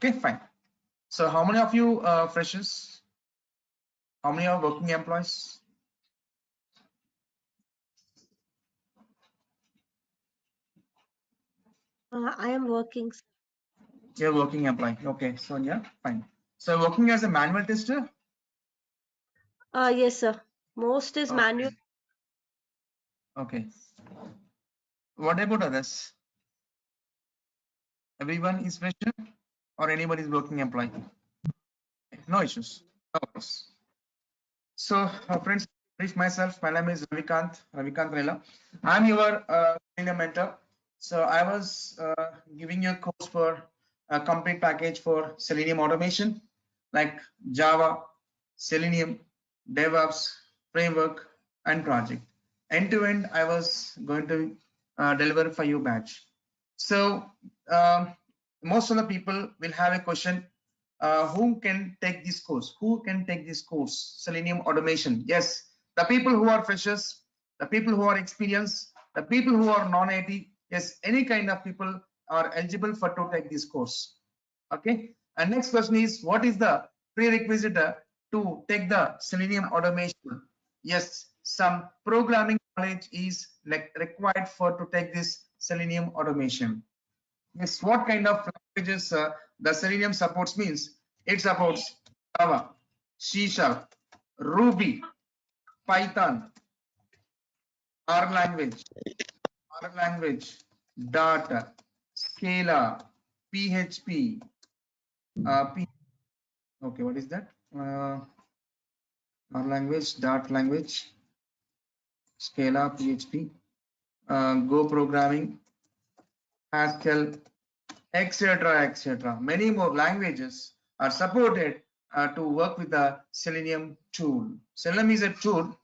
Okay, fine. So how many of you freshers? How many are working employees? I am working. You're working employee. Okay, so yeah, fine. So working as a manual tester? Yes, sir. Most is manual. Okay. What about others? Everyone is fresher or anybody is working employee? No issues. No worries. So friends, brief myself. My name is Ravi Kanth Lella. I'm your senior mentor. So I was giving you a course for a complete package for Selenium automation, like Java, Selenium, DevOps, framework, and project. End to end, I was going to deliver for you batch. So most of the people will have a question, who can take this course? Who can take this course? Selenium automation. Yes, the people who are freshers, the people who are experienced, the people who are non-IT. Yes, any kind of people are eligible for to take this course. Okay. And next question is, what is the prerequisite to take the Selenium automation? Yes, some programming knowledge is required for to take this Selenium automation. Yes, what kind of languages the Selenium supports means it supports Java, C#, Ruby, Python, R language, Dart, Scala, PHP, okay, what is that? R language, Dart language, Scala, PHP, Go programming, Haskell, etc., etc. Many more languages are supported to work with the Selenium tool. Selenium is a tool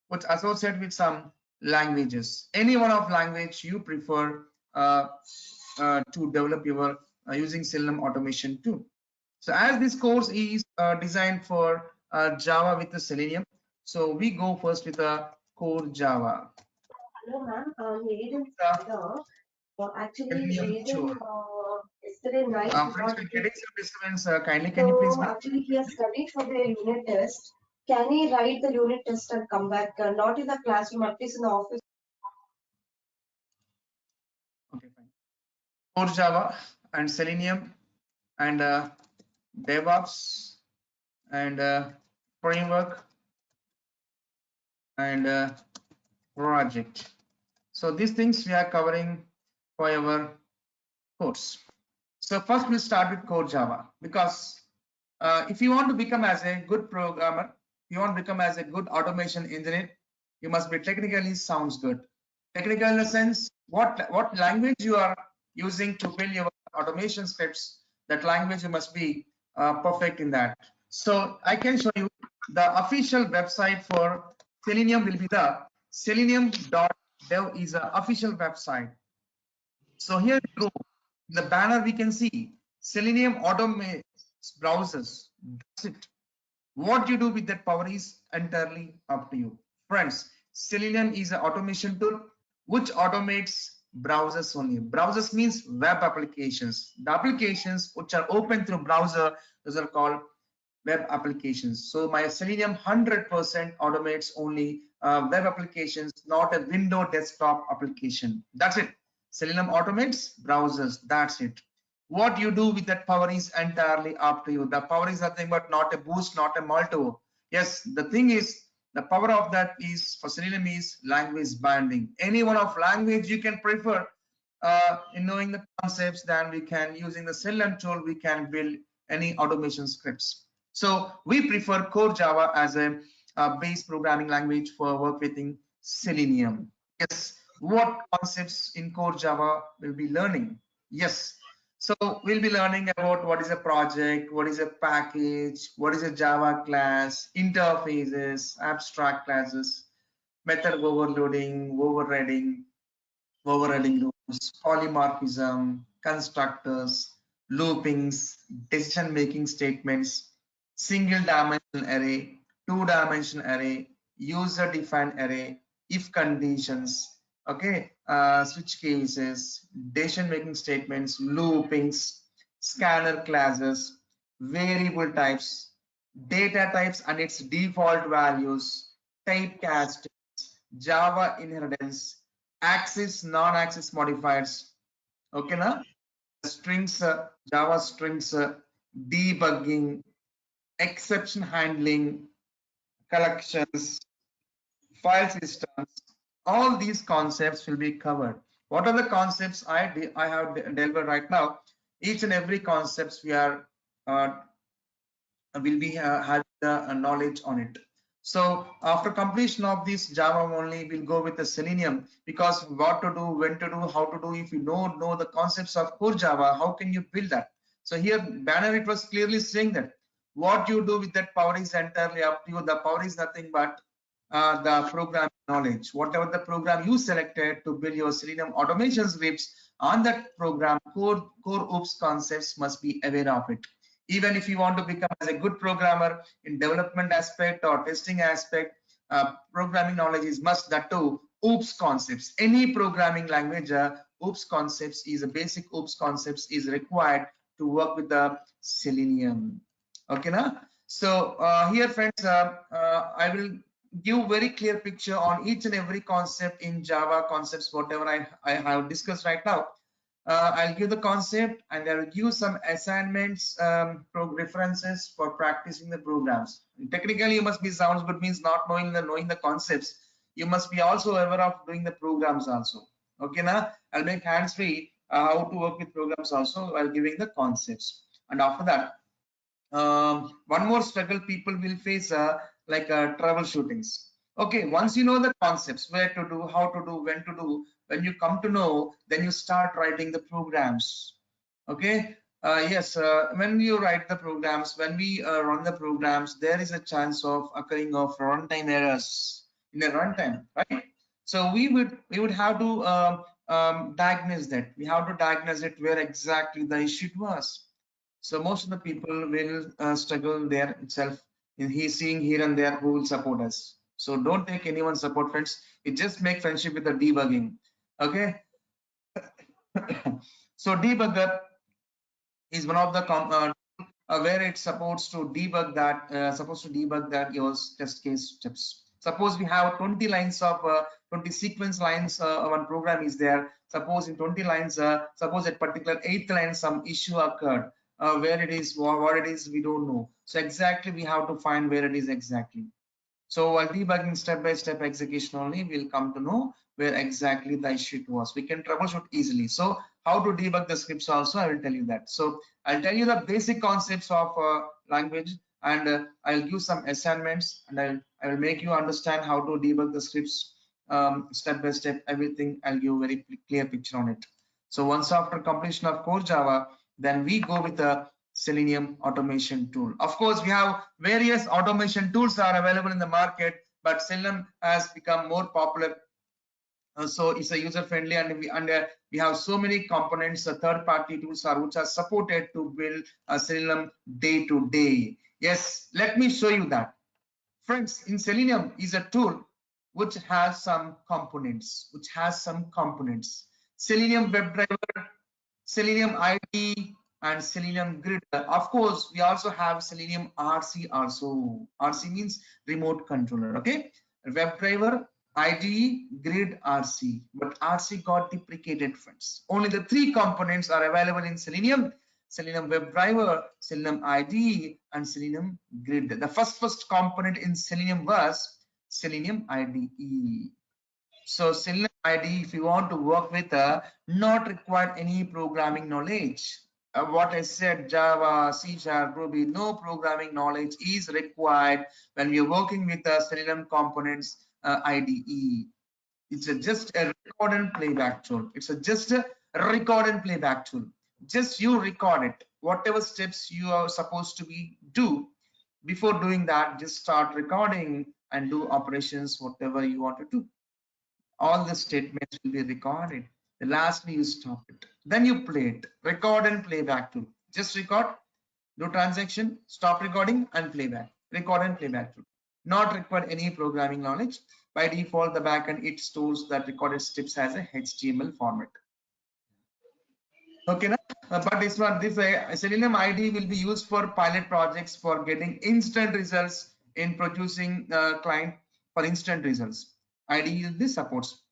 which associated with some languages. Any one of language you prefer to develop your using Selenium automation tool. So as this course is designed for Java with the Selenium, so we go first with the core Java. Hello, ma'am. Actually, Selenium tool. yesterday night. Friends, we're getting some disturbance. Kindly, can you please? Actually, he has studied for the unit test. Can he write the unit test and come back? Not in the classroom, at least in the office. Okay, fine. Core Java and Selenium and DevOps and framework and project. So these things we are covering for our course. So first we'll start with core Java, because if you want to become as a good programmer, you want to become as a good automation engineer, you must be technically sounds good. Technical in the sense, what language you are using to build your automation scripts, that language you must be perfect in that. So I can show you the official website for Selenium will be the selenium.dev is the official website. So here we go. In the banner we can see Selenium automates browsers. That's it. What you do with that power is entirely up to you. Friends, Selenium is an automation tool which automates browsers only. Browsers means web applications. The applications which are open through browser, those are called web applications. So my Selenium 100% automates only web applications, not a window desktop application. That's it. Selenium automates browsers. That's it. What you do with that power is entirely up to you. The power is nothing but not a boost, not a multiple. Yes, the thing is, the power of that is for Selenium is language binding. Any one of language you can prefer in knowing the concepts, then we can using the Selenium tool we can build any automation scripts. So we prefer core Java as a base programming language for work within Selenium. Yes, what concepts in core Java will be learning? Yes, so we'll be learning about what is a project, what is a package, what is a Java class, interfaces, abstract classes, method overloading, overriding rules, polymorphism, constructors, loopings, decision-making statements, single-dimensional array, two-dimensional array, user-defined array, if conditions, okay, switch cases, decision-making statements, loopings, scanner classes, variable types, data types and its default values, typecast, Java inheritance, access, non-access modifiers. Okay, na? Strings, Java strings, debugging, exception handling, collections, file systems. All these concepts will be covered. What are the concepts I have delivered right now? Each and every concepts we are uh, will be having the knowledge on it. So after completion of this Java only, we'll go with the Selenium, because what to do, when to do, how to do. If you don't know the concepts of core Java, how can you build that? So here banner, it was clearly saying that what you do with that power is entirely up to you. The power is nothing but the program knowledge. Whatever the program you selected to build your Selenium automation scripts on that program, core OOPS concepts must be aware of it. Even if you want to become as a good programmer in development aspect or testing aspect, programming knowledge is must. That too, OOPS concepts. Any programming language, OOPS concepts is a basic OOPS concepts is required to work with the Selenium. Okay, now. So here, friends, I will give very clear picture on each and every concept in Java concepts, whatever I have discussed right now. I'll give the concept and I'll give some assignments, references for practicing the programs. Technically, you must be sounds good means not knowing the concepts. You must be also aware of doing the programs also. Okay, now I'll make hands free how to work with programs also while giving the concepts. And after that, one more struggle people will face, like troubleshootings. Okay, once you know the concepts, where to do, how to do, when to do, when you come to know, then you start writing the programs. Okay, yes, when you write the programs, when we run the programs, there is a chance of occurring of runtime errors in a runtime, right? So we would have to diagnose that. We have to diagnose it where exactly the issue was. So most of the people will struggle there itself. In he seeing here and there who will support us. So don't take anyone's support, friends. It just make friendship with the debugging. Okay. So debugger is one of the where it's supposed to debug that your test case steps. Suppose we have 20 lines of 20 sequence lines, one program is there. Suppose in 20 lines, suppose at particular 8th line some issue occurred. Where it is, what it is, we don't know. So exactly we have to find where it is exactly. So while debugging step-by-step execution only, we'll come to know where exactly the issue was. We can troubleshoot easily. So how to debug the scripts also, I will tell you that. So I'll tell you the basic concepts of language, and I'll give some assignments, and I will make you understand how to debug the scripts step by step. Everything I'll give very clear picture on it. So once after completion of core Java, then we go with the Selenium automation tool. Of course, we have various automation tools are available in the market, but Selenium has become more popular. So it's a user friendly, and we have so many components. Third party tools are which are supported to build a Selenium day to day. Yes, let me show you that. Friends, in Selenium is a tool which has some components. Selenium WebDriver, Selenium ID, and Selenium Grid. Of course, we also have Selenium RC also. RC means remote controller. Okay, WebDriver, IDE, Grid, RC. But RC got deprecated, friends. Only the 3 components are available in Selenium: Selenium WebDriver, Selenium IDE, and Selenium Grid. The first component in Selenium was Selenium IDE. So Selenium IDE, if you want to work with, not required any programming knowledge. What I said, Java, C#, Ruby, no programming knowledge is required when we are working with the Selenium components IDE. It's just a record and playback tool. Just a record and playback tool. Just you record it. Whatever steps you are supposed to be do, before doing that, just start recording and do operations, whatever you want to do. All the statements will be recorded. Lastly, you stop it. Then you play it. Record and playback tool. Just record, do transaction, stop recording and playback. Record and playback tool. Not require any programming knowledge. By default, the backend it stores that recorded steps as a HTML format. Okay, na? But it's not this Selenium ID will be used for pilot projects for getting instant results in producing client for instant results. ID this supports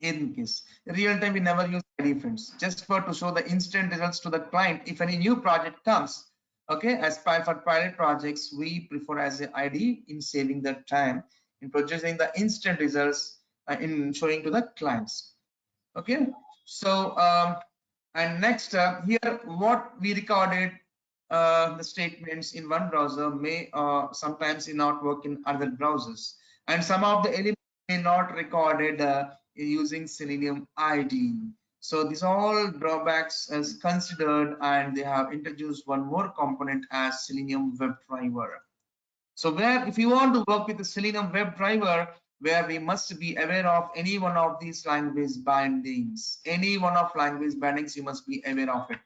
in case real time we never use ID friends, just for to show the instant results to the client if any new project comes. Okay, as for pilot projects we prefer as an ID in saving the time in producing the instant results in showing to the clients. Okay, so and next here what we recorded the statements in one browser may sometimes not work in other browsers, and some of the elements may not recorded using Selenium ID. So these all drawbacks as considered, and they have introduced one more component as Selenium WebDriver. So where if you want to work with the Selenium WebDriver, where we must be aware of any one of these language bindings, any one of language bindings, you must be aware of it.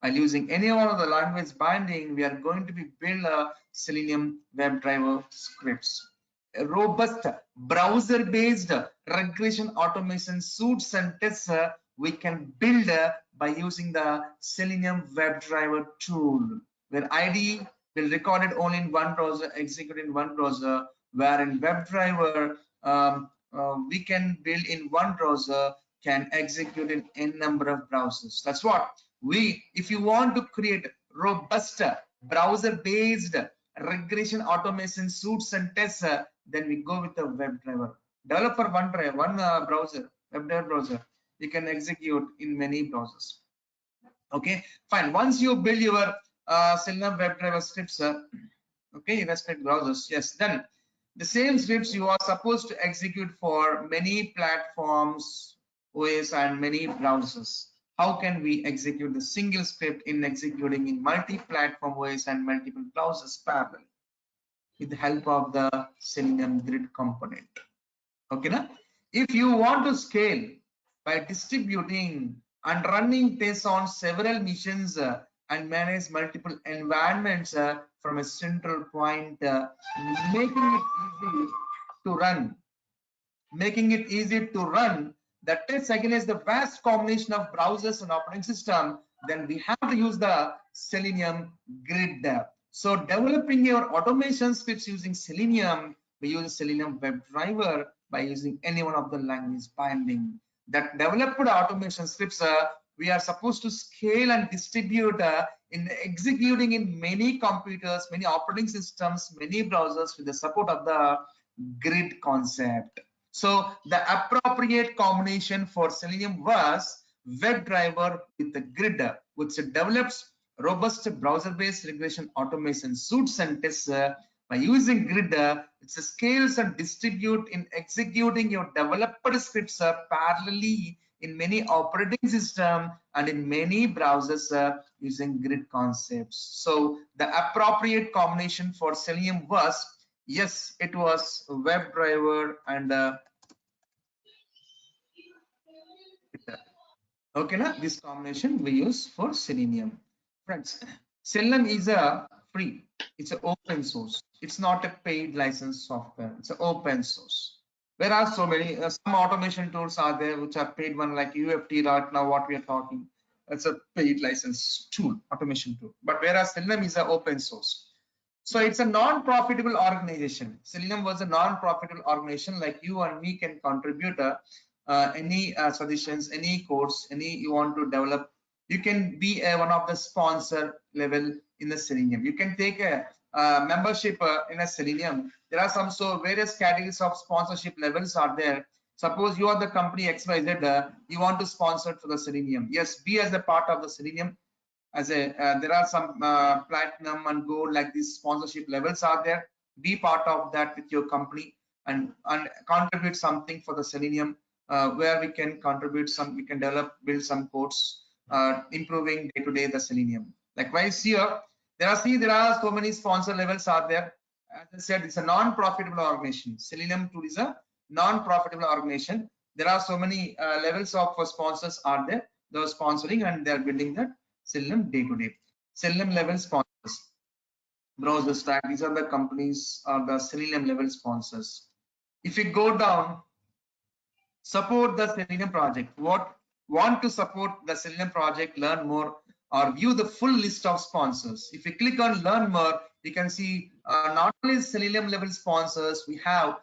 While using any one of the language binding, we are going to be build a Selenium WebDriver scripts. A robust browser-based regression automation suites and tests we can build by using the Selenium WebDriver tool, where ID will record it only in one browser, execute in one browser, where in WebDriver we can build in one browser, can execute in n number of browsers. That's what if you want to create robust browser based regression automation suites and tests, then we go with the WebDriver. Develop for one browser, WebDriver browser, you can execute in many browsers. Okay, fine. Once you build your Selenium WebDriver scripts, okay, in respect browsers, yes, then the same scripts you are supposed to execute for many platforms, OS, and many browsers. How can we execute the single script in executing in multi-platform OS and multiple browsers parallel with the help of the Selenium grid component? Okay, na? If you want to scale by distributing and running tests on several missions and manage multiple environments from a central point, making it easy to run, making it easy to run the tests against the vast combination of browsers and operating system, then we have to use the Selenium grid. So developing your automation scripts using Selenium, we use Selenium WebDriver by using any one of the language binding. That developed automation scripts we are supposed to scale and distribute in executing in many computers, many operating systems, many browsers with the support of the grid concept. So the appropriate combination for Selenium was WebDriver with the grid, which develops robust browser-based regression automation suites and tests by using grid. It scales and distribute in executing your developed scripts parallelly in many operating system and in many browsers using grid concepts. So the appropriate combination for Selenium was, yes, it was WebDriver and okay, na? This combination we use for Selenium. Friends, Selenium is a free, it's an open source. It's not a paid license software, it's an open source. There are so many, some automation tools are there which are paid one, like UFT right now, what we are talking. It's a paid license tool, automation tool. But whereas Selenium is an open source. So it's a non-profitable organization. Selenium was a non-profitable organization, like you and me can contribute any suggestions, any course, any you want to develop. You can be one of the sponsor level in the Selenium. You can take a membership in a Selenium. There are some various categories of sponsorship levels are there. Suppose you are the company XYZ, you want to sponsor for the Selenium. Yes, be as a part of the Selenium. As a there are some platinum and gold, like these sponsorship levels are there. Be part of that with your company and contribute something for the Selenium, where we can contribute some, we can build some codes improving day to day the Selenium. Likewise here, there are so many sponsor levels are there. As I said, it's a non-profitable organization. Selenium tool is a non-profitable organization. There are so many levels of sponsors are there. They're sponsoring and they're building that Selenium day to day. Selenium level sponsors, browser stack, these are the companies are the Selenium level sponsors. If you go down, support the Selenium project. What want to support the Selenium project, learn more, or view the full list of sponsors. If you click on learn more, you can see not only Selenium level sponsors, we have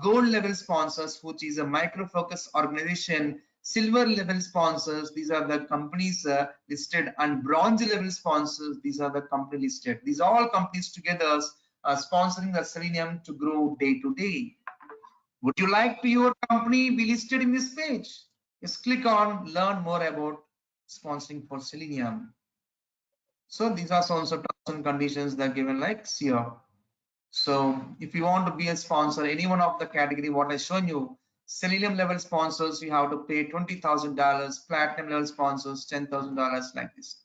gold level sponsors, which is a micro focus organization, silver level sponsors, these are the companies listed, and bronze level sponsors, these are the company listed. These are all companies together sponsoring the Selenium to grow day to day. Would you like to your company be listed in this page? Just click on learn more about sponsoring for Selenium. So these are so terms and conditions that are given like here. So if you want to be a sponsor, any one of the category what I shown you, Selenium level sponsors, you have to pay $20,000, platinum level sponsors $10,000, like this.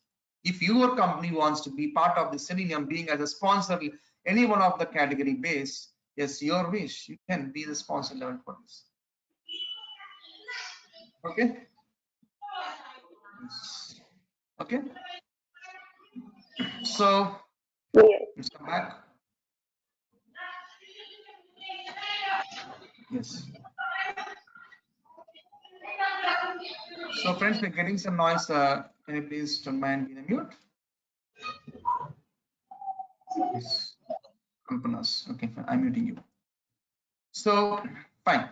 If your company wants to be part of the Selenium, being as a sponsor, any one of the category base, yes, your wish, you can be the sponsor level for this. Okay. Okay. So let's come back. Yes. So friends, we're getting some noise. Can you please don't mind being mute? Yes. Kalpanas. Okay, fine. I'm muting you. So fine.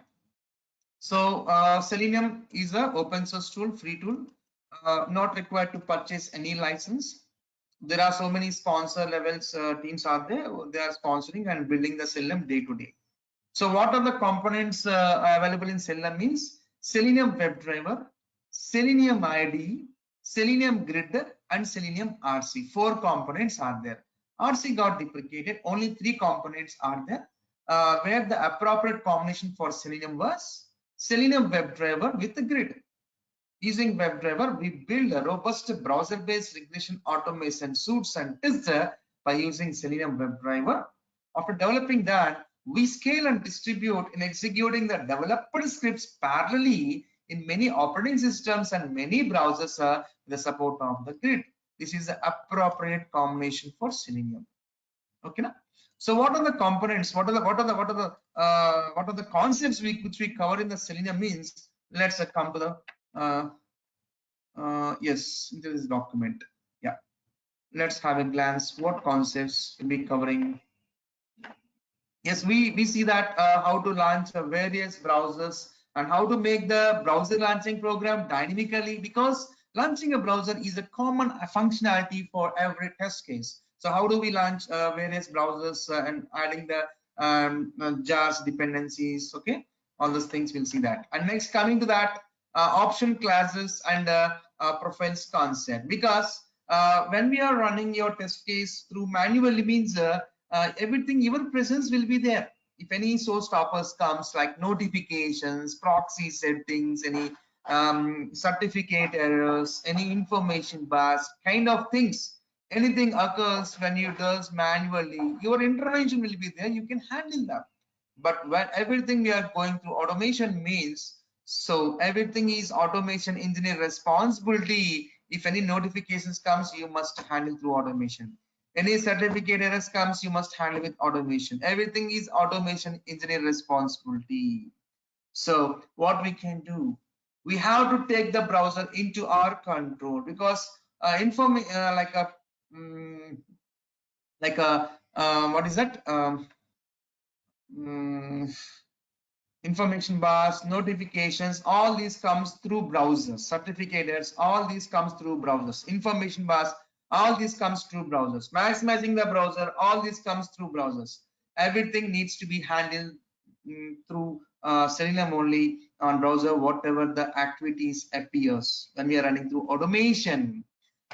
So Selenium is a open source tool, free tool, not required to purchase any license. There are so many sponsor levels teams are there. They are sponsoring and building the Selenium day to day. So what are the components available in Selenium means Selenium WebDriver, Selenium IDE, Selenium Grid, and Selenium RC. 4 components are there. RC got deprecated. Only 3 components are there. Where the appropriate combination for Selenium was Selenium WebDriver with the Grid. Using WebDriver, we build a robust browser-based regression automation suites and tests by using Selenium WebDriver. After developing that, we scale and distribute in executing the developed scripts parallelly in many operating systems and many browsers with the support of the Grid. This is the appropriate combination for Selenium. Okay, now? So what are the components? What are the concepts which we cover in the Selenium means? Let's come to the yes, into this document. Yeah, let's have a glance. What concepts we'll be covering? Yes, we see that how to launch various browsers and how to make the browser launching program dynamically, because launching a browser is a common functionality for every test case. So how do we launch various browsers and adding the jars dependencies? Okay, all those things we'll see that. And next, coming to that, option classes and profiles concept, because when we are running your test case through manually means everything, your presence will be there. If any showstoppers comes like notifications, proxy settings, any certificate errors, any information bars kind of things, anything occurs when you do manually, your intervention will be there, you can handle that. But when everything we are going through automation means, so everything is automation engineer responsibility. If any notifications comes, you must handle through automation. Any certificate errors comes, you must handle with automation. Everything is automation engineer responsibility. So what we can do, we have to take the browser into our control, because what is that? Information bars, notifications, all these comes through browsers. Certificates, all these comes through browsers. Information bars, all these comes through browsers. Maximizing the browser, all this comes through browsers. Everything needs to be handled through Selenium only on browser, whatever the activities appears when we are running through automation.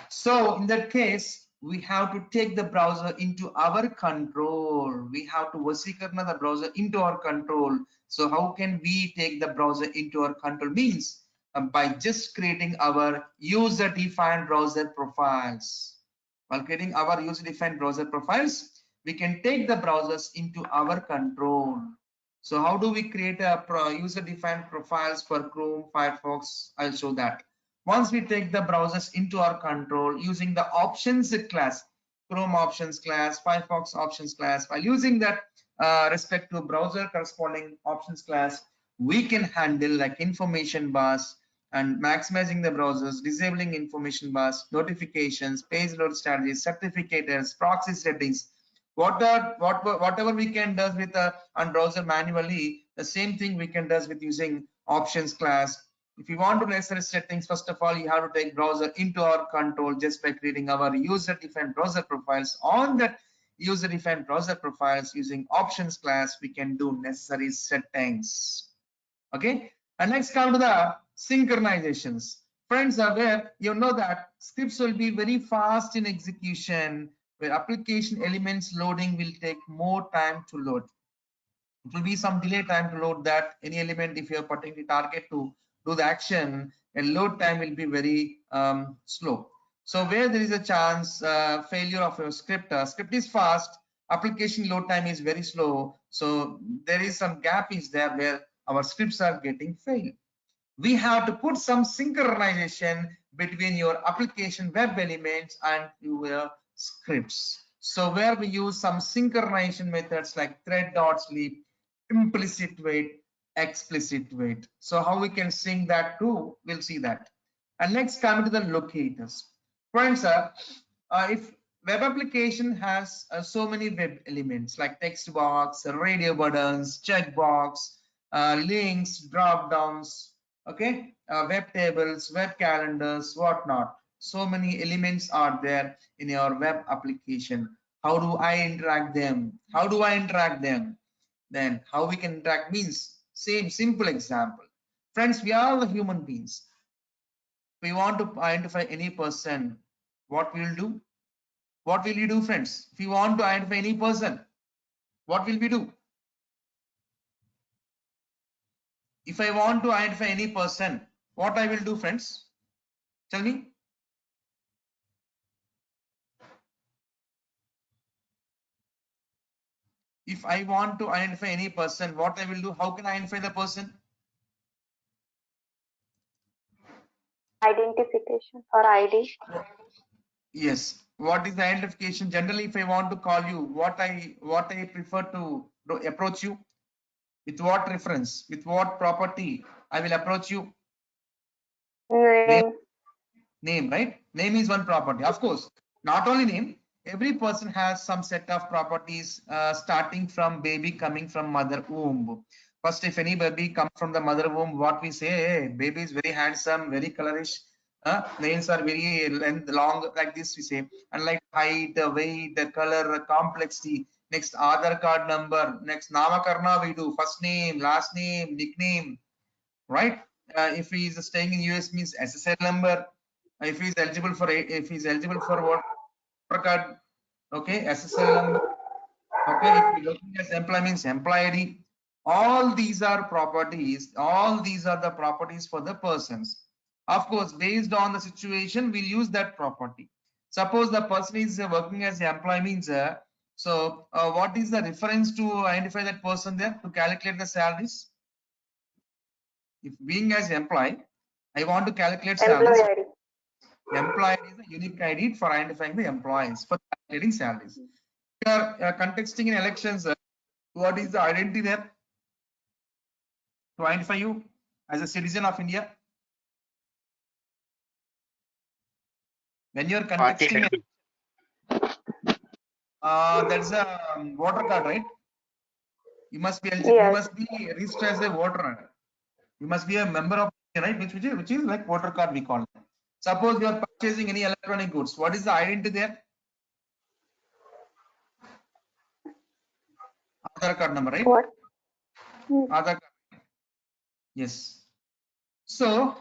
So in that case, we have to take the browser into our control. We have to vasikarna the browser into our control. So how can we take the browser into our control means by just creating our user-defined browser profiles. While creating our user-defined browser profiles, we can take the browsers into our control. So how do we create a user-defined profiles for Chrome, Firefox? I'll show that. Once we take the browsers into our control using the options class, Chrome options class, Firefox options class, while using that respective browser corresponding options class, we can handle like information bars and maximizing the browsers, disabling information bars, notifications, page load strategies, certificators, proxy settings. Whatever we can do with on browser manually, the same thing we can do with using options class. If you want to necessary settings, first of all, you have to take browser into our control just by creating our user-defined browser profiles. On that user-defined browser profiles using options class, we can do necessary settings. Okay, and next come to the synchronizations. Friends are where you know that scripts will be very fast in execution, where application elements loading will take more time to load. It will be some delay time to load that any element. If you are putting the target to do the action, and load time will be very slow. So where there is a chance failure of your script, script is fast, application load time is very slow, so there is some gap is there where our scripts are getting failed. We have to put some synchronization between your application web elements and your scripts. So where we use some synchronization methods like thread.sleep, implicit wait, explicit wait. So how we can sync that too, we'll see that. And next coming to the locators. Friends, if web application has so many web elements like text box, radio buttons, checkbox, links, drop downs, okay, web tables, web calendars, whatnot. So many elements are there in your web application. How do I interact them? How do I interact them? Then how we can interact means same simple example. Friends, we are the human beings. We want to identify any person. What we'll do? What will you do, friends? If you want to identify any person, what will we do? If I want to identify any person, what I will do, friends? Tell me. If I want to identify any person, what I will do? How can I identify the person? Identification or ID. Yes. What is the identification? Generally, if I want to call you, what I prefer to approach you? With what reference? With what property I will approach you? Name. Name, right? Name is one property. Of course, not only name, every person has some set of properties starting from baby coming from mother womb. First, if any baby comes from the mother womb, what we say, hey, baby is very handsome, very colorish, nails are very length, long, like this we say, and like height, weight, color, complexity. Next, Aadhaar card number. Next, Namakarna we do, first name, last name, nickname, right? If he is staying in US means SSL number. If he is eligible for what card, okay, SSL number. Okay, if you're looking as employee means employee ID. All these are properties. All these are the properties for the persons. Of course, based on the situation, we'll use that property. Suppose the person is working as an employee means, what is the reference to identify that person there to calculate the salaries? If being as employee, I want to calculate salaries. Employee ID. Employee is a unique ID for identifying the employees for calculating salaries. We are contexting in elections. What is the identity there to identify you as a citizen of India? When you are contexting, that's a voter card, right? You must be eligible. Yes. You must be registered as a voter. You must be a member of, right? Which is like voter card we call it. Suppose you are purchasing any electronic goods. What is the identity there? Aadhaar card number, right? What? Aadhaar card. Yes. So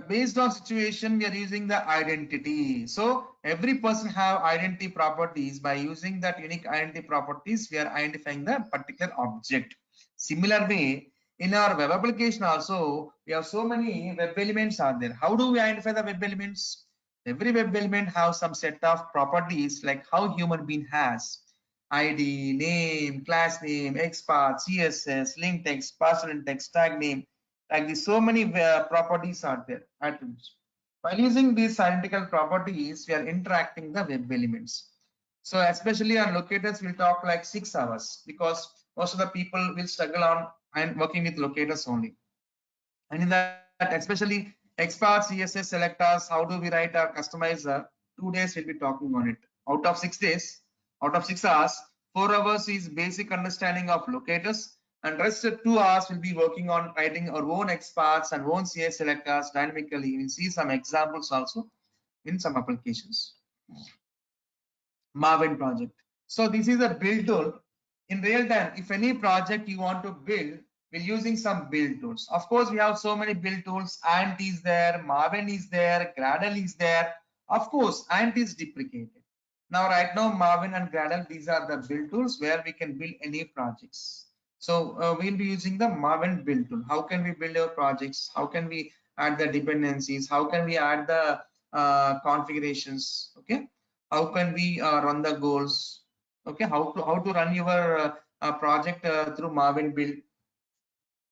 based on situation, we are using the identity. So every person have identity properties. By using that unique identity properties, we are identifying the particular object. Similar way, in our web application also, we have so many web elements are there. How do we identify the web elements? Every web element have some set of properties like how human being has. ID, name, class name, XPath, CSS, link text, password text, tag name, like this. So many properties are there, attributes. While using these identical properties, we are interacting the web elements. So especially on locators, we'll talk like 6 hours because most of the people will struggle on and working with locators only. And in that, especially XPath, CSS, selectors, how do we write our customizer? 2 days we'll be talking on it. Out of 6 days, out of 6 hours, 4 hours is basic understanding of locators, and rest of 2 hours will be working on writing our own XPaths and own CSS selectors dynamically. We'll see some examples also in some applications. Marvin project. So this is a build tool. In real time, if any project you want to build, we're using some build tools. Of course, we have so many build tools. Ant is there, Marvin is there, Gradle is there. Of course, Ant is deprecated. Now, right now, Marvin and Gradle, these are the build tools where we can build any projects. So we'll be using the Marvin build tool. How can we build our projects? How can we add the dependencies? How can we add the configurations? Okay, how can we run the goals? Okay, how to run your project through Marvin build?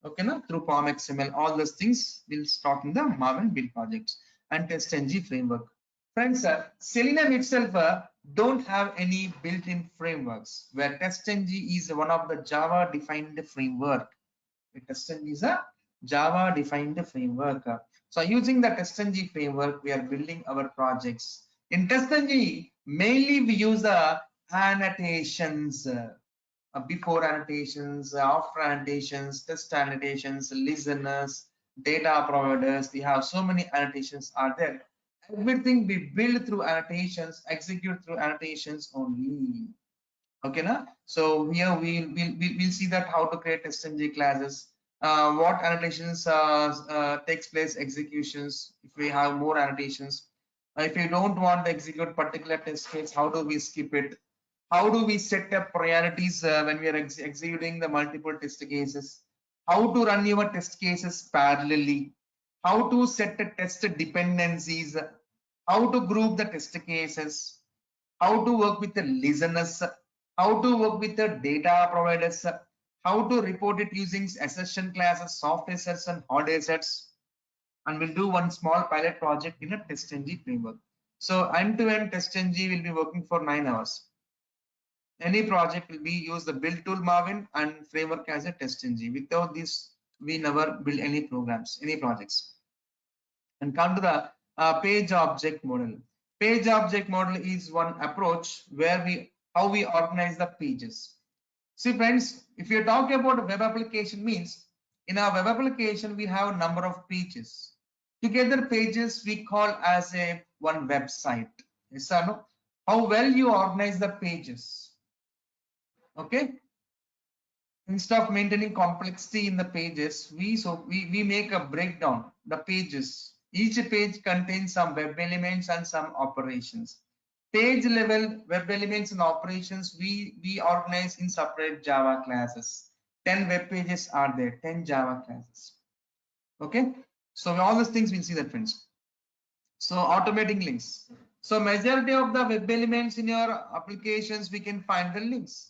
Okay, now through POM XML, all those things we'll start in the Marvin build projects and TestNG framework. Friends, Selenium itself don't have any built-in frameworks, where TestNG is one of the Java defined framework. TestNG is a Java defined framework. So using the TestNG framework, we are building our projects. In TestNG, mainly we use the annotations, before annotations, after annotations, test annotations, listeners, data providers. We have so many annotations are there. Everything we build through annotations, execute through annotations only. Okay, na? So here we'll see that how to create SNG classes, what annotations takes place executions if we have more annotations. If you don't want to execute particular test case, how do we skip it? How do we set up priorities when we are executing the multiple test cases? How to run your test cases parallelly? How to set the test dependencies? How to group the test cases? How to work with the listeners? How to work with the data providers? How to report it using assertion classes, soft assets and hard assets? And we'll do one small pilot project in a TestNG framework. So end-to-end TestNG will be working for 9 hours. Any project will be use the build tool Marvin and framework as a TestNG. Without this, we never build any programs, any projects. And come to the page object model. Page object model is one approach where how we organize the pages. See friends, if you talk about a web application, means in our web application we have a number of pages. Together pages we call as a one website. Yes or no? How well you organize the pages. Okay. Instead of maintaining complexity in the pages, we make a breakdown the pages. Each page contains some web elements and some operations. Page level web elements and operations we organize in separate Java classes. 10 web pages are there, 10 Java classes. Okay, so all these things we'll see that, friends. So automating links. So majority of the web elements in your applications, we can find the links.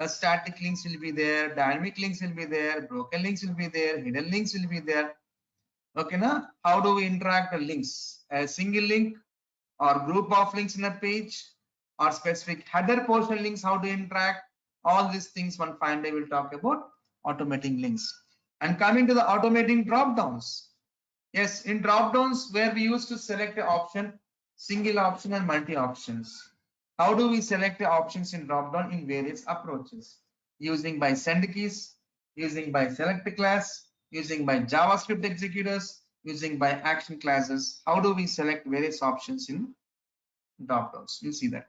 Static links will be there, dynamic links will be there, broken links will be there, hidden links will be there. Okay, now how do we interact the links? A single link or group of links in a page or specific header portion links, how to interact? All these things one fine day will talk about automating links. And coming to the automating drop downs. Yes, in drop downs where we used to select an option, single option and multi options. How do we select the options in drop down? In various approaches, using by send keys, using by select class, using by JavaScript executors, using by action classes. How do we select various options in drop downs? You'll see that.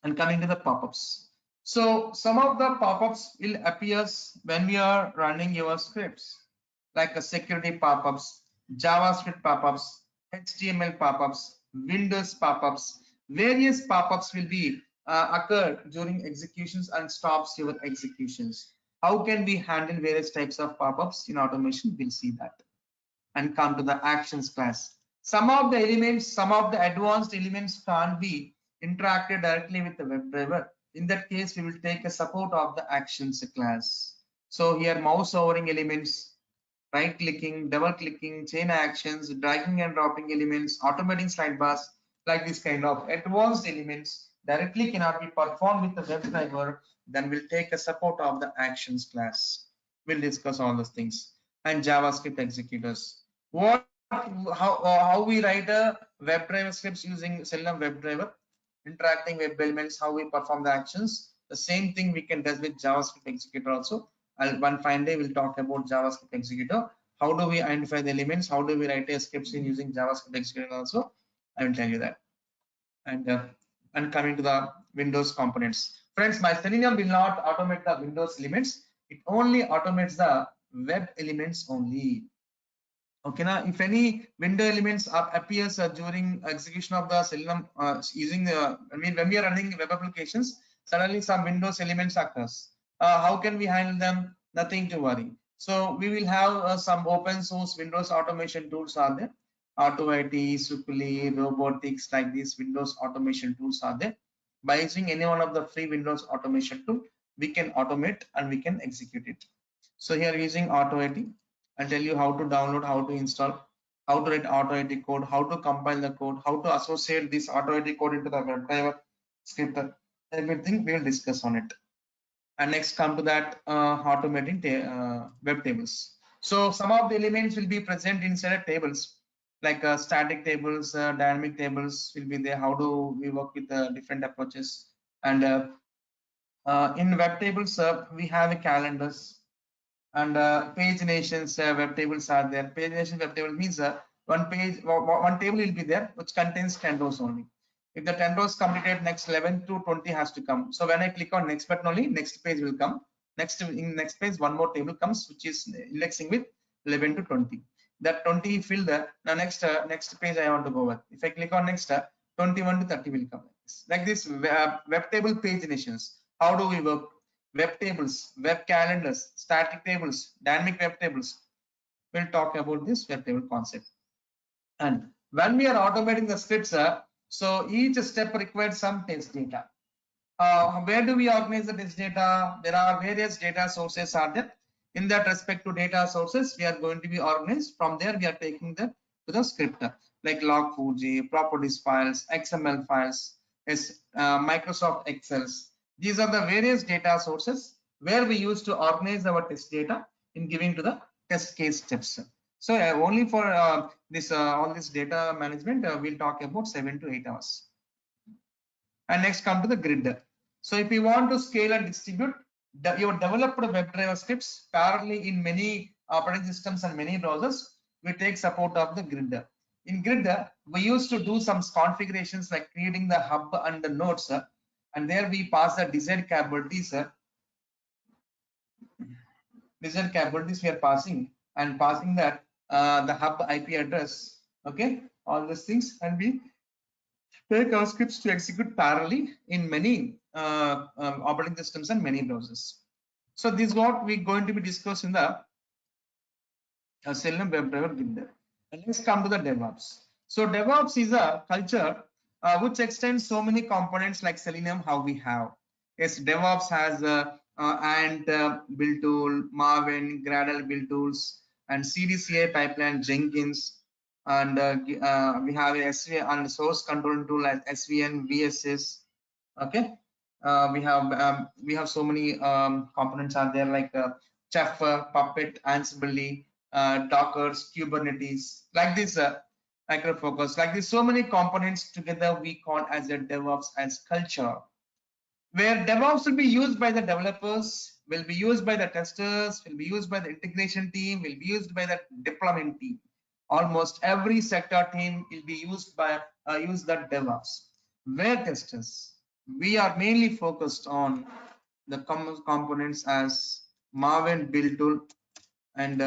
And coming to the pop-ups. So some of the pop-ups will appear when we are running your scripts, like a security pop-ups, JavaScript pop-ups, HTML pop-ups, Windows pop-ups. Various pop-ups will be occur during executions and stops your executions. How can we handle various types of pop-ups in automation? We'll see that. And come to the actions class. Some of the elements, some of the advanced elements can't be interacted directly with the WebDriver. In that case, we will take a support of the actions class. So here mouse hovering elements, right clicking, double clicking, chain actions, dragging and dropping elements, automating slide bars, like this kind of advanced elements directly cannot be performed with the WebDriver. Then we'll take a support of the actions class. We'll discuss all those things. And JavaScript executors. How we write a web driver scripts using Selenium WebDriver, interacting web elements, how we perform the actions. The same thing we can do with JavaScript executor also. One fine day we'll talk about JavaScript executor. How do we identify the elements? How do we write a scripts in using JavaScript executor also? I will tell you that. And coming to the Windows components. Friends, my Selenium will not automate the Windows elements. It only automates the web elements only. Okay, now if any window elements appears during execution of the Selenium using the, when we are running web applications, suddenly some Windows elements occurs. How can we handle them? Nothing to worry. So we will have some open source Windows automation tools are there. AutoIT, Supli, Robotics, like these Windows automation tools are there. By using any one of the free Windows automation tool, we can automate and we can execute it. So here using AutoIT, I'll tell you how to download, how to install, how to write AutoIT code, how to compile the code, how to associate this AutoIT code into the WebDriver script. Everything we will discuss on it. And next come to that automating web tables. So some of the elements will be present inside tables, like static tables, dynamic tables will be there. How do we work with different approaches? And in web tables, we have a calendars and paginations web tables are there. Pagination web table means one table will be there which contains 10 rows only. If the 10 rows completed, next 11 to 20 has to come. So when I click on next button only, next page will come. In next page, one more table comes which is indexing with 11 to 20. That 20 filled there. Now next page I want to go with. If I click on next, 21 to 30 will come like this. Web table paginations. How do we work? Web tables, web calendars, static tables, dynamic web tables. We'll talk about this web table concept. And when we are automating the scripts, so each step requires some test data. Where do we organize the test data? There are various data sources are there. In that respect to data sources, we are going to be organized. From there, we are taking that to the script, like log4j, properties files, XML files, Microsoft Excels. These are the various data sources where we use to organize our test data in giving to the test case steps. So only for this all this data management, we'll talk about 7 to 8 hours. And next come to the grid. So if you want to scale and distribute your developed WebDriver scripts parallelly in many operating systems and many browsers, we take support of the grid. In grid, we used to do some configurations like creating the hub and the nodes, and there we pass the desired capabilities. Desired capabilities we are passing and passing that the hub IP address. Okay, all these things, and we take our scripts to execute parallelly in many operating systems and many browsers. So this is what we're going to be discussed in the Selenium WebDriver builder. And let's come to the DevOps. So DevOps is a culture which extends so many components like Selenium how we have. Yes, DevOps has Ant build tool, Maven, Gradle build tools, and CDCA pipeline, Jenkins, and we have a SVN and source control tool like SVN, VSS. Okay, we have so many components are there like Chef, Puppet, Ansible, Dockers, Kubernetes, like this, Micro Focus, like this. So many components together we call as a DevOps as culture, where DevOps will be used by the developers, will be used by the testers, will be used by the integration team, will be used by the deployment team. Almost every sector team will be used by use the DevOps. Where testers, we are mainly focused on the components as Maven build tool and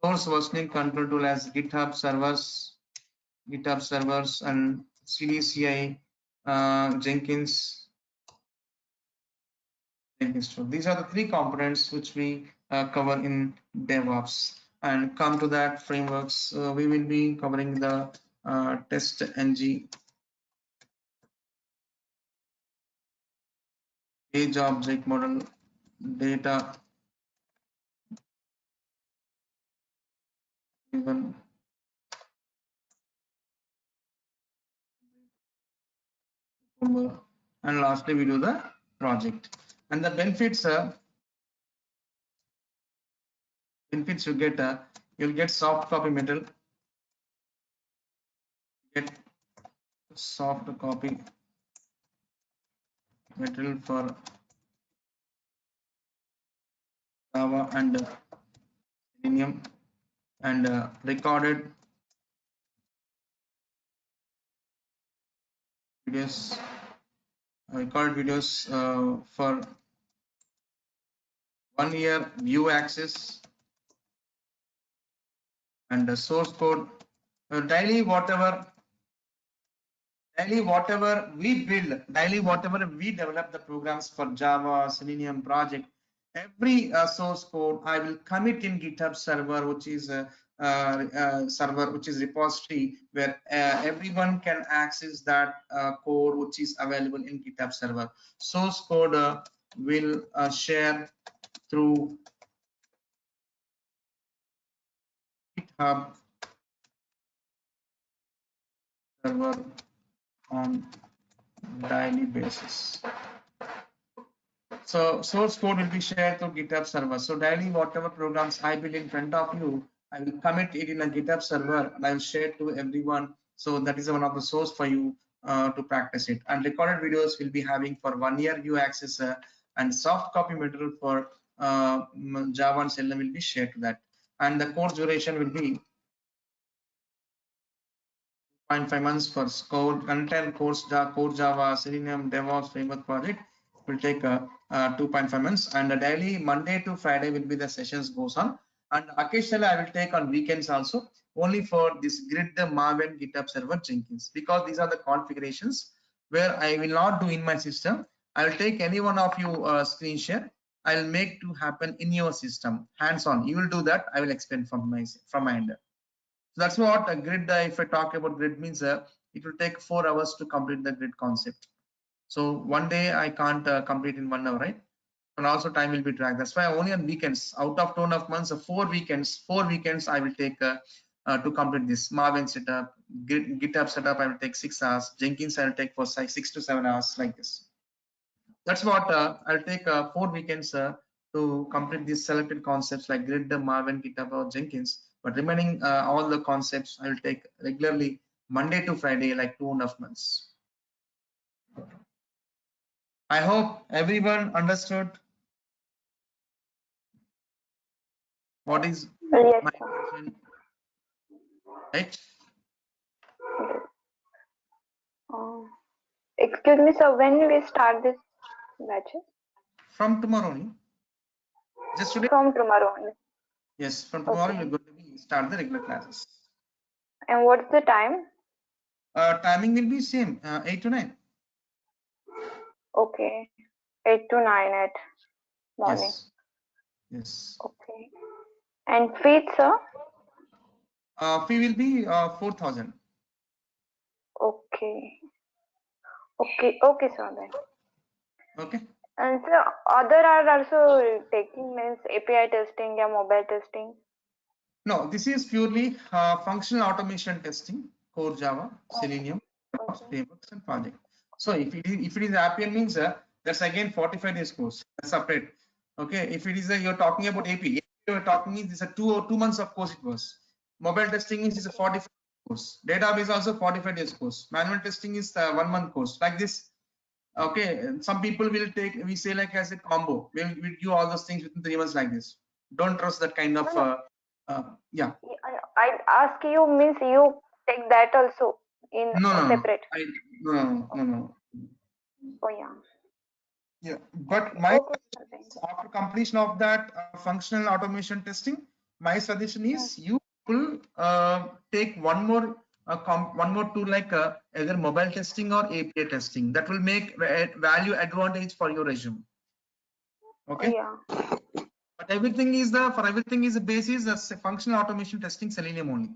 source versioning control tool as GitHub servers and CDCI, Jenkins. These are the three components which we cover in DevOps. And come to that frameworks, we will be covering the test ng, page object model, data even, and lastly we do the project. And the benefits benefits you get, you'll get soft copy material, get soft copy material for Java and Selenium, and recorded videos, for 1 year view access, and the source code, daily whatever we build, daily whatever we develop the programs for Java, Selenium project, every source code I will commit in GitHub server, which is repository where everyone can access that code which is available in GitHub server. Source code will share through GitHub server on daily basis. So source code will be shared to GitHub server. So daily whatever programs I build in front of you, I will commit it in a GitHub server and I will share to everyone. So that is one of the source for you to practice it. And recorded videos will be having for 1 year view access, and soft copy material for Java and Selenium will be shared to that. And the course duration will be 0.5 months for code content course, core Java, Selenium, DevOps framework project will take 2.5 months, and daily Monday to Friday will be the sessions goes on, and occasionally I will take on weekends also, only for this grid, the Maven, GitHub server, Jenkins, because these are the configurations where I will not do in my system. I will take any one of you screen share. I will make to happen in your system, hands on. You will do that. I will explain from my end. So that's what a grid, if I talk about grid, means it will take 4 hours to complete the grid concept. So one day I can't complete in 1 hour, right? And also time will be dragged. That's why only on weekends, out of 2.5 months, 4 weekends I will take to complete this Maven setup, GitHub setup. I will take 6 hours. Jenkins I will take for 6 to 7 hours, like this. That's what I'll take 4 weekends to complete these selected concepts like grid, Maven, GitHub, or Jenkins. But remaining all the concepts I will take regularly Monday to Friday, like 2.5 months. I hope everyone understood what is Yes, my sir. intention, right? Uh, Excuse me, sir. When we start this batches? From tomorrow only. Just today? From tomorrow only. Yes, from tomorrow Okay. we're going to be start the regular classes. And what's the time? Timing will be same, 8 to 9. Okay. 8 to 9 at morning. Yes. Yes. Okay. And fees, sir? Fee will be 4,000. Okay. Okay, sir. Then. Okay. And sir, other are also taking means API testing and mobile testing. No, this is purely functional automation testing, core Java, Selenium, Okay. frameworks, and project. So if it is API means that's again 45 days course. That's separate. Okay. If it is you're talking about API, you're talking is this a 2 months of course it was. Mobile testing is a 45 course. Database also 45 days course. Manual testing is 1 month course. Like this. Okay. Some people will take, we say like as a combo. We'll do all those things within 3 months like this. Don't trust that kind of. No, Yeah. I ask you means you take that also in No, separate. no. Oh yeah. Yeah, but my Okay, sir, then. after completion of that functional automation testing, my suggestion is you will take one more tool like either mobile testing or API testing. That will make value advantage for your resume. Okay. Yeah. But everything is the basis of functional automation testing Selenium only.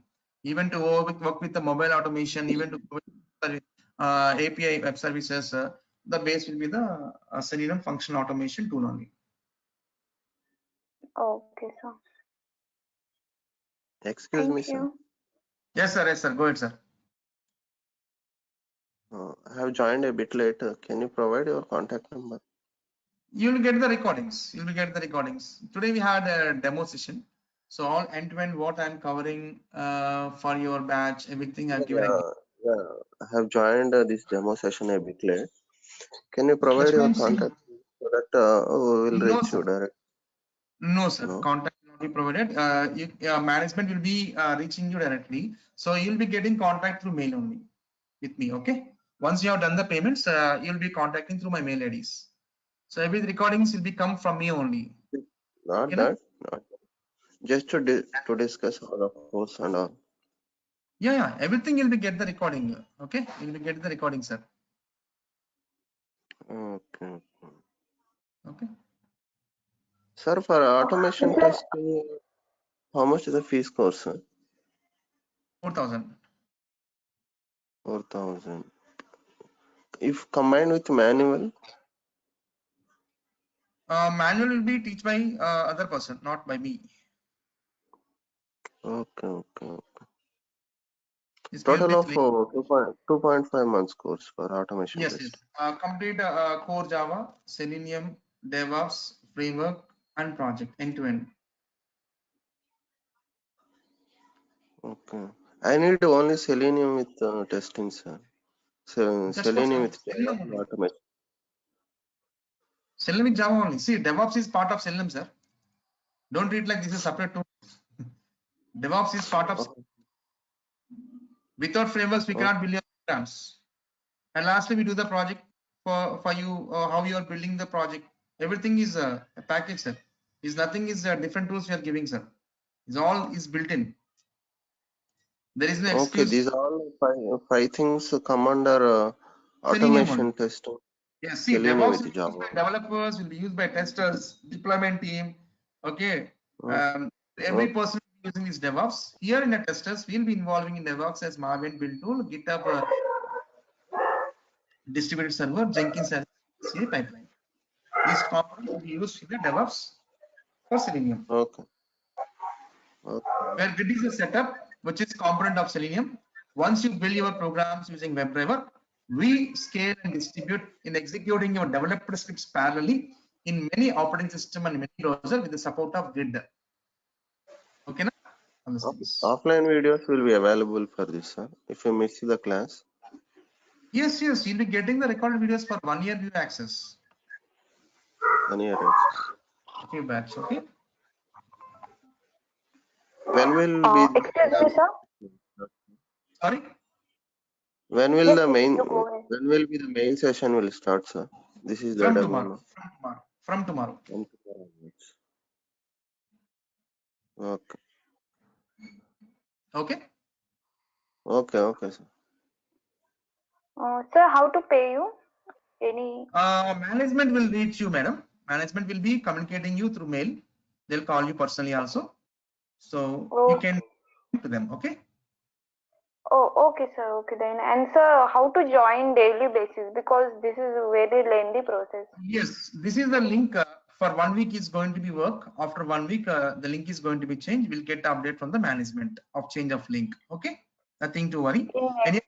Even to work with the mobile automation, even to work with the, API web services, the base will be the Selenium functional automation tool only. Okay, sir. Excuse me, Thank sir. you. Yes, sir. Yes, sir. Go ahead, sir. I have joined a bit late. Can you provide your contact number? You will get the recordings. You will get the recordings. Today we had a demo session, So all end-to-end what I'm covering for your batch, everything I've given. Yeah, I have joined this demo session a bit late. Can you provide That's why your I'm saying contact so that we will no, reach sir. you direct? No, sir. No. Contact will not be provided. Management will be reaching you directly. So you'll be getting contact through mail only with me. Okay. Once you have done the payments, you'll be contacting through my mail IDs. So every recordings will be come from me only. Not Okay, na? that. Not just to discuss all the course and all. Yeah. Everything you'll be get the recording. Okay. You'll be get the recording, sir. Okay. Okay. Sir, for automation testing, how much is the fees course, sir? 4,000. 4,000. If combined with manual, Manual will be teach by other person, not by me. okay. It's Total purely of 2.5 months course for automation yes. test. Complete core Java, Selenium, DevOps, framework, and project end to end. Okay. I need only Selenium with testing, sir. So That's what Selenium with Java Selenium and only. automation. Selenium with Java only. See, DevOps is part of Selenium, sir. Don't treat like this is separate tool. DevOps is part of. Okay. Without frameworks, we Okay. cannot build your programs. And lastly, we do the project for you. How you are building the project. Everything is a package, sir. Is nothing is different tools we are giving, sir. It's all is built in. There is no Okay, excuse. these all five things come under Selenium only. automation testing. Yeah, see, Selenium DevOps with will be used Java. by developers, will be used by testers, deployment team. Okay. Oh, Um, every okay. person will be using this DevOps. Here in the testers, we'll be involving in DevOps as Marvin build tool, GitHub distributed server, Jenkins as CI pipeline. These components will be used in the DevOps for Selenium. Okay. Okay. Where grid is a setup, which is component of Selenium. Once you build your programs using WebDriver, we scale and distribute in executing your developed scripts parallelly in many operating system and many browser with the support of grid. Okay, na? All these things. Offline videos will be available for this, sir. If you miss the class, Yes, you'll be getting the recorded videos for 1 year view access. 1 year access. Okay, batch. Okay. When will be Excuse me, sir. Sorry. when will Yes, the yes, main you go ahead. when will be the main session will start, sir? This is the From demo, tomorrow. no? From tomorrow. From tomorrow. From tomorrow onwards. Okay. Okay. Okay, sir. Sir, how to pay you? Any? Management will reach you, madam. Management will be communicating you through mail. They'll call you personally also. So you Okay. can to them. Okay. Oh, okay, sir. Okay, then. And sir, how to join daily basis? Because this is a very lengthy process. Yes, this is the link for 1 week is going to be work. After 1 week, the link is going to be changed. We'll get the update from the management of change of link. Okay, nothing to worry. In And you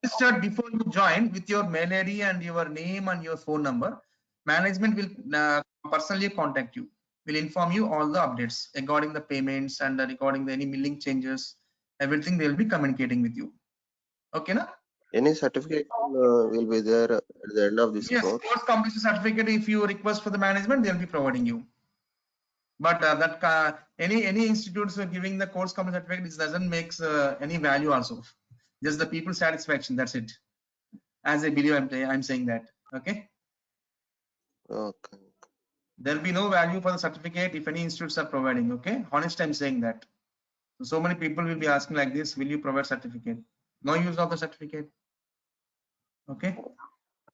register before you join with your mail ID and your name and your phone number. Management will personally contact you. Will inform you all the updates regarding the payments and regarding the any link changes. Everything they will be communicating with you. Okay, na? Any certification will be there at the end of this Yes, course. course completion certificate. If you request for the management, they'll be providing you. But any institutes are giving the course completion certificate, it doesn't make any value also. Just the people satisfaction. That's it. As I believe, I'm saying that. Okay. Okay. There'll be no value for the certificate if any institutes are providing. Okay. Honest, I'm saying that. So many people will be asking like this: will you provide certificate? No use of the certificate. Okay.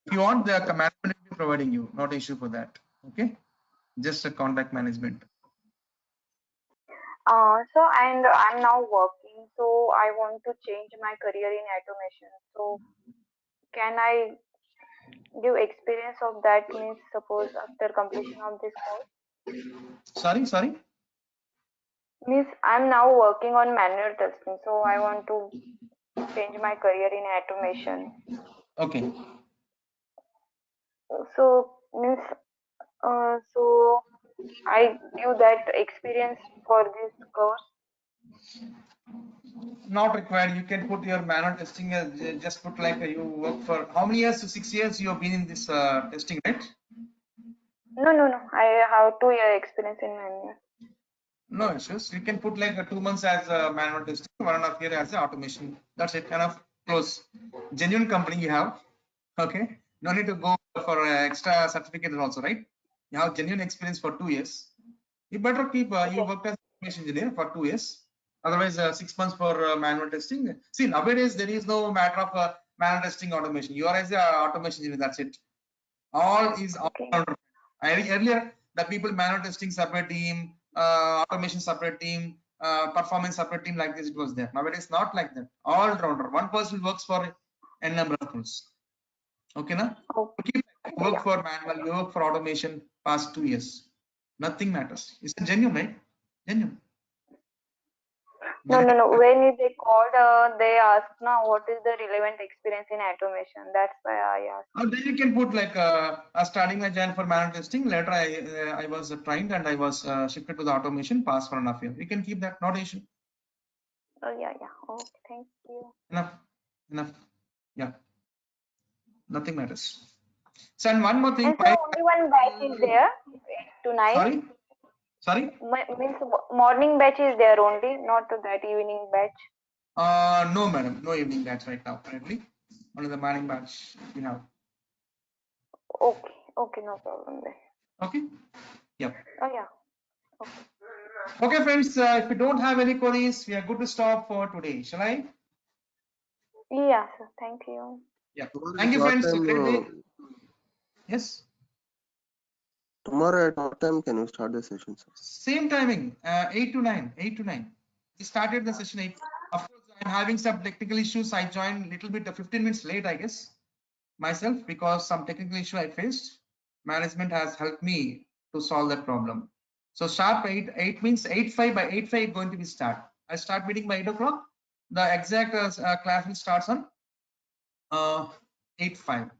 If you want, the management will be providing you. Not issue for that. Okay. Just a contact management. so and I'm now working, so I want to change my career in automation. So can I give experience of that? Means suppose after completion of this course. Sorry. Means I'm now working on manual testing, so I want to change my career in automation. Okay. So means so I give that experience for this course. Not required. You can put your manual testing as just put like you work for how many years? 6 years you have been in this testing, right? No. I have 2 year experience in manual. No issues. You can put like 2 months as a manual testing, 1.5 year as a automation. That's it. Kind of close. Genuine company you have. Okay. No need to go for extra certificate also, right? You have genuine experience for 2 years. You better keep you worked as automation engineer for 2 years. Otherwise, 6 months for manual testing. See, nowadays there is no matter of manual testing automation. You are as a automation engineer. That's it. All is all. Okay. Earlier, the people manual testing separate team, automation separate team, performance separate team, like this it was there. Nowadays, not like that. All rounder. One person works for n number of tools. Okay, na? Okay. You work for manual, you work for automation past 2 years. Nothing matters. It's genuine, right? Genuine. No. When they called, they asked now what is the relevant experience in automation. That's why I asked. Then you can put like starting I joined for manual testing. Later I was trained and I was shifted to the automation. Past 1.5 years. You can keep that. Not an issue. Oh yeah. Okay. Thank you. Enough. Yeah. Nothing matters. So and one more thing. And so only one batch is there, 8 to 9. Sorry. Means morning batch is there only, not that evening batch. No, madam. No evening batch right now. Currently, only the morning batch we have. Okay, no problem then. Okay. Yep. Oh yeah. Okay, friends. If we don't have any queries, we are good to stop for today. Shall I? Yeah, sir. Thank you. Yeah. Tomorrow Thank at you, what friends. time? Great day. Yes. Tomorrow at what time can we start the session, sir? Same timing. 8 to 9. 8 to 9. We started the session 8. Of course, I'm having some technical issues. I joined a little bit 15 minutes late, I guess, myself, because some technical issue I faced. Management has helped me to solve that problem. So sharp 8 means 8:05. By 8:05 going to be start. I start meeting by 8 o'clock. The exact class will start on 8:05.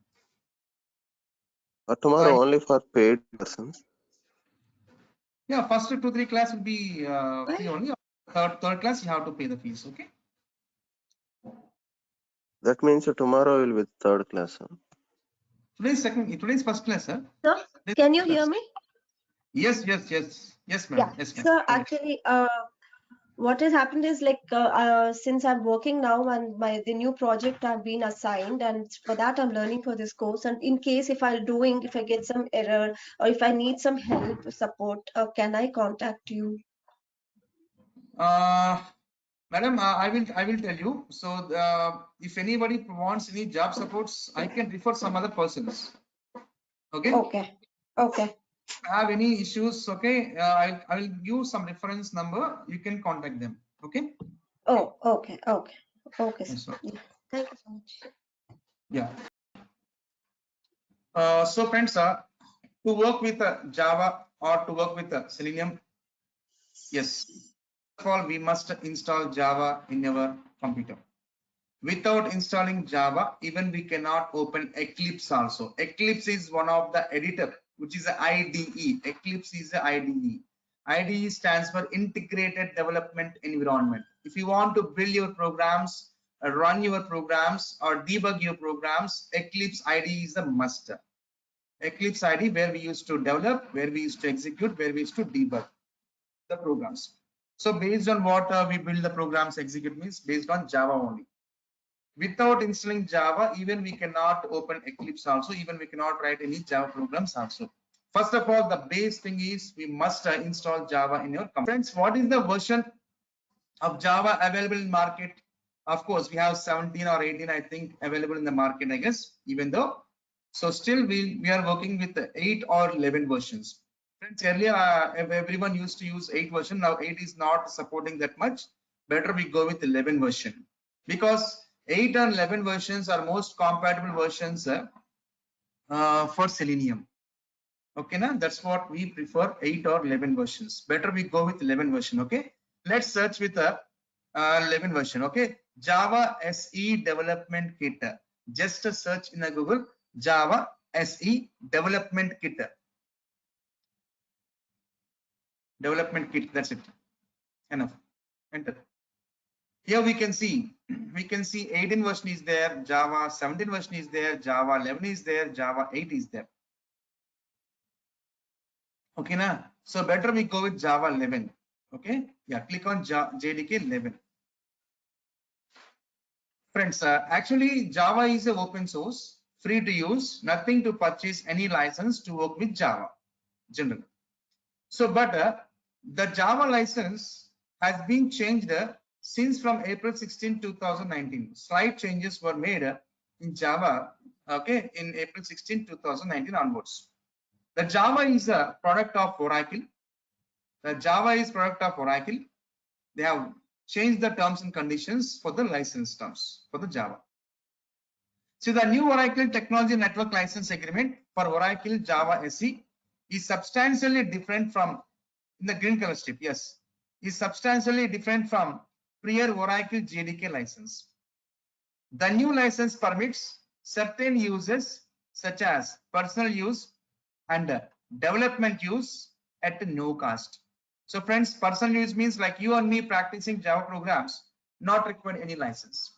Tomorrow only for paid persons. Yeah, first 2-3 class will be free only. Third class you have to pay the fees. Okay. That means tomorrow will be third class, sir. Today's first class, sir. Sir, can you hear me? Yes, ma'am. Yes, ma'am. Sir, actually, what has happened is like since I'm working now and the new project I've been assigned, and for that I'm learning for this course. And in case if I get some error or if I need some help support, can I contact you? Madam, I will tell you. So if anybody wants any job supports, I can refer some other persons. Okay. Okay. Have any issues? Okay. I will give some reference number. You can contact them. Okay. Oh, okay. Yes, sir. Yeah. Thank you so much. Yeah. So friends, to work with Java or to work with Selenium, yes. First of all, we must install Java in our computer. Without installing Java, even we cannot open Eclipse also. Eclipse is one of the editor, which is a IDE. Eclipse is a IDE. IDE stands for Integrated Development Environment. If you want to build your programs, run your programs, or debug your programs, Eclipse IDE is a must. Eclipse IDE, where we used to develop, where we used to execute, where we used to debug the programs. So based on what we build the programs, execute means based on Java only. Without installing Java, even we cannot open Eclipse also, even we cannot write any Java programs also. First of all, the base thing is we must install Java in your computer. Friends, what is the version of Java available in market? Of course, we have 17 or 18, I think, available in the market, I guess, even though. So still we are working with 8 or 11 versions. Friends, earlier everyone used to use 8 version. Now 8 is not supporting that much. Better we go with 11 version, because 8 and 11 versions are most compatible versions for Selenium. Okay, now that's what we prefer, 8 or 11 versions. Better we go with 11 version. Okay, let's search with a 11 version. Okay, Java SE Development Kit. Just a search in a Google, Java SE Development Kit. development kit. That's it. Enough. Enter. Here we can see 18 version is there, Java 17 version is there, Java 11 is there, Java 8 is there. Okay, na? So better we go with Java 11. Okay, yeah, click on JDK 11. Friends, actually Java is a open source, free to use, nothing to purchase any license to work with Java generally. So, but the Java license has been changed since from April 16, 2019. Slight changes were made in Java, okay, in April 16, 2019 onwards. The Java is a product of Oracle. The Java is product of Oracle. They have changed the terms and conditions for the license terms for the Java. So the new Oracle Technology Network License Agreement for Oracle Java SE is substantially different from, in the green color strip, yes, is substantially different from prior Oracle JDK license. The new license permits certain uses such as personal use and development use at no cost. So friends, personal use means like you and me practicing Java programs, not required any license.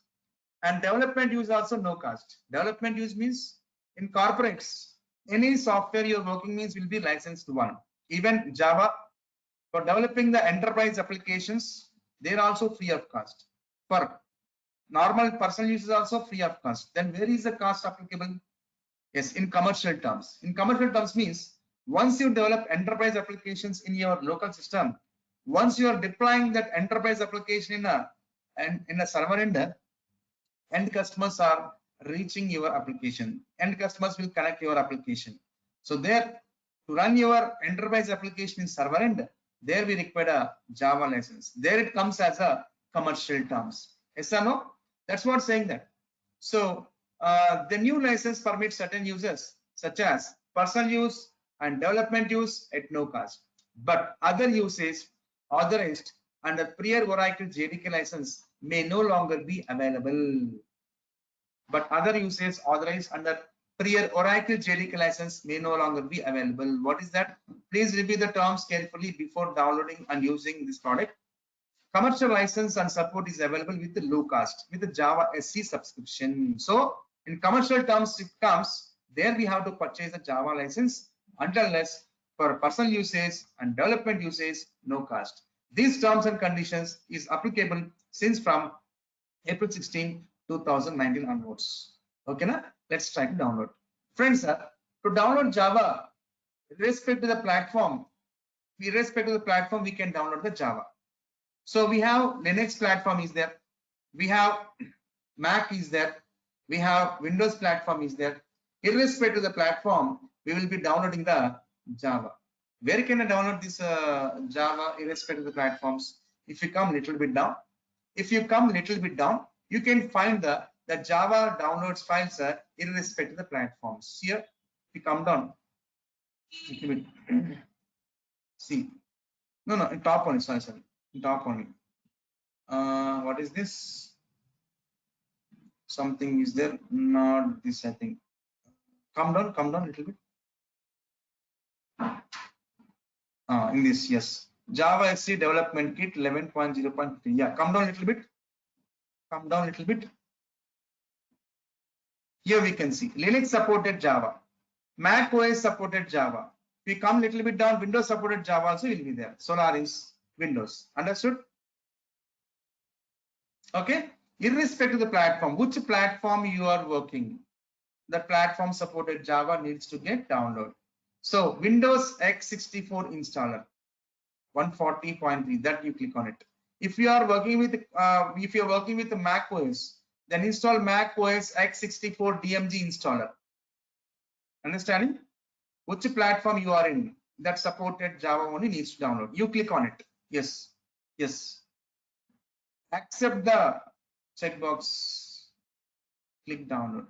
And development use also no cost. Development use means in corporates, any software you're working means will be licensed one. Even Java, for developing the enterprise applications, they're also free of cost. For normal personal use is also free of cost. Then where is the cost applicable? Yes, in commercial terms. In commercial terms means once you develop enterprise applications in your local system, once you are deploying that enterprise application in a server end customers are reaching your application. End customers will connect your application. So there, to run your enterprise application in server end, there we require a Java license. There it comes as a commercial terms. Yes or no? That's what saying that. So the new license permits certain uses such as personal use and development use at no cost. But other uses authorized under prior Oracle JDK license may no longer be available. But other uses authorized under prior Oracle JDK license may no longer be available. What is that? Please review the terms carefully before downloading and using this product. Commercial license and support is available with the low cost with the Java SE subscription. So in commercial terms, it comes there we have to purchase a Java license until unless for personal usage and development usage, no cost. These terms and conditions is applicable since from April 16, 2019 onwards. Okay, na? Let's try to download. Friends, to download Java, irrespective of the platform, we can download the Java. So we have Linux platform is there, we have Mac is there, we have Windows platform is there. Irrespective of the platform, we will be downloading the Java. Where can I download this Java irrespective of the platforms? If you come little bit down, you can find the Java downloads files irrespective of the platforms. Here, if you come down, little bit, see, no, in top only, sorry, in top only. What is this? Something is there, not this, I think. Come down a little bit. In this, yes. Java SE Development Kit 11.0.3. Yeah, come down a little bit. Here we can see Linux supported Java, Mac OS supported Java. If we come a little bit down, Windows supported Java also will be there. Solaris, Windows. Understood? Okay. Irrespective of the platform, which platform you are working, the platform supported Java needs to get downloaded. So Windows x64 installer 140.3, that you click on it. If you are working with the Mac OS, then install Mac OS x64 DMG installer. Understanding? Which platform you are in that supported Java only needs to download. You click on it. Yes. Accept the checkbox. Click download.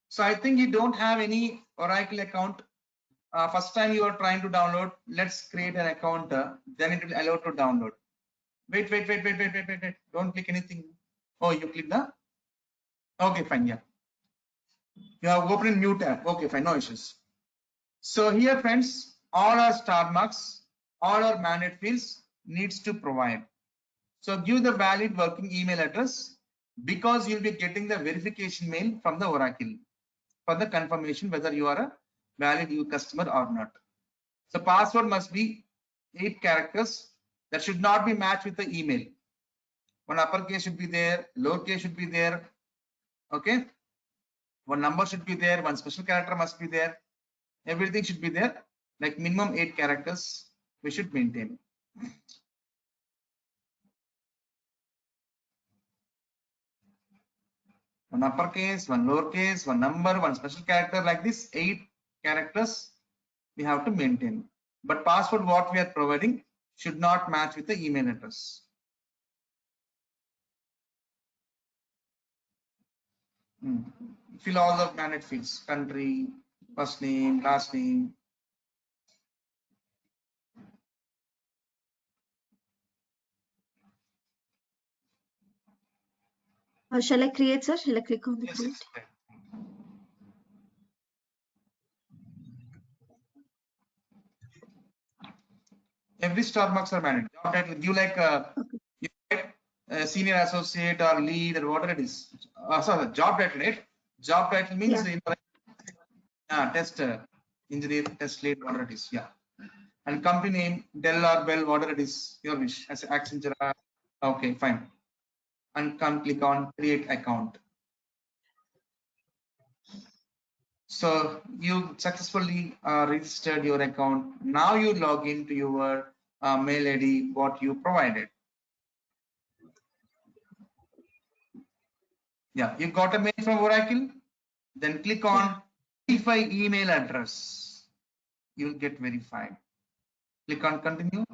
So I think you don't have any Oracle account. First time you are trying to download, let's create an account, then it will allow to download. Wait. Don't click anything. Oh, you click the? Okay, fine, yeah. You have opened a new tab. Okay, fine, no issues. So here, friends, all our star marks, all our mandate fields needs to provide. So give the valid working email address because you'll be getting the verification mail from the Oracle for the confirmation whether you are a valid customer or not. So password must be 8 characters. That should not be matched with the email. One uppercase should be there, lowercase should be there. Okay. One number should be there, one special character must be there. Everything should be there. Like minimum 8 characters we should maintain. One uppercase, one lowercase, one number, one special character, like this 8 characters we have to maintain. But password what we are providing should not match with the email address. Fill all the mandate fields: country, first name, last name. Shall I create, sir? Shall I click on the Yes, create? yes. Every star marks are managed. Job title, give like you write, senior associate or lead or whatever it is. Sorry, job title, right? Job title means test engineer, test lead, whatever it is. Yeah. And company name, Dell or Bell, whatever it is, your wish. As Accenture. Okay, fine. And can click on create account. So you successfully registered your account. Now you log into your mail ID what you provided. Yeah, you got a mail from Oracle. Then click on verify email address. You'll get verified. Click on continue.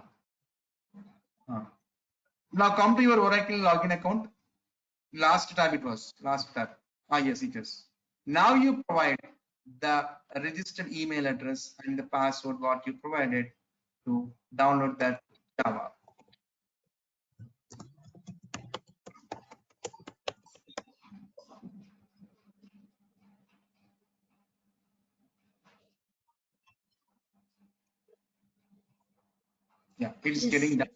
Now come to your Oracle login account. Last tab it was. Last tab. Yes, it is. Now you provide the registered email address and the password what you provided to download that Java. Yeah, it's getting done.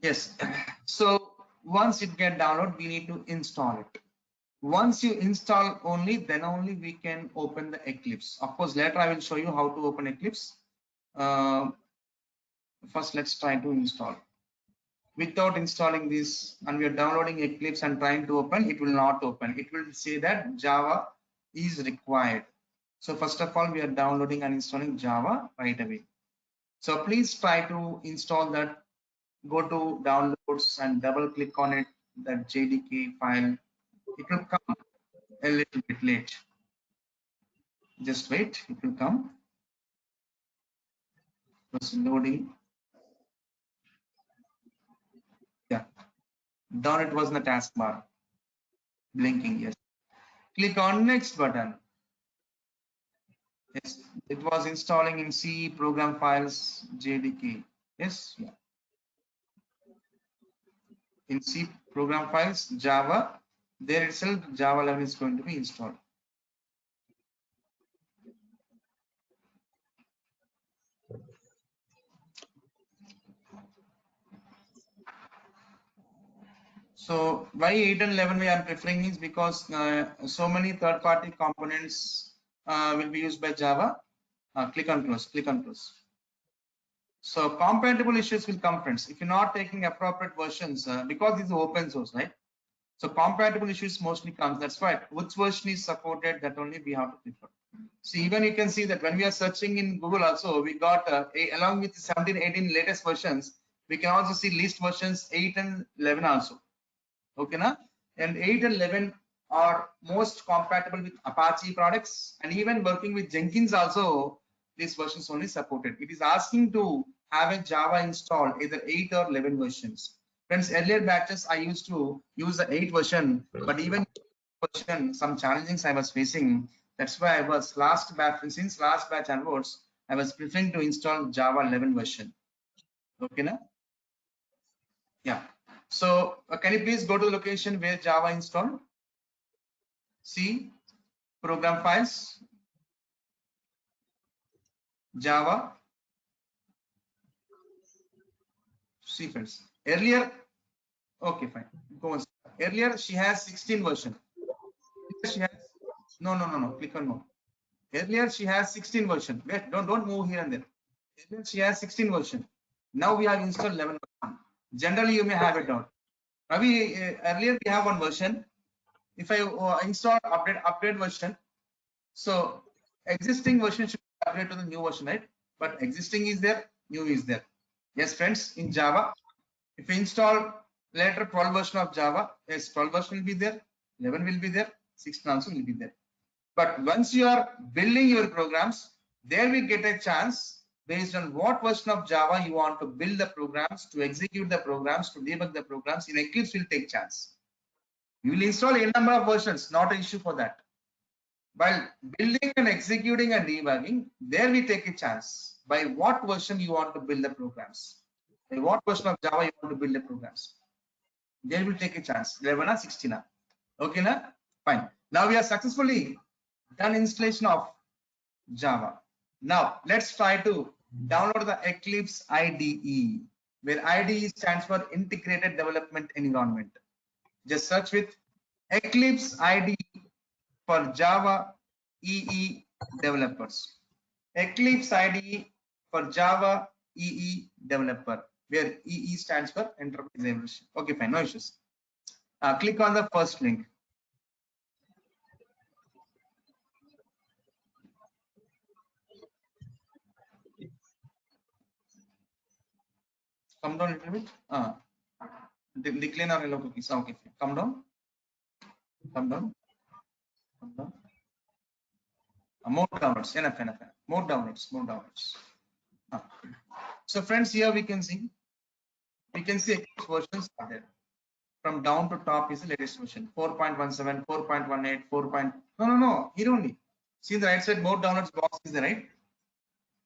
Yes. So once it get downloaded, we need to install it. Once you install only, then only we can open the Eclipse. Of course, later I will show you how to open Eclipse. First, let's try to install. Without installing this, and we are downloading Eclipse and trying to open, it will not open. It will say that Java is required. So first of all, we are downloading and installing Java right away. So please try to install that. Go to downloads and double click on it, that JDK file. It will come a little bit late. Just wait, it will come. It's loading. Yeah, down it was in the taskbar. Blinking, yes. Click on next button. Yes, it was installing in C program files JDK. Yes, yeah. In C program files Java, there itself Java 11 is going to be installed. So why 8 and 11 we are preferring is because so many third-party components will be used by Java. Click on close. Click on close. So compatible issues will come, friends. If you're not taking appropriate versions, because this is open source, right? So compatible issues mostly comes. That's why which version is supported, that only we have to prefer. So even you can see that when we are searching in Google also, we got along with 17, 18 latest versions, we can also see list versions 8 and 11 also. Okay, na? And 8 and 11 are most compatible with Apache products, and even working with Jenkins also, these versions only supported. It is asking to have a Java install either 8 or 11 versions. Friends, earlier batches I used to use the 8 version, but even version, some challenges I was facing. That's why I was last batch, since last batch onwards, I was preferring to install Java 11 version. Okay, na? Yeah. So can you please go to the location where Java installed? See, program files, Java, C files. Earlier, okay, fine. Go on. Earlier, she has 16 version. She has no. Click on no. Earlier, she has 16 version. Wait, don't move here and there. Earlier, she has 16 version. Now we have installed 11 version. Generally, you may have it down. Ravi, earlier we have one version. If I install update version, so existing version should upgrade to the new version, right? But existing is there, new is there. Yes, friends, in Java, if you install later 12 version of Java, yes, 12 version will be there, 11 will be there, 16 also will be there. But once you are building your programs, there we get a chance based on what version of Java you want to build the programs, to execute the programs, to debug the programs. In Eclipse will take chance. You will install a number of versions, not an issue for that. While building and executing and debugging, there we take a chance by what version you want to build the programs. By what version of Java you want to build the programs. There will take a chance. 11 or 16. Okay, na? Fine. Now we are successfully done installation of Java. Now let's try to download the Eclipse IDE, where IDE stands for Integrated Development Environment. Just search with Eclipse IDE for Java EE developers. Eclipse IDE for Java EE developer, where EE stands for Enterprise Evaluation. Okay, fine, no issues. Click on the first link. Come down a little bit. Decline or hello cookies. Okay, come down. Come down. Come down. More downloads. Enough. More downloads. So friends, here we can see versions are there. From down to top is the latest version. 4.17, 4.18, 4. No. Here only. See the right side, more downloads box is there, right?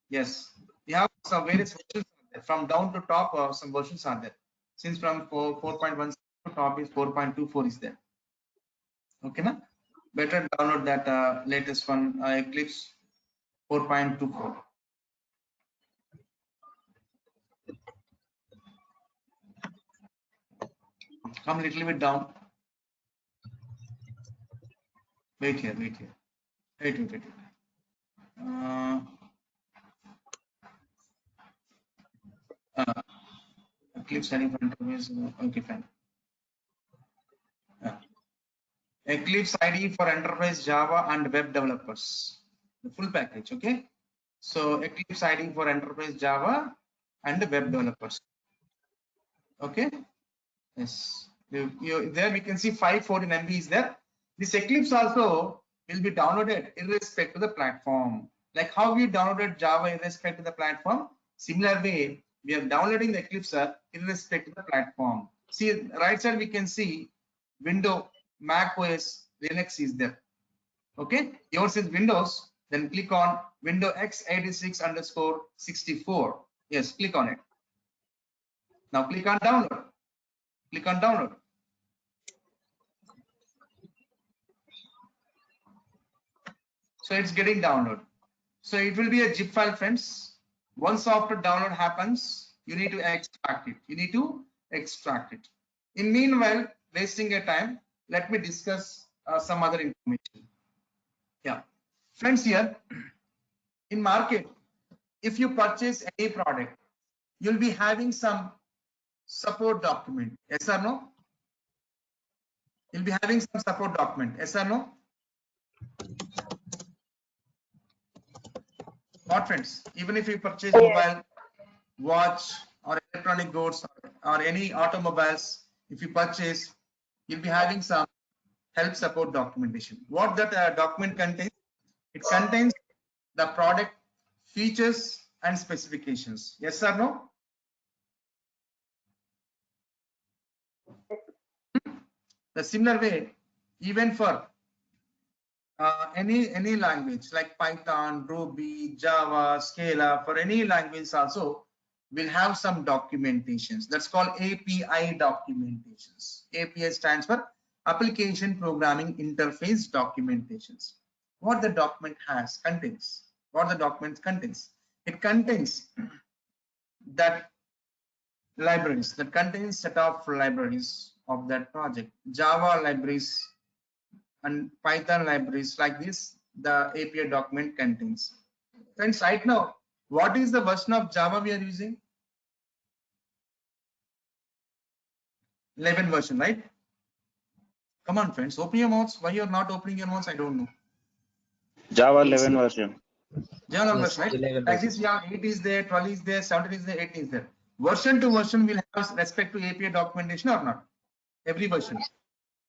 Yes. We have some various versions there. From down to top, some versions are there. Since from 4.17 to top is 4.24 is there. Okay, na? Better download that latest one, Eclipse 4.24. Come a little bit down. Wait here. Wait. Eclipse setting for enterprise. Okay, fine. Eclipse IDE for enterprise Java and web developers. The full package. Okay. So Eclipse IDE for enterprise Java and web developers. Okay. Yes. There we can see 514 MB is there. This Eclipse also will be downloaded irrespective of the platform. Like how we downloaded Java irrespective of the platform, similar way we are downloading the Eclipse irrespective of the platform. See right side we can see Windows, Mac OS, Linux is there. Okay, yours is Windows. Then click on Windows x86_64. Yes, click on it. Now click on download. Click on download. So it's getting download. So it will be a zip file, friends. Once after download happens, you need to extract it. In meanwhile, wasting your time, let me discuss some other information. Yeah, friends, here in market, if you purchase any product, you'll be having some support document. Yes or no? You'll be having some support document. Yes or no? What, friends? Even if you purchase mobile, watch, or electronic goods, or any automobiles, if you purchase, you'll be having some help support documentation. What that document contains? It contains the product features and specifications. Yes or no? The similar way, even for any language like Python, Ruby, Java, Scala, for any language also will have some documentations. That's called API documentations. API stands for Application Programming Interface Documentations. what the document contains. What the document contains. It contains that libraries, that contains set of libraries of that project, Java libraries and Python libraries like this, the API document contains. Friends, right now, what is the version of Java we are using? 11 version, right? Come on, friends, open your mouths. Why you're not opening your mouths, I don't know. Java 11 version. Java Yes, version, right? 11 Like version. this, we have 8 is there, 12 is there, 17 is there, 18 is there. Version to version will have respect to API documentation or not? Every version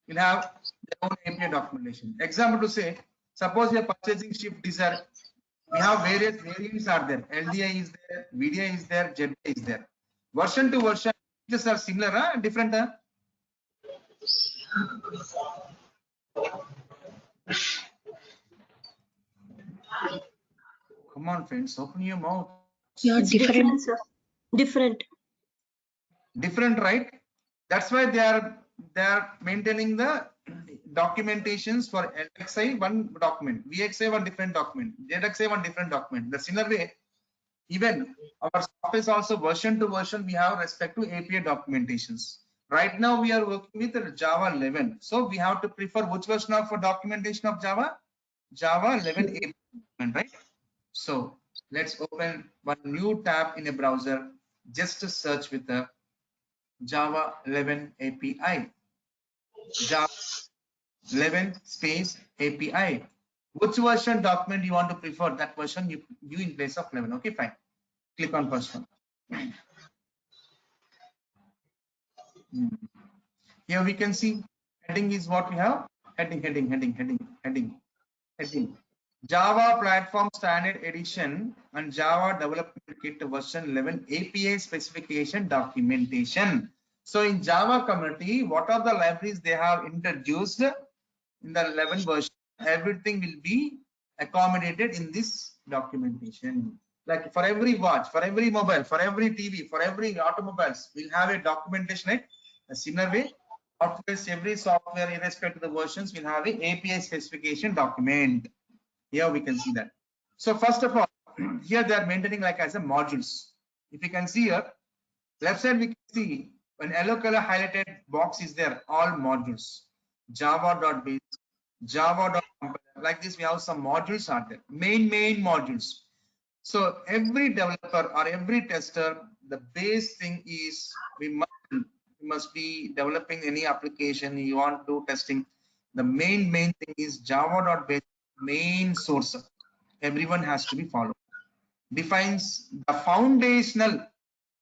will have their own API documentation. Example to say, suppose you are purchasing Shift Desire, we have various variants are there. LDI is there, VDI is there, ZDI is there. Version to version, just are similar, different. Come on, friends, open your mouth. Yeah, It's different. different, sir. Different. Different, right? That's why they are maintaining the documentations for LXI one document, VXI one different document, ZXI one different document. The similar way, even our software is also version to version. We have respect to API documentations. Right now we are working with Java 11, so we have to prefer which version of documentation of Java? Java 11 API document, right? So let's open one new tab in a browser just to search with the Java 11 API. Java 11 space API. Which version document you want to prefer? That version you in place of 11. Okay, fine. Click on first one. Here we can see heading is what we have. Heading. Java Platform Standard Edition and Java Development Kit version 11 API specification documentation. So in Java community, what are the libraries they have introduced in the 11 version? Everything will be accommodated in this documentation. Like for every watch, for every mobile, for every TV, for every automobiles, we'll have a documentation, right? A similar way, every software, irrespective of the versions, will have a API specification document. Here we can see that. So first of all, here they are maintaining like as a modules. If you can see here, left side we can see an yellow color highlighted box is there, all modules. Java.base, Java.compiler. Like this, we have some modules are there. Main modules. So every developer or every tester, the base thing is we must be developing any application you want to do testing. The main thing is Java.base main source. Everyone has to be followed. Defines the foundational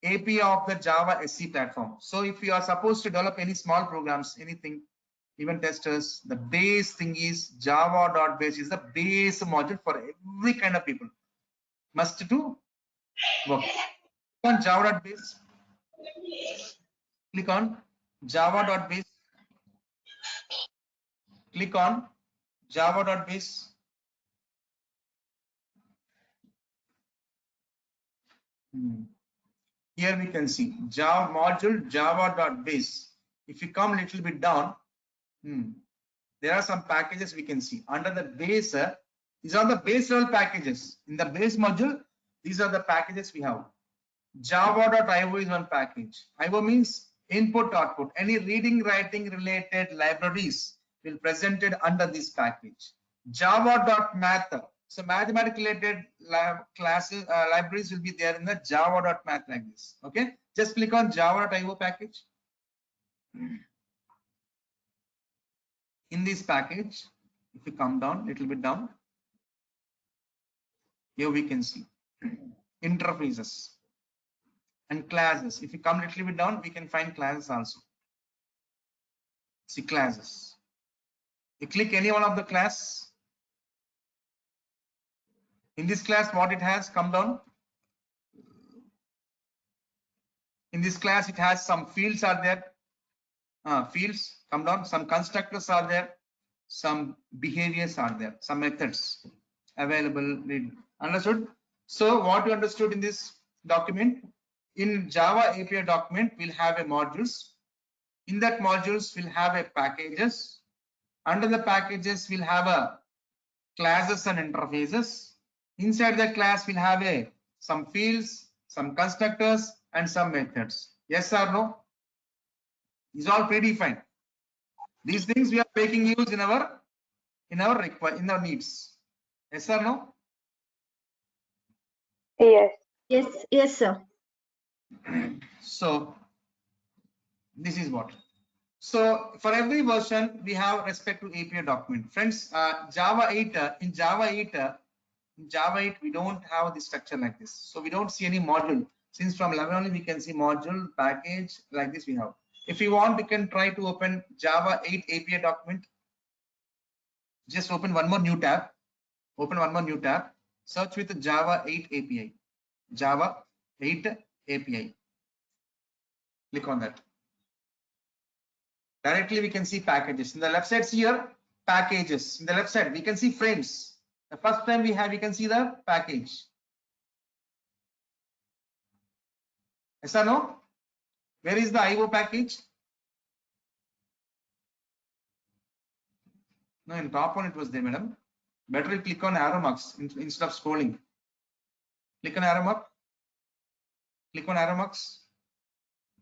API of the Java SE platform. So if you are supposed to develop any small programs, anything, even testers, the base thing is Java.base is the base module for every kind of people. Must do work. Click on Java.base. Click on Java.base. Click on Java.base. Here we can see Java module Java.base. If you come a little bit down, there are some packages we can see under the base. These are the base level packages. In the base module, these are the packages we have. Java.io is one package. IO means input output. Any reading writing related libraries will presented under this package. Java.math. So mathematics related classes libraries will be there in the Java.math like this. Okay, just click on Java.io package. In this package, if you come down, little bit down, here we can see interfaces and classes. If you come little bit down, we can find classes also. See classes. You click any one of the class. In this class, what it has, come down. In this class, it has some fields are there. Fields, come down. Some constructors are there. Some behaviors are there. Some methods available. Understood? So what you understood in this document? In Java API document, we'll have a modules. In that modules, we'll have a packages. Under the packages, we'll have a classes and interfaces. Inside the class we'll have some fields, some constructors, and some methods. Yes or no? These all predefined. These things we are making use in our needs. Yes or no? Yes. Yes, sir. So this is what. So for every version we have respect to API document. Friends, Java 8 in Java 8 we don't have the structure like this. So we don't see any module. Since from 11 only we can see module, package, like this we have. If you want, we can try to open Java 8 API document. Just open one more new tab. Open one more new tab. Search with Java 8 API. Java 8 API. Click on that. Directly we can see packages. In the left side here, packages. In the left side we can see frames. The first frame we can see the package. Yes or no? Where is the IO package? No, in top one it was there, madam. Better you click on arrow marks instead of scrolling. Click on arrow mark. Click on arrow marks.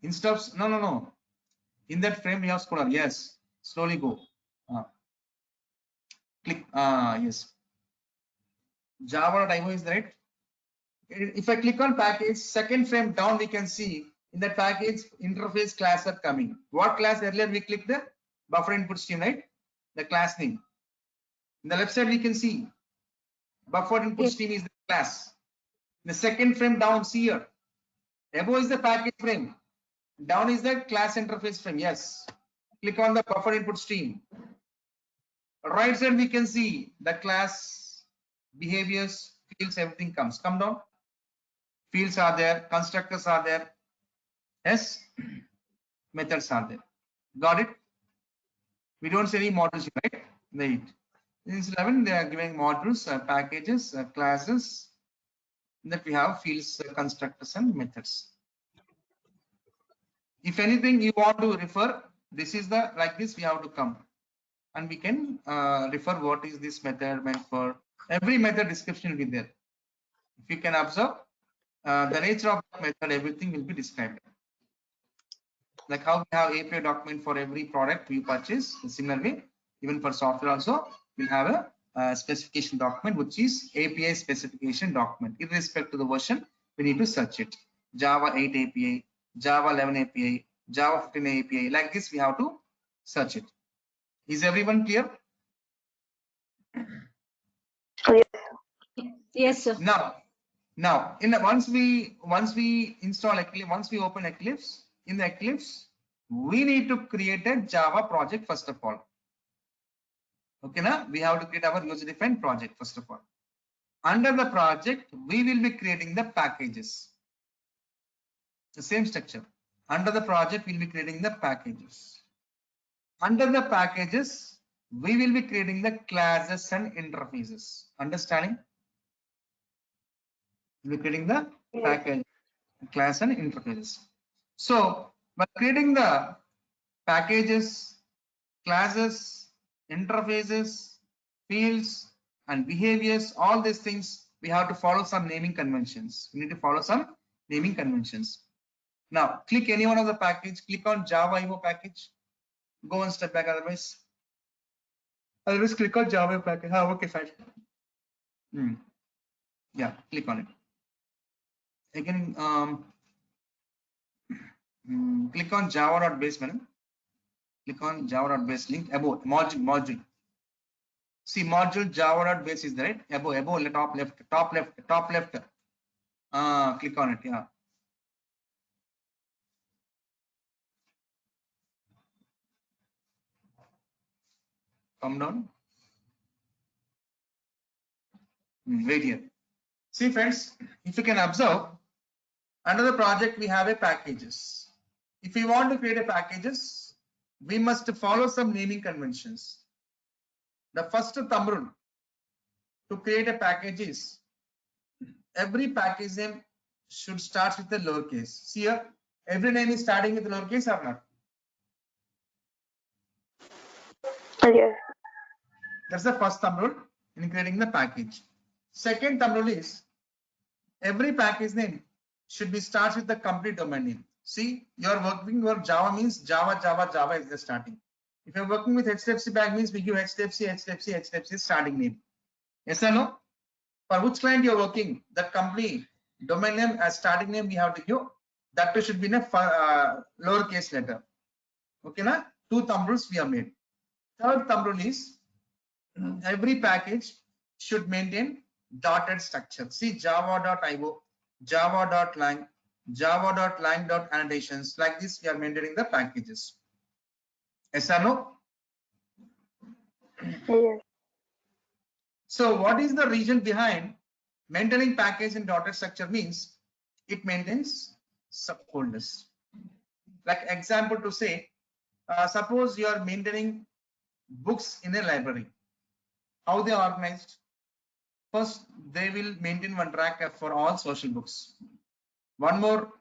Instead of no. In that frame we have scroller. Yes. Slowly go. Click. Yes. Java.io is right. If I click on package, second frame down, we can see in that package interface class are coming. What class earlier we clicked the buffer input stream, right? The class name. In the left side we can see buffer input stream is the class. The second frame down, see here. Above is the package frame. Down is the class interface frame. Yes. Click on the buffer input stream. Right side we can see the class behaviors, fields, everything comes. Come down. Fields are there, constructors are there. Yes, methods are there. Got it? We don't see any modules, right? Right. In 11, they are giving modules, packages, classes. That we have fields, constructors, and methods. If anything you want to refer, this is the like this we have to come, and we can refer what is this method meant for. Every method description will be there. If you can observe the nature of the method, everything will be described. Like how we have API document for every product we purchase. Similarly, even for software also, we'll have a specification document, which is API specification document. Irrespective to the version, we need to search it. Java 8 API, Java 11 API, Java 15 API. Like this, we have to search it. Is everyone clear? Yes. Yes, sir. Now, once we install Eclipse, once we open Eclipse, in the Eclipse, we need to create a Java project first of all. Okay, now we have to create our user-defined project first of all. Under the project, we will be creating the packages. The same structure. Under the project, we'll be creating the packages. Under the packages, we will be creating the classes and interfaces. Understanding? We'll be creating the package, class and interfaces. So by creating the packages, classes, interfaces, fields, and behaviors, all these things, we have to follow some naming conventions. We need to follow some naming conventions. Now, click any one of the package, click on Java IO package, go one step back, otherwise click on Java package. Okay, fine. Yeah, click on it. Again, click on Java.base, madam. Click on Java.base link above module. See, module Java.base is there, right? Above, top left. Click on it. Yeah. Come down. Wait here. See, friends, if you can observe, under the project we have a packages. If we want to create a packages, we must follow some naming conventions. The first thumb rule to create a package is every package name should start with the lowercase. See here, every name is starting with lowercase or not? Yes. That's the first thumb rule. in creating the package. Second thumb rule is every package name should be starts with the complete domain name. See, you're working with Java means Java, Java, Java is the starting. If you're working with HDFC Bank means we give HDFC starting name. Yes or no? For which client you're working, that company domain name as starting name we have to give. That too should be in a lowercase letter. Okay, na? Two thumb rules we have made. Third thumb rule is every package should maintain dotted structure. See java.io, java.lang, java.lang.annotations. Like this, we are maintaining the packages. Yes or no? Yes. So what is the reason behind maintaining package in dotted structure means it maintains subfolders. Like example to say, suppose you are maintaining books in a library. How they are organized? First, they will maintain one rack for all social books, one more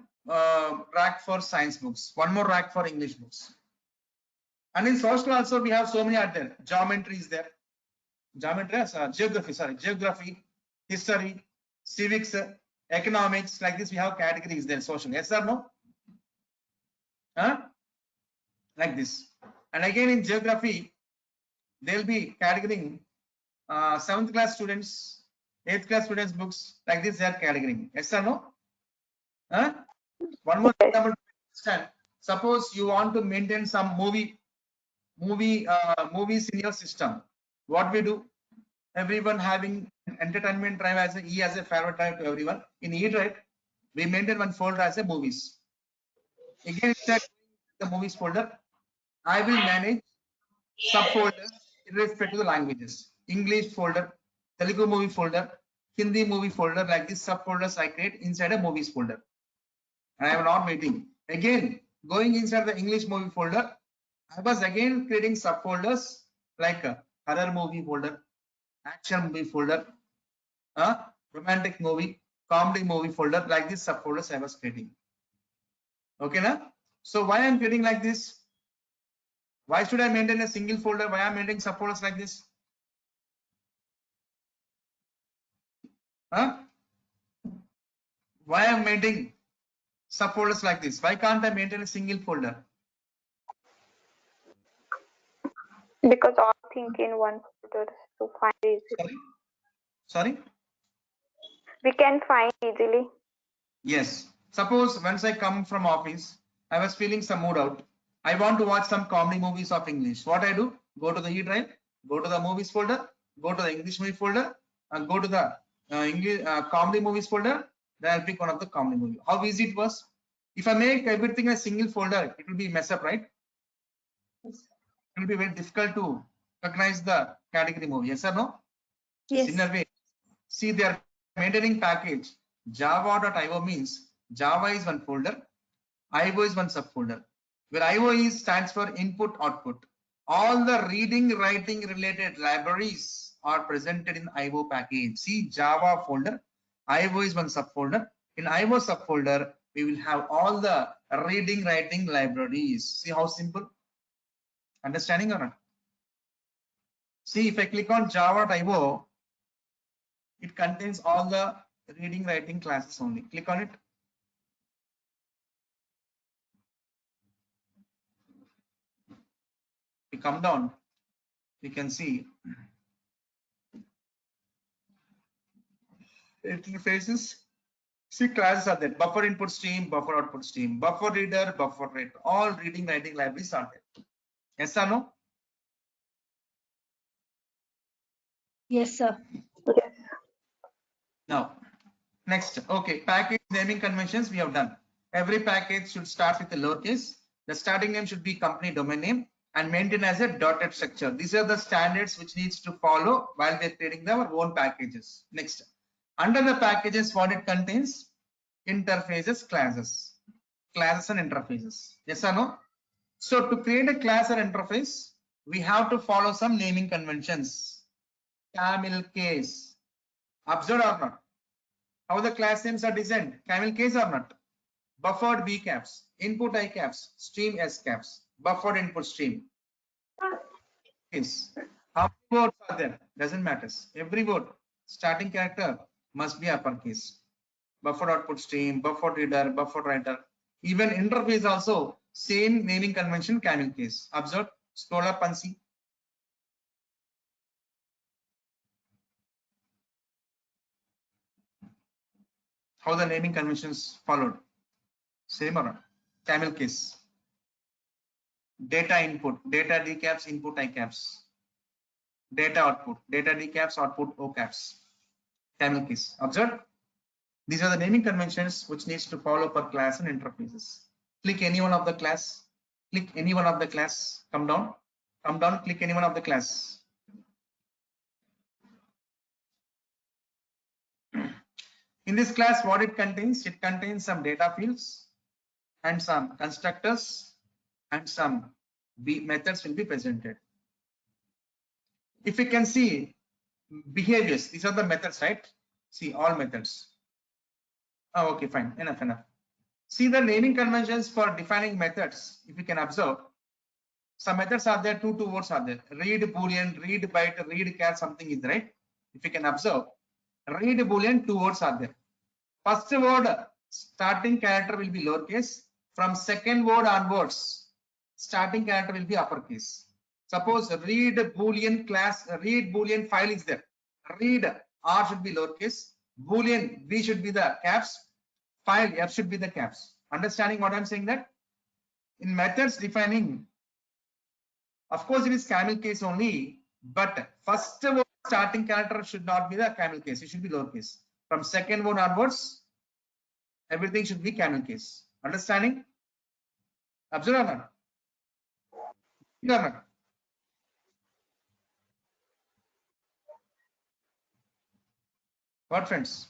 rack for science books, one more rack for English books. And in social also we have so many are there. Geometry is there. Geography, history, civics, economics, like this we have categories there, social. Yes or no? Huh? Like this. And again in geography, they'll be categorizing 7th class students, 8th class students books, like this they are categorizing. Yes or no? Huh? One more example to understand. Suppose you want to maintain some movies in your system. What we do? Everyone having entertainment drive as E as a favorite drive to everyone. In E drive, we maintain one folder as a movies. Again, inside the movies folder, I will manage subfolders irrespective of the languages. English folder, Telugu movie folder, Hindi movie folder, like this subfolders I create inside a movies folder. And I am not waiting. Again, going inside the English movie folder, I was again creating subfolders like a horror movie folder, action movie folder, romantic movie, comedy movie folder, like this subfolders I was creating. Okay, na? So why I'm creating like this? Why should I maintain a single folder? Why I'm maintaining subfolders like this? Huh? Why I'm maintaining subfolders like this? Why can't I maintain a single folder? Because all things in one folder to find easily. Sorry? We can find easily. Yes. Suppose once I come from office, I was feeling some mood out. I want to watch some comedy movies of English. What I do? Go to the E drive, go to the movies folder, go to the English movie folder, and go to the English comedy movies folder. Then I'll pick one of the comedy movie. How easy it was? If I make everything in a single folder, it will be mess up, right? It will be very difficult to recognize the category movie. Yes or no? Yes. Similar way. See, they are maintaining package. Java.io means Java is one folder, IO is one subfolder. Where IO is stands for input output. All the reading writing related libraries are presented in IO package. See Java folder, IO is one subfolder. In IO subfolder, we will have all the reading writing libraries. See how simple? Understanding or not? See, if I click on Java.io, it contains all the reading writing classes only. Click on it. We come down, we can see interfaces. See, classes are there: buffer input stream, buffer output stream, buffer reader, buffer read. All reading writing libraries are there. Yes or no? Yes, sir. Yes. Now, next, okay, package naming conventions we have done. Every package should start with a lowercase. The starting name should be company domain name and maintain as a dotted structure. These are the standards which needs to follow while we are creating our own packages. Next, under the packages, what it contains? Interfaces, classes and interfaces. Yes or no? So to create a class or interface, we have to follow some naming conventions. Camel case. Observed or not? How the class names are designed? Camel case or not? Buffered B caps, input I caps, stream S caps, buffered input stream. Yes. How many words are there? Doesn't matter. Every word, starting character must be uppercase. Buffer output stream, buffer reader, buffer writer. Even interface also same naming convention camel case. Observe, scroll up and see. How the naming conventions followed. Same or not? Camel case. Data input, data decaps, input I caps. Data output, data decaps, output O caps. Camel case. Observe. These are the naming conventions which needs to follow per class and interfaces. Click any one of the class. Click any one of the class. Come down. Come down. Click any one of the class. In this class, what it contains? It contains some data fields and some constructors and some methods will be presented. If you can see behaviors, these are the methods, right? See all methods. Oh, okay, fine, enough. See the naming conventions for defining methods. If you can observe, some methods are there, two words are there. Read boolean, read byte, read char, something is there, right? If you can observe, read boolean, two words are there. First word starting character will be lowercase. From second word onwards, starting character will be uppercase. Suppose read boolean class, read boolean file is there. Read R should be lowercase. Boolean B should be the caps. File F should be the caps. Understanding what I'm saying? That in methods defining, of course it is camel case only, but first word starting character should not be the camel case. It should be lowercase. From second word onwards, everything should be camel case. Understanding? Observe or not? What, friends?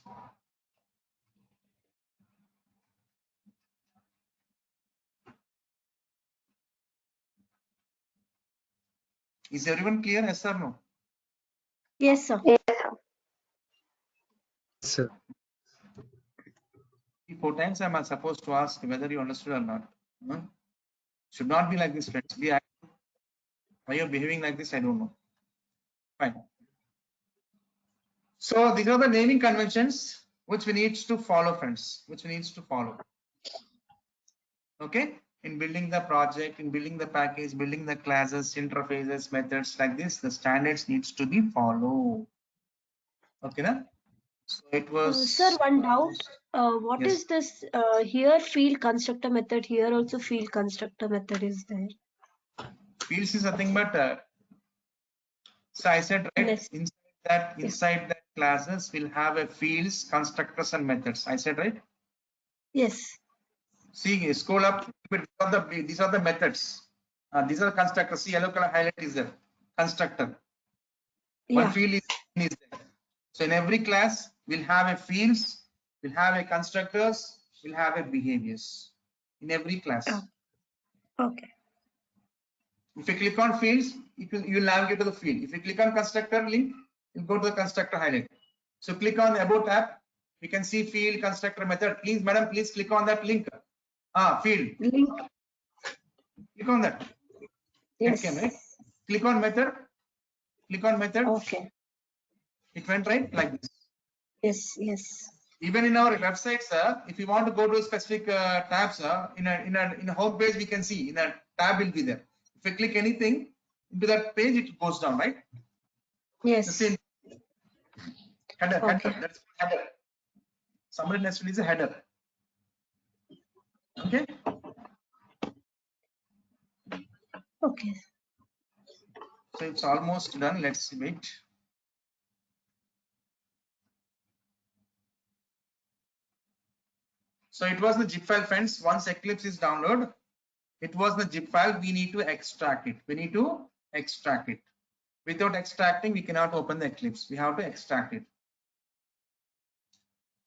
Is everyone clear? Yes or no? Yes, sir. Yes, Sir. 4 times I am supposed to ask whether you understood or not. Should not be like this, friends. Why you're behaving like this, I don't know. Fine. So these are the naming conventions which we need to follow, friends. Which we need to follow. Okay. In building the project, in building the package, building the classes, interfaces, methods like this, the standards needs to be followed. Okay, na? So it was. Sir, one doubt. What Yes. is this? Here field constructor method. Here also field constructor method is there. Fields is nothing but. So I said right Yes. inside that classes will have a fields, constructors, and methods. I said right. Yes. See, scroll up. These are the methods. These are constructors. See, yellow color highlight is there. Constructor. One Yeah. field is there. So in every class, we'll have a fields, we'll have a constructors, we'll have a behaviors. In every class. Okay. If you click on fields, you will navigate to the field. If you click on constructor link, you'll go to the constructor highlight. So click on the About tab. You can see field, constructor, method. Please, madam, please click on that link. Field. Link. Click on that. Yes. It came, right? Click on method. Click on method. Okay. It went right like this. Yes. Yes. Even in our websites, if you want to go to a specific tabs, in a home page, we can see in a tab will be there. If you click anything into that page, it goes down, right? Yes. The same header. Okay. Header. That's header. Summary nested is a header. Okay. Okay. So it's almost done. Let's wait. So it was the zip file, friends. Once Eclipse is downloaded, it was the zip file. We need to extract it. We need to extract it. Without extracting, we cannot open the Eclipse. We have to extract it.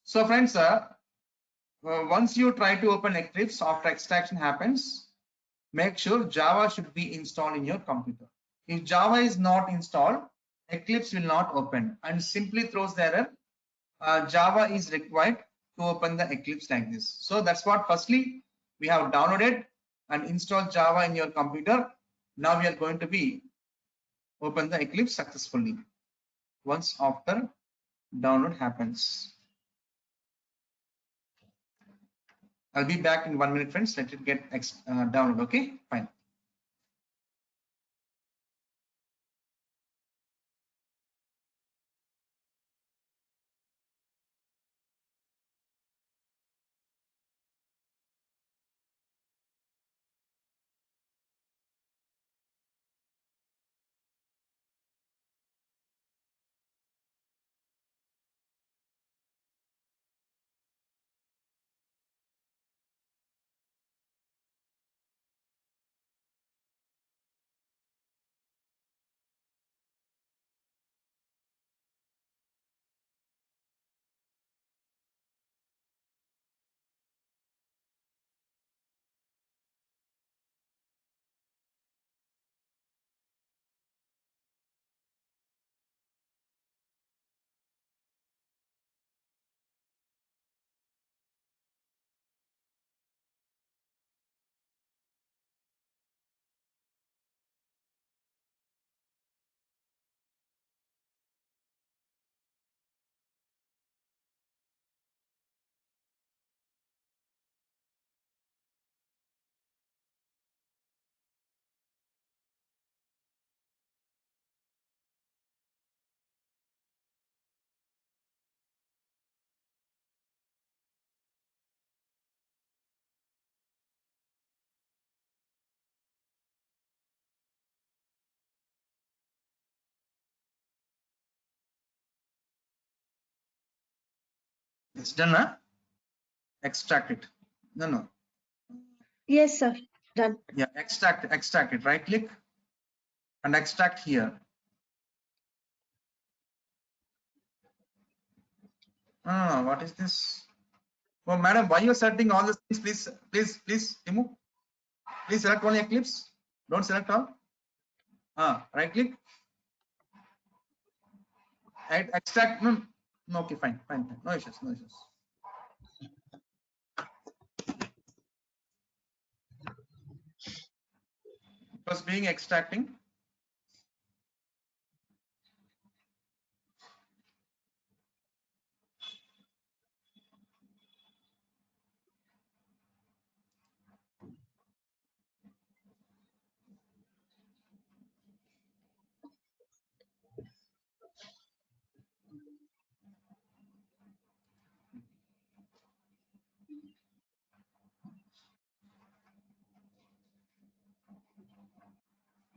So friends, once you try to open Eclipse after extraction happens, make sure Java should be installed in your computer. If Java is not installed, Eclipse will not open and simply throws the error. Java is required to open the Eclipse like this. So that's what firstly we have downloaded and installed Java in your computer. Now we are going to be open the Eclipse successfully once after download happens. I'll be back in 1 minute, friends. Let it get download. Okay, fine. It's done, huh? Extract it. No. Yes, sir. Done. Yeah, extract it. Right click and extract here. What is this? Oh, madam, why you're selecting all these things? Please remove. Please select only Eclipse. Don't select all. Right click. Extract. No. Okay, fine. No issues. It was being extracting.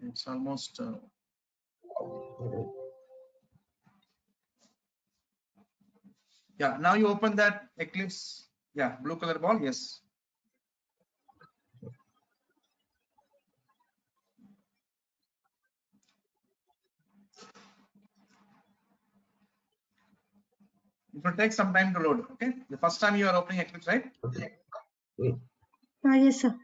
It's almost. Yeah, now you open that Eclipse. Yeah, blue color ball. Yes. It will take some time to load. Okay. The first time you are opening Eclipse, right? Yes, sir.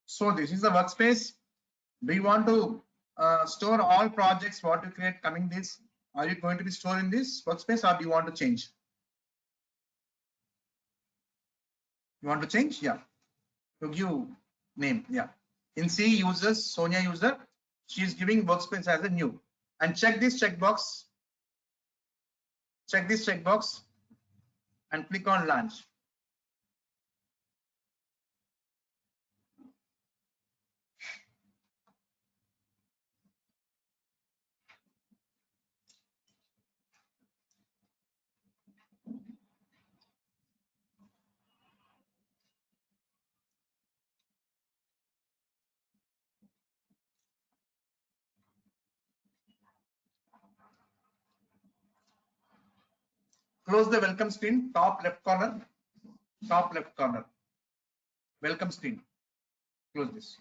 So this is the workspace. Do you want to store all projects what you create coming this? Are you going to be stored in this workspace or do you want to change? You want to change? Yeah. To give name. Yeah. In C users, Sonia user, she is giving workspace as a new. And check this checkbox. Check this checkbox and click on launch. Close the welcome screen, top left corner. Welcome screen. close this.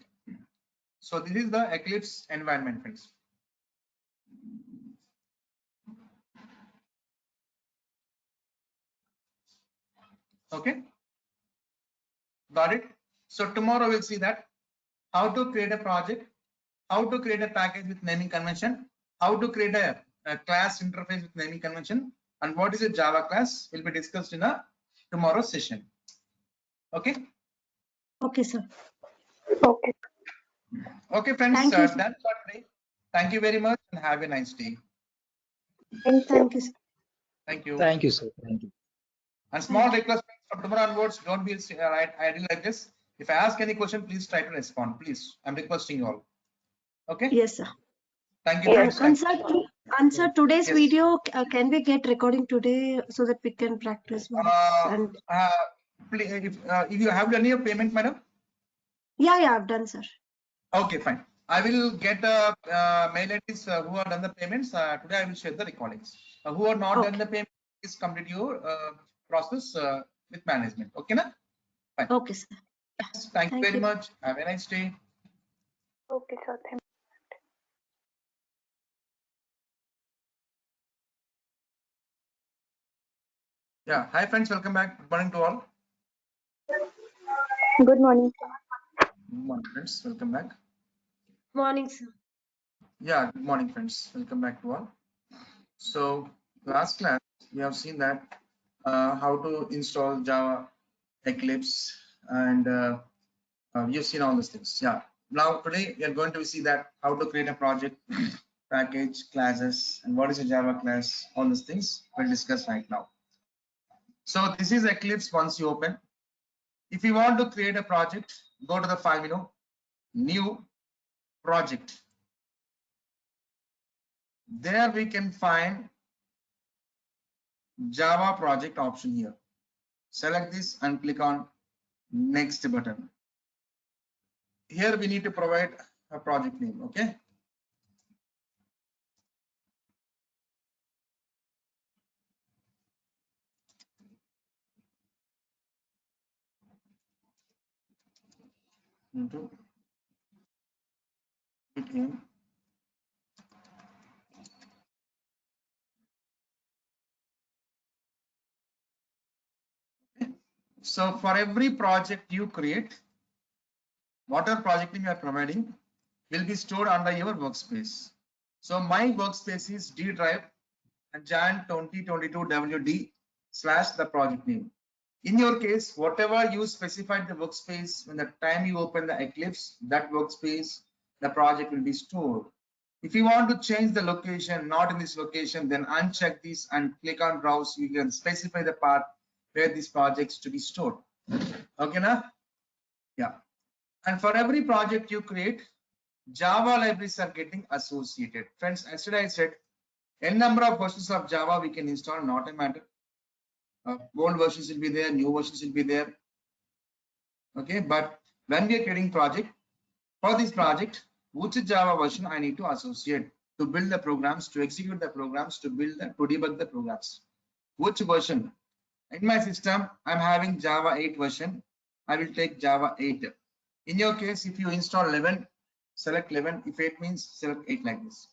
So this is the Eclipse environment, friends. Okay, got it? So tomorrow we'll see that how to create a project, how to create a package with naming convention, how to create a class interface with naming convention, and what is a Java class will be discussed in a tomorrow's session. Okay. Okay, sir. Okay. Okay, friends. Thank you, sir. That's for today. Thank you very much and have a nice day. Thank you. Thank you, sir. Thank you. Thank you, sir. Thank you. And small Thank you. request from tomorrow onwards, don't be idle like this. If I ask any question, please try to respond. Please, I'm requesting you all. Okay. Yes, sir. Thank you, Yes. friends. And sir, today's Yes. video, can we get recording today so that we can practice once? And Please, if you have done your payment, madam. yeah, I've done, sir. Okay, fine. I will get mail IDs who have done the payments. Today I will share the recordings. Who have not done the payment, please complete your process with management. Okay, na? Fine. Okay, sir. Thank you Thank very you. much. Have a nice day. Okay, sir. Thank you. Yeah. Hi, friends. Welcome back. Good morning to all. Good morning, sir. Good morning, friends. Welcome back. Morning, sir. Yeah. Good morning, friends. Welcome back to all. So last class we have seen that how to install Java, Eclipse, and you've seen all these things. Yeah. Now today we are going to see that how to create a project, package, classes, and what is a Java class. All these things we'll discuss right now. So this is Eclipse. Once you open, if you want to create a project, go to the file menu, new project. There we can find Java project option here. Select this and click on next button. Here we need to provide a project name. Okay. Into name. So for every project you create, whatever project name you are providing will be stored under your workspace. So my workspace is D drive and Jan 2022 WD / the project name. In your case, whatever you specified the workspace, when the time you open the Eclipse, that workspace, the project will be stored. If you want to change the location, not in this location, then uncheck this and click on browse. You can specify the path where these projects to be stored. Okay, now? Yeah. And for every project you create, Java libraries are getting associated. Friends, yesterday I said n number of versions of Java we can install, not a matter. Old versions will be there, new versions will be there. Okay, but when we are creating project, for this project, which Java version I need to associate to build the programs, to execute the programs, to build the, to debug the programs. Which version? In my system, I'm having Java 8 version. I will take Java 8. In your case, if you install 11, select 11. If 8 means select 8 like this.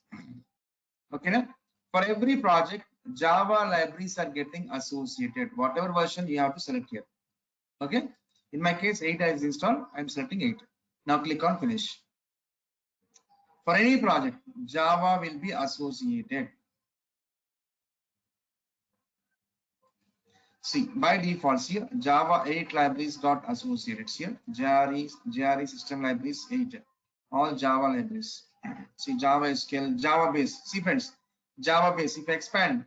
Okay, now? For every project, Java libraries are getting associated. Whatever version you have to select here. Okay. In my case, 8 is installed. I'm selecting 8. Now click on finish. For any project, Java will be associated. See, by default here, Java 8 libraries got associated here. JRE system libraries 8. All Java libraries. See, Java SQL, Java base. See, friends, Java base. If I expand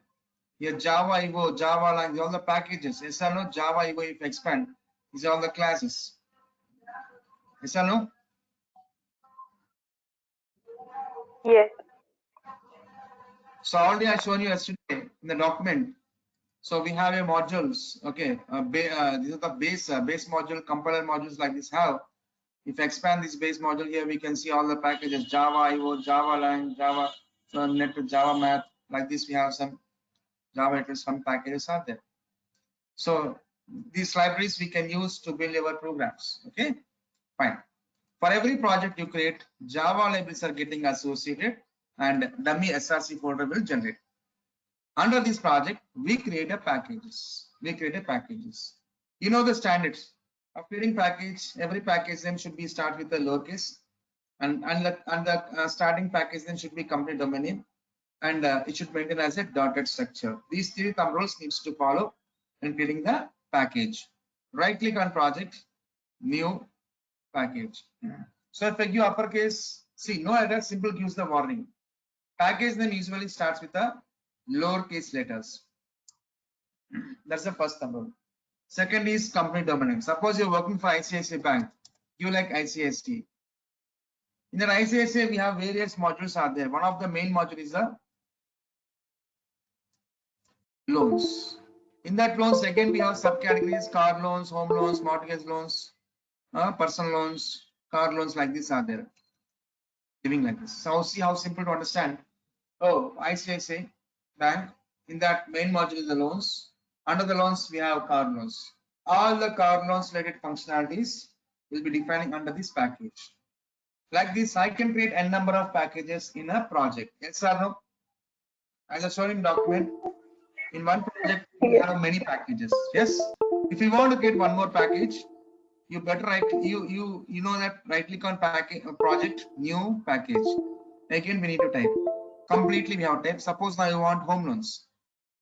here, Java Evo, Java language, all the packages. Yes or no? Java Evo, if I expand, these are all the classes. Yes or no? Yes. So already I shown you yesterday in the document. So we have a modules. Okay, these are the base module, compiler modules like this have. If I expand this base module here, we can see all the packages: Java IO, Java Lang, Java Net, Java Math. Like this, we have some Java. Some packages are there. So these libraries we can use to build our programs. Okay, fine. For every project you create, Java libraries are getting associated and dummy SRC folder will generate. Under this project, we create a packages. You know the standards of creating package. Every package name should be start with a lowercase, and the starting package name should be complete domain name, and it should maintain as a dotted structure. These three thumb rules needs to follow in creating the package. Right click on project, new package. So if I give uppercase, see no error, simple gives the warning. Package name usually starts with a lowercase letters. That's the first thumb rule. Second is company domain name. Suppose you're working for ICICI Bank, you like ICICI. In the ICICI, we have various modules are there. One of the main module is the loans. In that loans, again we have subcategories: car loans, home loans, mortgage loans, personal loans, car loans, like this are there. Living like this. So see how simple to understand. Oh, ICICI Bank. In that main module is the loans. Under the loans, we have car loans. All the car loans related functionalities will be defining under this package. Like this, I can create n number of packages in a project. Yes or no? As I showed in document, in one project we have many packages. Yes. If you want to get one more package, you better you know that right click on package project, new package. Again we need to type. Completely we have type. Suppose now you want home loans.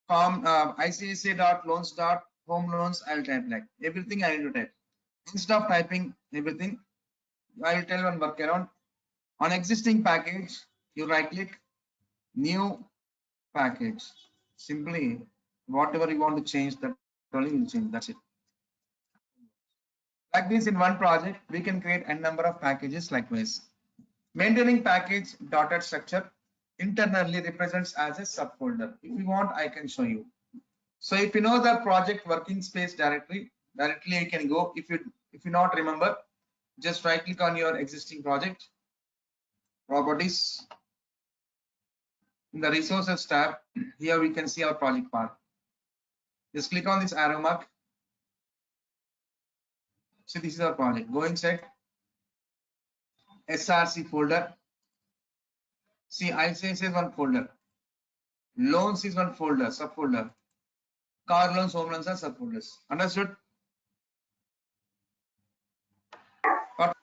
ICICI.loans.home loans, I'll type like everything I need to type. Instead of typing everything, I will tell one workaround. On existing package, you right click, new package. Simply whatever you want to change, that only will change. That's it. Like this, in one project, we can create n number of packages likewise. Maintaining package dotted structure internally represents as a subfolder. If you want, I can show you. So if you know the project working space directly you can go. If you not remember, just right click on your existing project, properties. In the resources tab, here we can see our project path. Just click on this arrow mark. See, this is our project. Go inside SRC folder. See, ICICI is one folder. Loans is one folder, subfolder. Car loans, home loans are subfolders. Understood? But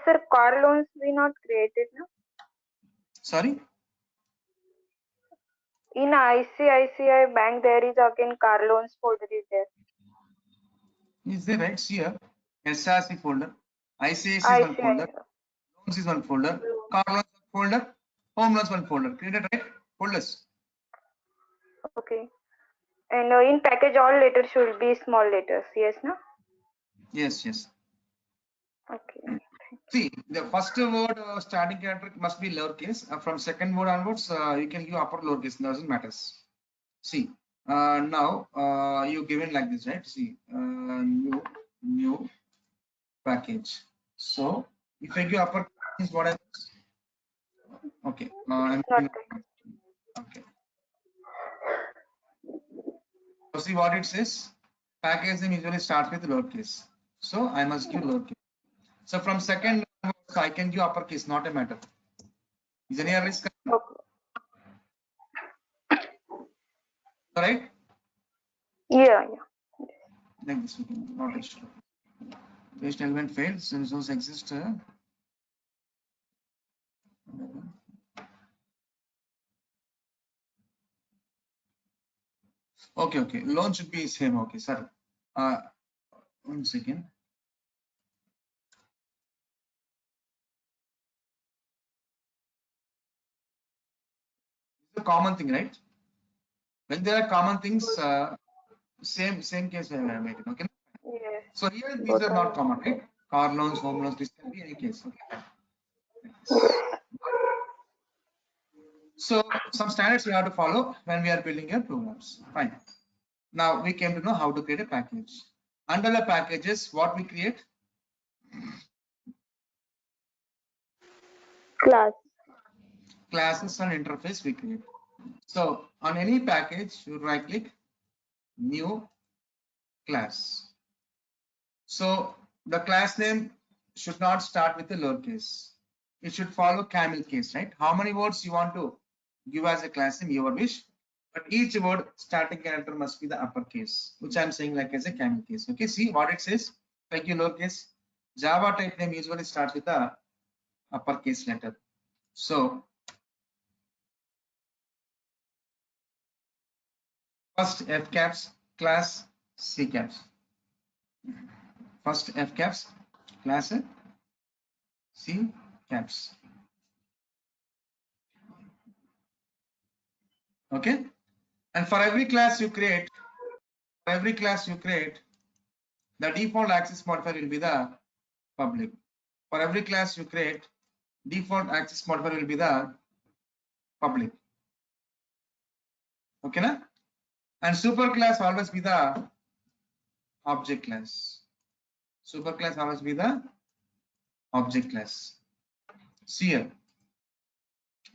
sir, car loans we not created, no? Sorry? In ICICI Bank, there is again car loans folder is there. Is there right here? SRC folder. ICICI is one folder. Loans is one folder. Car loans one folder. Home loans one folder. Created right? Folders. Okay. And in package, all letters should be small letters. Yes, no? Yes, yes. Okay. See, the first word starting character must be lowercase. From second word onwards, you can give upper lowercase. Doesn't matter. See, now you given like this, right? See, new package. So if I give upper is what happens? Okay. Okay. So see what it says. Package name usually starts with lowercase. So I must give lowercase. So from second, I can give uppercase, not a matter. Is any risk? Right? Yeah. Like this, we can not extra. Paste element failed. Since those exist. Okay. Loan should be same. Okay, sorry. 1 second. It's a common thing, right? When there are common things, same case we have made it. Okay. Yes. So here these are not common, right? Car loans, home loans, this can be any case. Okay. So some standards we have to follow when we are building your programs. Fine. Now we came to know how to create a package. Under the packages, what we create? Classes and interface we create. So on any package, you right click, new class. So the class name should not start with a lowercase. It should follow camel case, right? How many words you want to give as a class name, your wish. But each word starting character must be the uppercase, which I'm saying like as a camel case. Okay, see what it says. Like your lowercase. Java type name usually starts with a uppercase letter. So first F caps, class C caps. First F caps, class C caps. Okay, and for every class you create, the default access modifier will be the public. For every class you create, default access modifier will be the public. Okay, na? And super class always be the object class. Super class always be the object class. See here.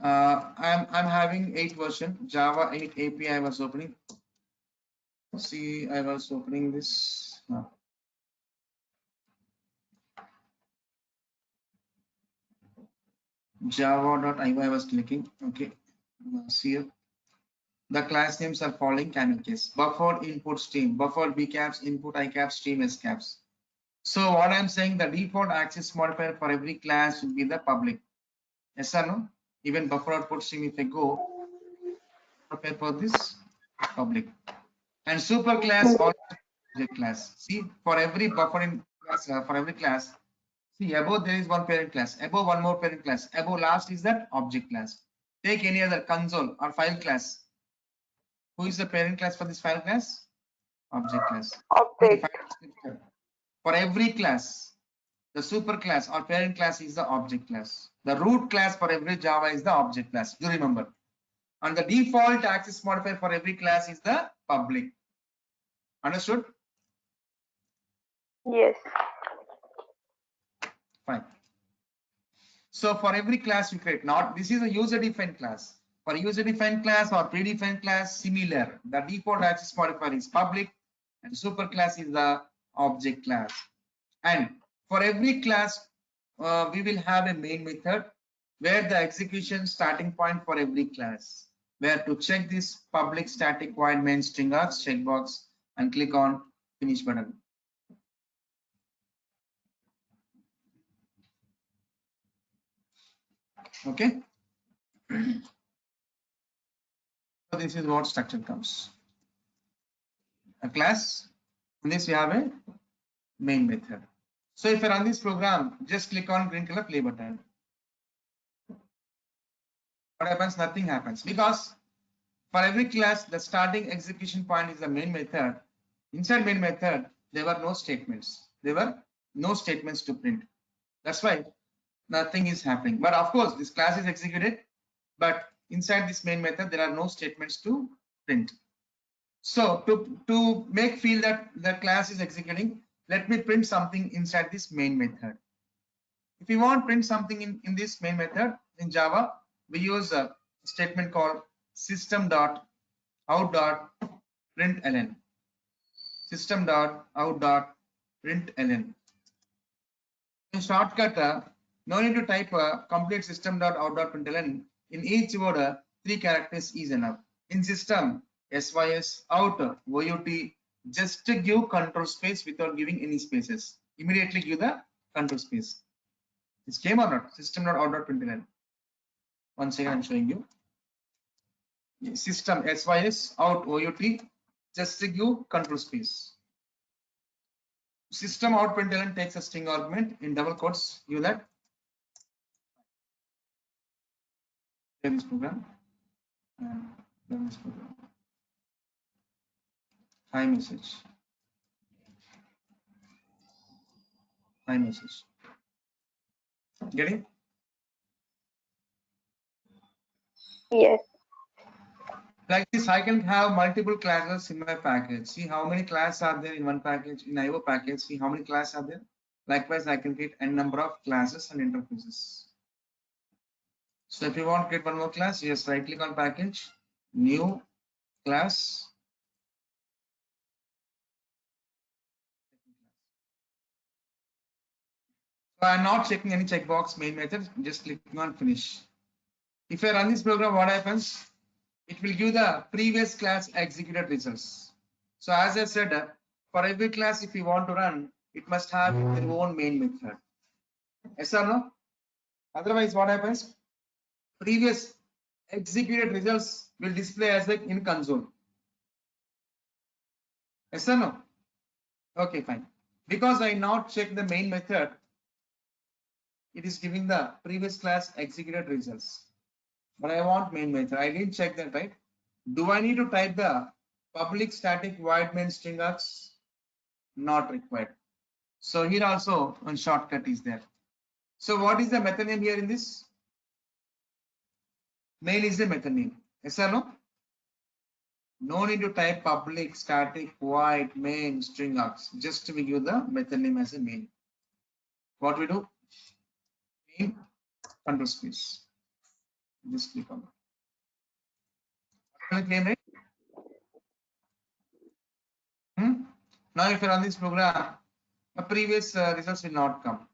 I'm having 8 version Java 8 API. I was opening. See, I was opening this. Java.io I was clicking. Okay. See here. The class names are following camel case. Buffered input stream, buffered B caps, input I caps, stream S caps. So what I'm saying, the default access modifier for every class will be the public. Yes or no? Even buffer output stream, if I go prepare for this public. And super class or object class. See, for every buffer in class, for every class, see above there is one parent class, above one more parent class, above last is that object class. Take any other console or file class. Who is the parent class for this file class? Object class. Object. For every class, the super class or parent class is the object class. The root class for every Java is the object class. Do remember? And the default access modifier for every class is the public. Understood? Yes. Fine. So for every class you create, not this is a user-defined class. For user-defined class or predefined class, similar. The default access modifier is public, and super class is the object class. And for every class, we will have a main method where the execution starting point for every class. Where to check this public static void main string args checkbox and click on finish button. Okay. So this is what structure comes. A class. In this we have a main method. So if I run this program, just click on green color play button. What happens? Nothing happens because for every class, the starting execution point is the main method. Inside main method, there were no statements. There were no statements to print. That's why nothing is happening. But of course, this class is executed, but inside this main method, there are no statements to print. So to make feel that the class is executing, let me print something inside this main method. If you want print something in this main method in Java, we use a statement called system.out.println. System.out.println. In shortcut, no need to type complete system.out.println. In each word, 3 characters is enough. In system, sys out out just to give control space without giving any spaces. Immediately give the control space. This came or not? System.out.println. Once again, I'm showing you. System sys out out just to give control space. System out println takes a string argument in double quotes. You that. This program. This program. Hi message. Hi message. Getting? Yes. Like this, I can have multiple classes in my package. See how many classes are there in one package, in IO package. See how many classes are there. Likewise, I can create n number of classes and interfaces. So if you want to create one more class, just right click on package, new class. So I'm not checking any checkbox main method, just clicking on finish. If I run this program, what happens? It will give the previous class executed results. So as I said, for every class, if you want to run, it must have their own main method. Yes or no? Otherwise, what happens? Previous executed results will display as like in console. Yes or no? Okay, fine. Because I not check the main method, it is giving the previous class executed results. But I want main method. I didn't check that, right? Do I need to type the public static void main string args? Not required. So here also one shortcut is there. So what is the method name here in this? Main is the method name. Yes or no? No need to type public static void main string args. Just we give the method name as a main. What we do? Main control space. Just click on it. Claim, right? Now if you run this program, the previous results will not come.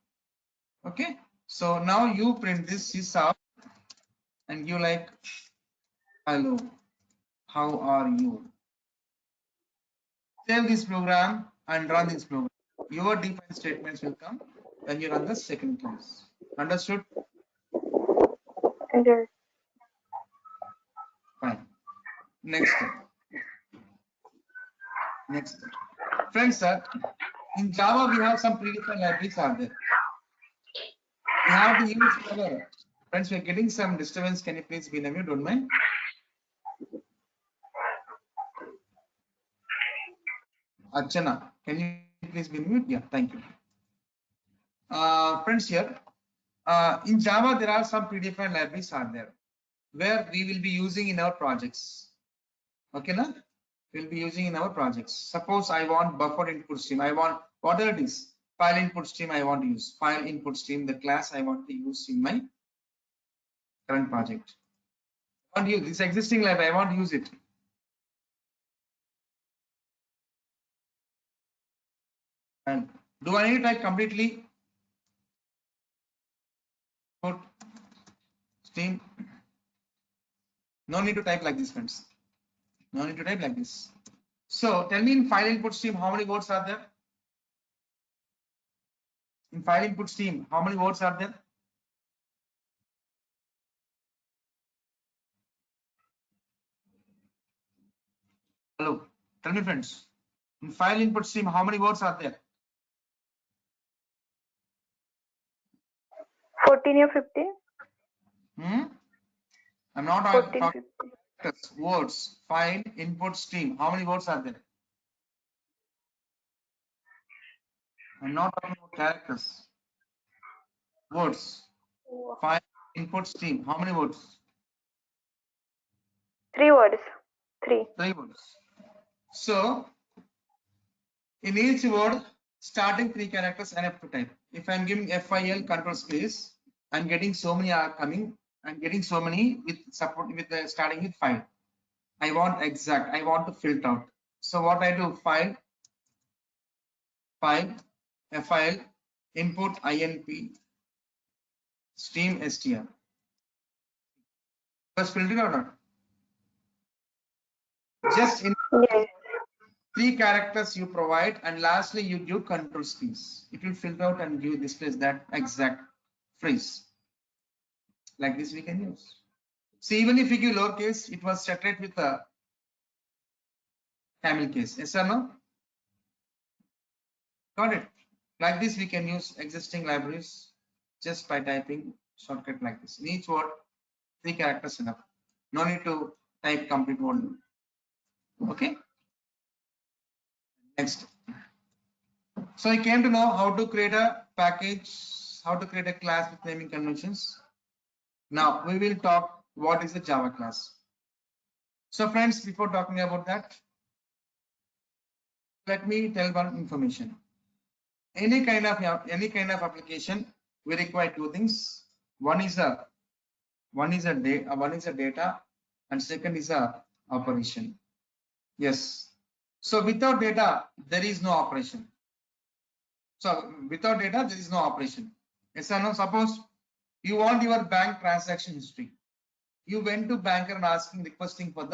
Okay. So now you print this sys out and you like hello, how are you? Save this program and run this program. Your defined statements will come when you run the second class. Understood? Yes. Fine. Next step. Next step. Friends, in Java we have some predefined libraries are there. We have to use our friends. We're getting some disturbance. Can you please be on mute? Don't mind. Archana, can you please be mute? Yeah, thank you. Friends, here in Java there are some predefined libraries are there where we will be using in our projects. Okay, na? We'll be using in our projects. Suppose I want buffer input stream. I want whatever it is. File input stream I want to use. File input stream, the class I want to use in my current project. I want to use this existing library. I want to use it. And do I need to type completely put stream? No need to type like this, friends. No need to type like this. So tell me in file input stream, how many words are there? In file input stream, how many words are there? Hello, tell me, friends. In file input stream, how many words are there? 14 or 15? I'm not 14, talking 15. words. File input stream. How many words are there? I'm not talking about characters. Words. File input stream. How many words? 3 words. 3. 3 words. So in each word, starting 3 characters and have to type. If I'm giving FIL control space, I'm getting so many are coming. I'm getting so many with support with the starting with 5. I want exact. I want to filter out. So what I do? File FIL input INP stream str. Was filtered or not? Just in Yes. 3 characters you provide, and lastly you give control space. It will filter out and give displays that exact phrase. Like this we can use. So even if you give lowercase, it was separate with a camel case. Yes or no? Got it. Like this we can use existing libraries just by typing shortcut like this. In each word, 3 characters enough. No need to type complete word. Okay. Next. So I came to know how to create a package, how to create a class with naming conventions. Now we will talk what is a Java class. So friends, before talking about that, let me tell one information. Any kind of application, we require 2 things. One is a data, and second is a operation. Yes. So without data, there is no operation. So without data, there is no operation. Yes or no? Suppose you want your bank transaction history. You went to banker and requesting for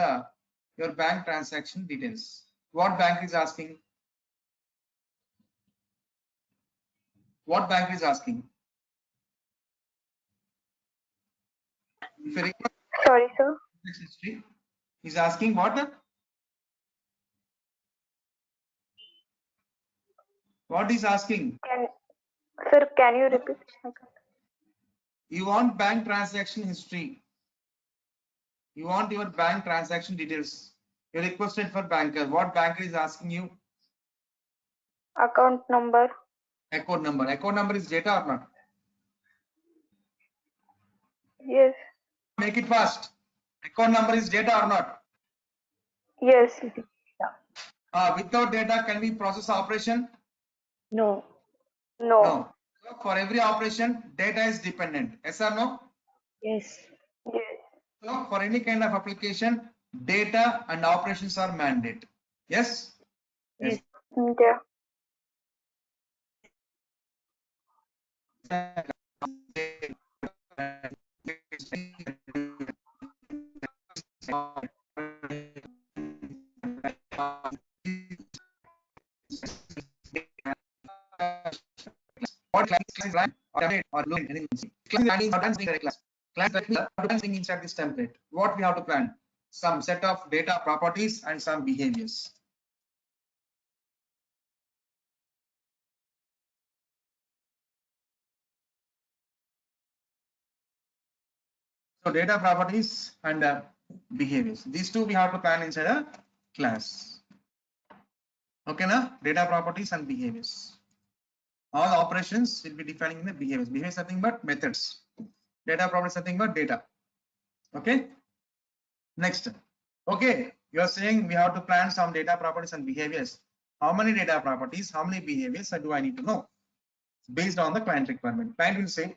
your bank transaction details. What bank is asking? What bank is asking? If you request Sorry, sir. history, is asking what? What is asking? Sir, can you repeat? You want bank transaction history. You want your bank transaction details. You requested for banker. What banker is asking you? Account number. Account number. Account number is data or not? Yes. Make it fast. Account number is data or not? Yes. Without data, can we process operation? No. No. No. So for every operation, data is dependent. Yes or no? Yes. Yes. So for any kind of application, data and operations are mandate. Yes? Yes. Yeah. What class is right or update or load anything. Class is not done in class. Class that we inside this template. What we have to plan? Some set of data properties and some behaviors. So data properties and behaviors. These two we have to plan inside a class. Okay, na? Data properties and behaviors. All operations will be defining in the behaviors. Behaviors nothing but methods. Data properties nothing but data. Okay. Next. Okay, you are saying we have to plan some data properties and behaviors. How many data properties, how many behaviors do I need to know? Based on the client requirement. Client will say,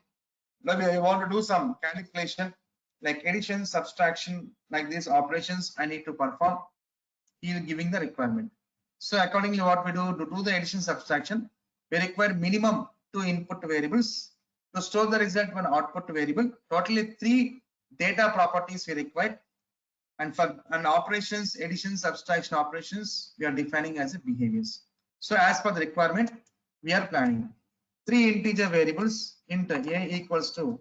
maybe I want to do some calculation like addition, subtraction, like these operations I need to perform. He is giving the requirement. So accordingly, what we do to do the addition subtraction, we require minimum 2 input variables to store the result one output variable. Totally 3 data properties we require. And for operations, addition, subtraction operations, we are defining as a behaviors. So as per the requirement, we are planning 3 integer variables int a equals to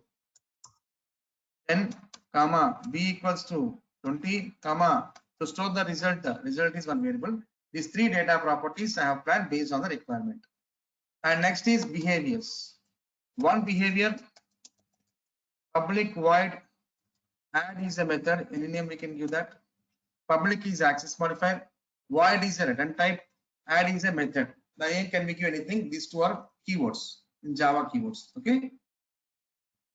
10, comma b equals to 20, comma to store the result is one variable. These 3 data properties I have planned based on the requirement. And next is behaviors. One behavior, public void add is a method. Any name we can give that. Public is access modifier, void is a return type, add is a method. The name can be give anything. These two are keywords in Java keywords. Okay.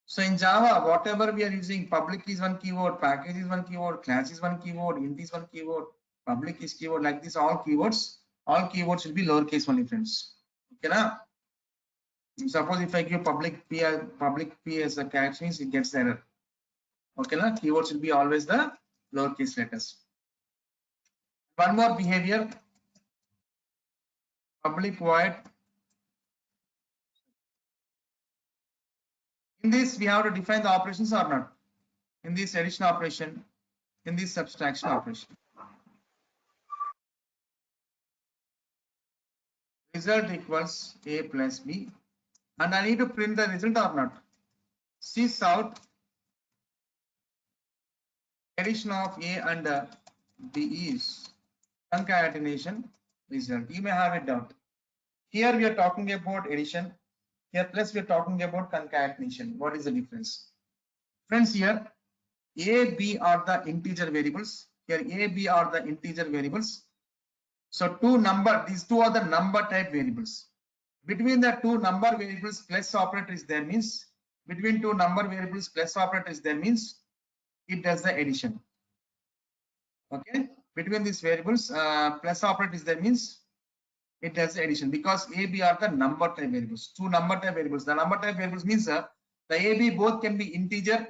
So in Java, whatever we are using, public is one keyword, package is one keyword, class is one keyword, int is one keyword, public is keyword, like this, all keywords will be lowercase only, friends. Okay, now suppose if I give public p as a character means it gets error. Okay, now keywords will be always the lowercase letters. One more behavior, public void. In this, we have to define the operations or not. In this addition operation, in this subtraction operation. Result equals a plus b. And I need to print the result or not. Sys out addition of a and b is concatenation result. You may have a doubt. Here we are talking about addition. Here plus we are talking about concatenation. What is the difference? Friends, here a, b are the integer variables. Here a, b are the integer variables. So these two are the number type variables. Between the two number variables plus operator is there means between two number variables plus operator is there means it does the addition. Okay, between these variables plus operator is there means it does the addition because a, b are the number type variables. Two number type variables. The number type variables means the a, b both can be integer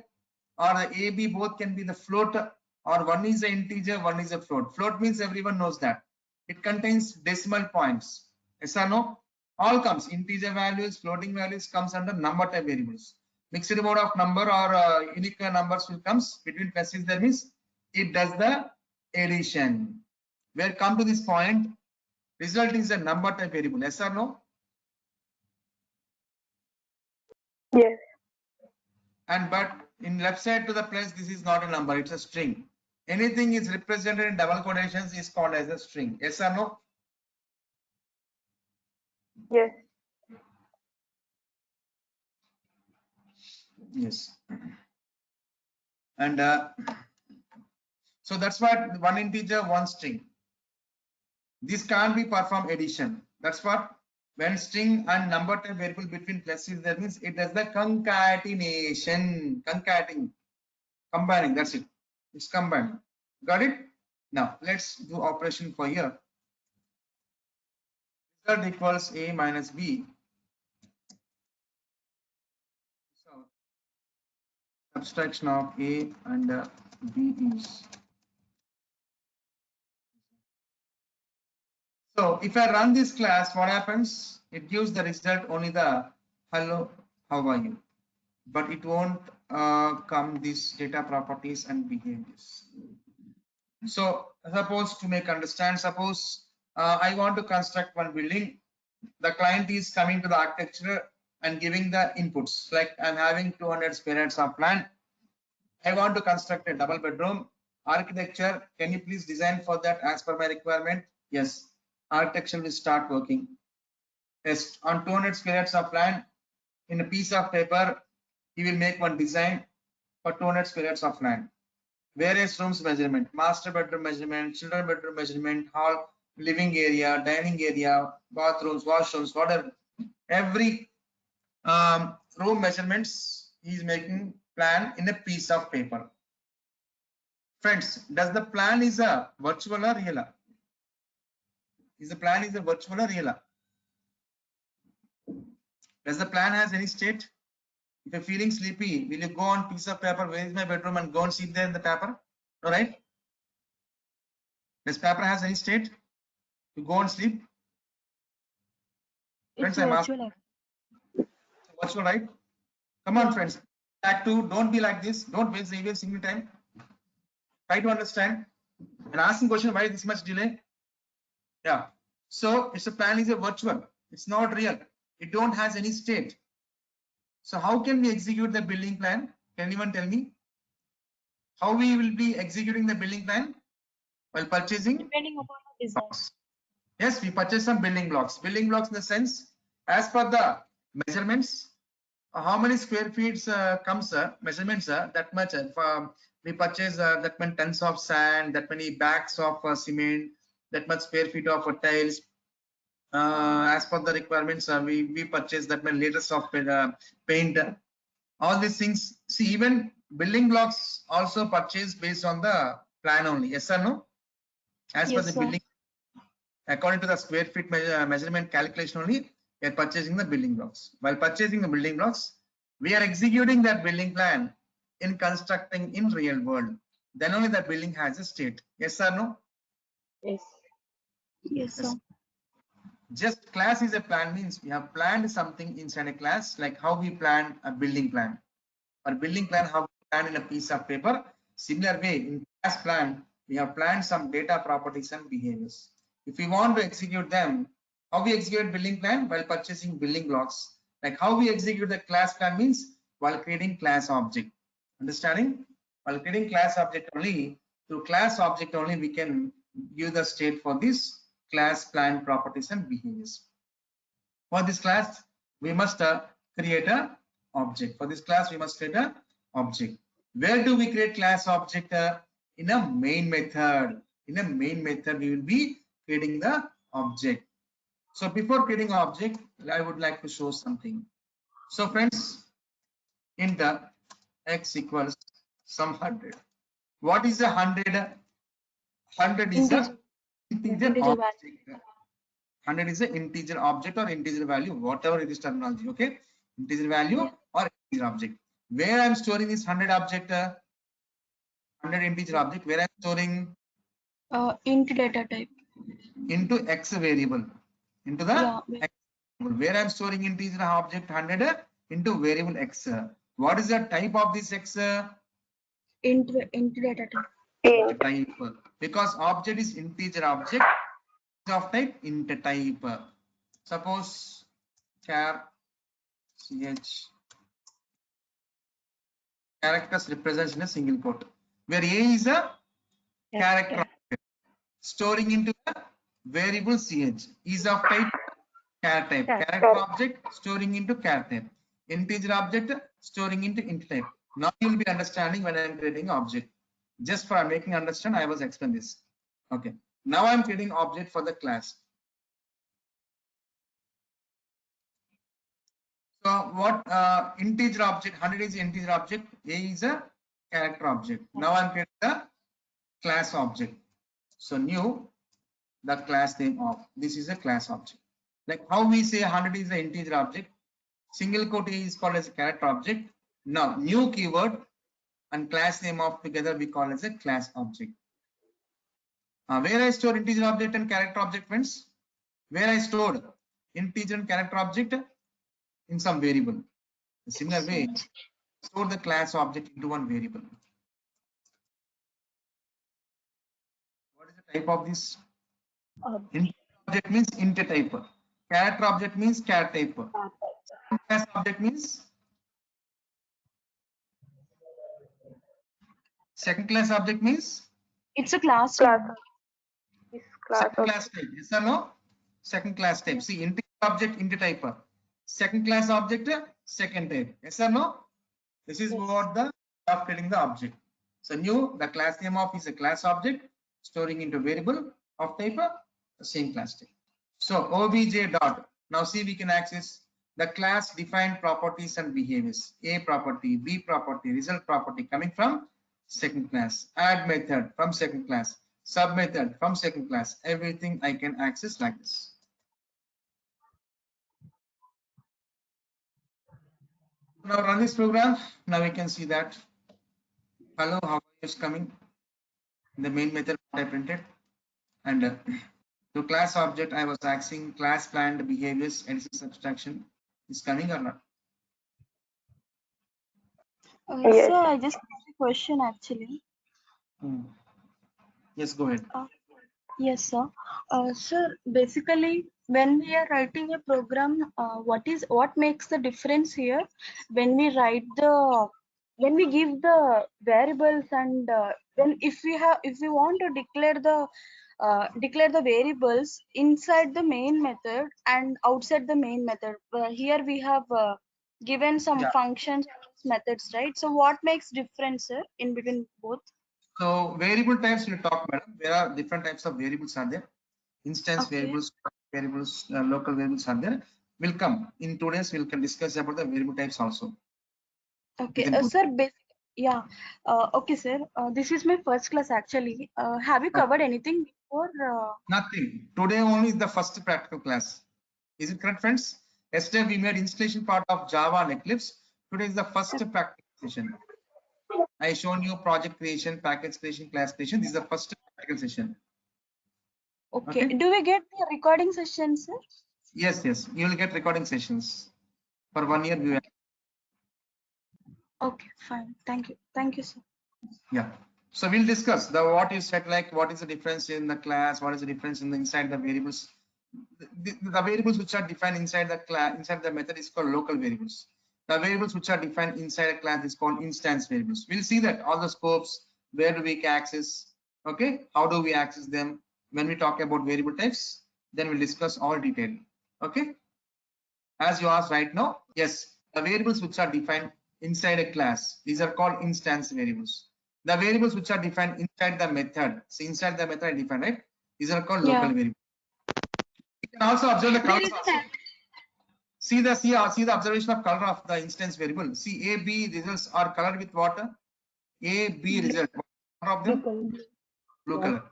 or the a, b both can be the float or one is an integer, one is a float. Float means everyone knows that it contains decimal points. Yes or no? all comes, integer values, floating values comes under number type variables. Mixed mode of number or unique numbers will comes between pluses, that means it does the addition. Where come to this point, result is a number type variable, yes or no? Yes. And but in left side to the plus, this is not a number, it's a string. Anything is represented in double quotations is called as a string, yes or no? Yes. Yes. And so that's what one integer, one string. This can't be performed addition. That's what when string and number type variable between pluses, that means it does the concatenation, concatenating, combining. That's it. It's combining. Got it? Now let's do operation for here. Result equals a minus b. So subtraction of a and b is. So if I run this class, what happens? It gives the result only the hello, how are you? But it won't come these data properties and behaviors. So suppose to make understand, suppose I want to construct one building. The client is coming to the architecture and giving the inputs, like I'm having 200 square yards of land. I want to construct a double bedroom. Architecture, can you please design for that as per my requirement? Yes. Architecture will start working. Yes, on 200 square yards of land, in a piece of paper, he will make one design for 200 square yards of land. Various rooms measurement, master bedroom measurement, children bedroom measurement, hall, living area, dining area, bathrooms, washrooms, whatever. Every room measurements he is making plan in a piece of paper. Friends, does the plan is a virtual or real? Is the plan is a virtual or real? Does the plan has any state? If you're feeling sleepy, will you go on piece of paper, where is my bedroom, and go and sleep there in the paper? All right. Does paper has any state? To go and sleep? Friends, It's I'm asking. virtual. Virtual, right? Come on, Yeah. friends. Back to, don't be like this. Don't waste even single time. Try to understand. And asking question, why this much delay? Yeah. So it's a plan is a virtual. It's not real. It don't has any state. So how can we execute the building plan? Can anyone tell me? How we will be executing the building plan? While purchasing? Depending upon the design. Yes, we purchase some building blocks. Building blocks in the sense, as per the measurements, how many square feet comes measurements that much. We purchase that many tons of sand, that many bags of cement, that much square feet of tiles. As per the requirements, we purchase that many liters of paint. All these things. See, even building blocks also purchased based on the plan only. Yes or no? As per Yes, the sir. building, according to the square feet measurement calculation only, we are purchasing the building blocks. While purchasing the building blocks, we are executing that building plan in constructing in real world. Then only the building has a state. Yes or no? Yes. Yes, sir. Yes. Just class is a plan means we have planned something inside a class, like how we plan a building plan. Or building plan, how we plan in a piece of paper. Similar way, in class plan, we have planned some data properties and behaviors. If we want to execute them, how we execute building plan? While purchasing building blocks. Like how we execute the class plan means while creating class object. Understanding? While creating class object only, through class object only we can give the state for this class plan properties and behaviors. For this class, we must create a object. For this class, we must create a object. Where do we create class object? In a main method. In a main method, we will be creating the object. So before creating object, I would like to show something. So friends, in the x equals some 100. What is a 100? 100 is a integer Integer value. object. 100 is an integer object or integer value, whatever it is terminology. Okay, integer value or integer object. Where I'm storing this 100 object, 100 integer object, where I'm storing Int data type. into x variable, into the Yeah. x where I'm storing integer object 100 into variable x. What is the type of this x? Int data type. Type. Because object is integer object of type int type. Suppose char ch characters represents in a single quote, where a is a character object, storing into a variable ch is of type char type. Character object storing into char type. Integer object storing into int type. Now you will be understanding when I am creating object. Just for making understand, I was explain this. Okay. Now I am creating object for the class. So what integer object 100 is integer object, a is a character object. Now I'm creating the class object. So new the class name of this is a class object. Like how we say 100 is the integer object, single quote a is called as a character object. Now new keyword and class name of together we call as a class object. Where I store integer object and character object, friends? Where I stored integer and character object in some variable. In similar way, store the class object into one variable. What is the type of this? Integer object means int type. Character object means char type. Class object means second class object means It's a class. This class second of class type. Yes or no? Second class type. See, integer object int type. Second class object second type. Yes or no? This is what the of creating the object. So new the class name of is a class object storing into variable of type the same class type. So obj dot. Now see we can access the class defined properties and behaviors. A property, B property, result property coming from second class. Add method from second class. Sub method from second class. Everything I can access like this. Now run this program. Now we can see that. Hello, how is coming? The main method I printed, and to class object I was accessing class planned behaviors and subtraction is coming or not? Yes. Sir, I just have a question actually. Yes, go ahead. Yes, sir. Sir, basically, when we are writing a program, what makes the difference here when we when we give the variables and when if we want to declare the variables inside the main method and outside the main method. Here we have given some functions methods, right? So what makes difference, sir, in between both? So variable types we'll talk, madam. There are different types of variables are there. Instance variables, local variables are there. Will come in today's. We'll discuss about the variable types also. Okay, sir. Yeah. Okay, sir. This is my first class actually. Have you covered anything before? Nothing. Today only is the first practical class. Is it correct, friends? Yesterday we made installation part of Java and Eclipse. Today is the first practical session. I shown you project creation, package creation, class creation. This is the first practical session. Okay. Do we get the recording session, sir? Yes, yes. You will get recording sessions for 1 year. We Okay, fine. Thank you. Thank you, sir. Yeah. So we'll discuss the what you said, like what is the difference in the class, what is the difference in the inside the variables. The variables which are defined inside the class, inside the method is called local variables. The variables which are defined inside a class is called instance variables. We'll see that all the scopes, where do we access, okay, how do we access them. When we talk about variable types, then we'll discuss all detail. Okay. As you asked right now, yes, the variables which are defined inside a class, these are called instance variables. The variables which are defined inside the method, see inside the method I define, right? These are called local variables. You can also observe the colors also. See the observation of color of the instance variable. See A, B results are colored with what? A, B result. What color of them? Blue color.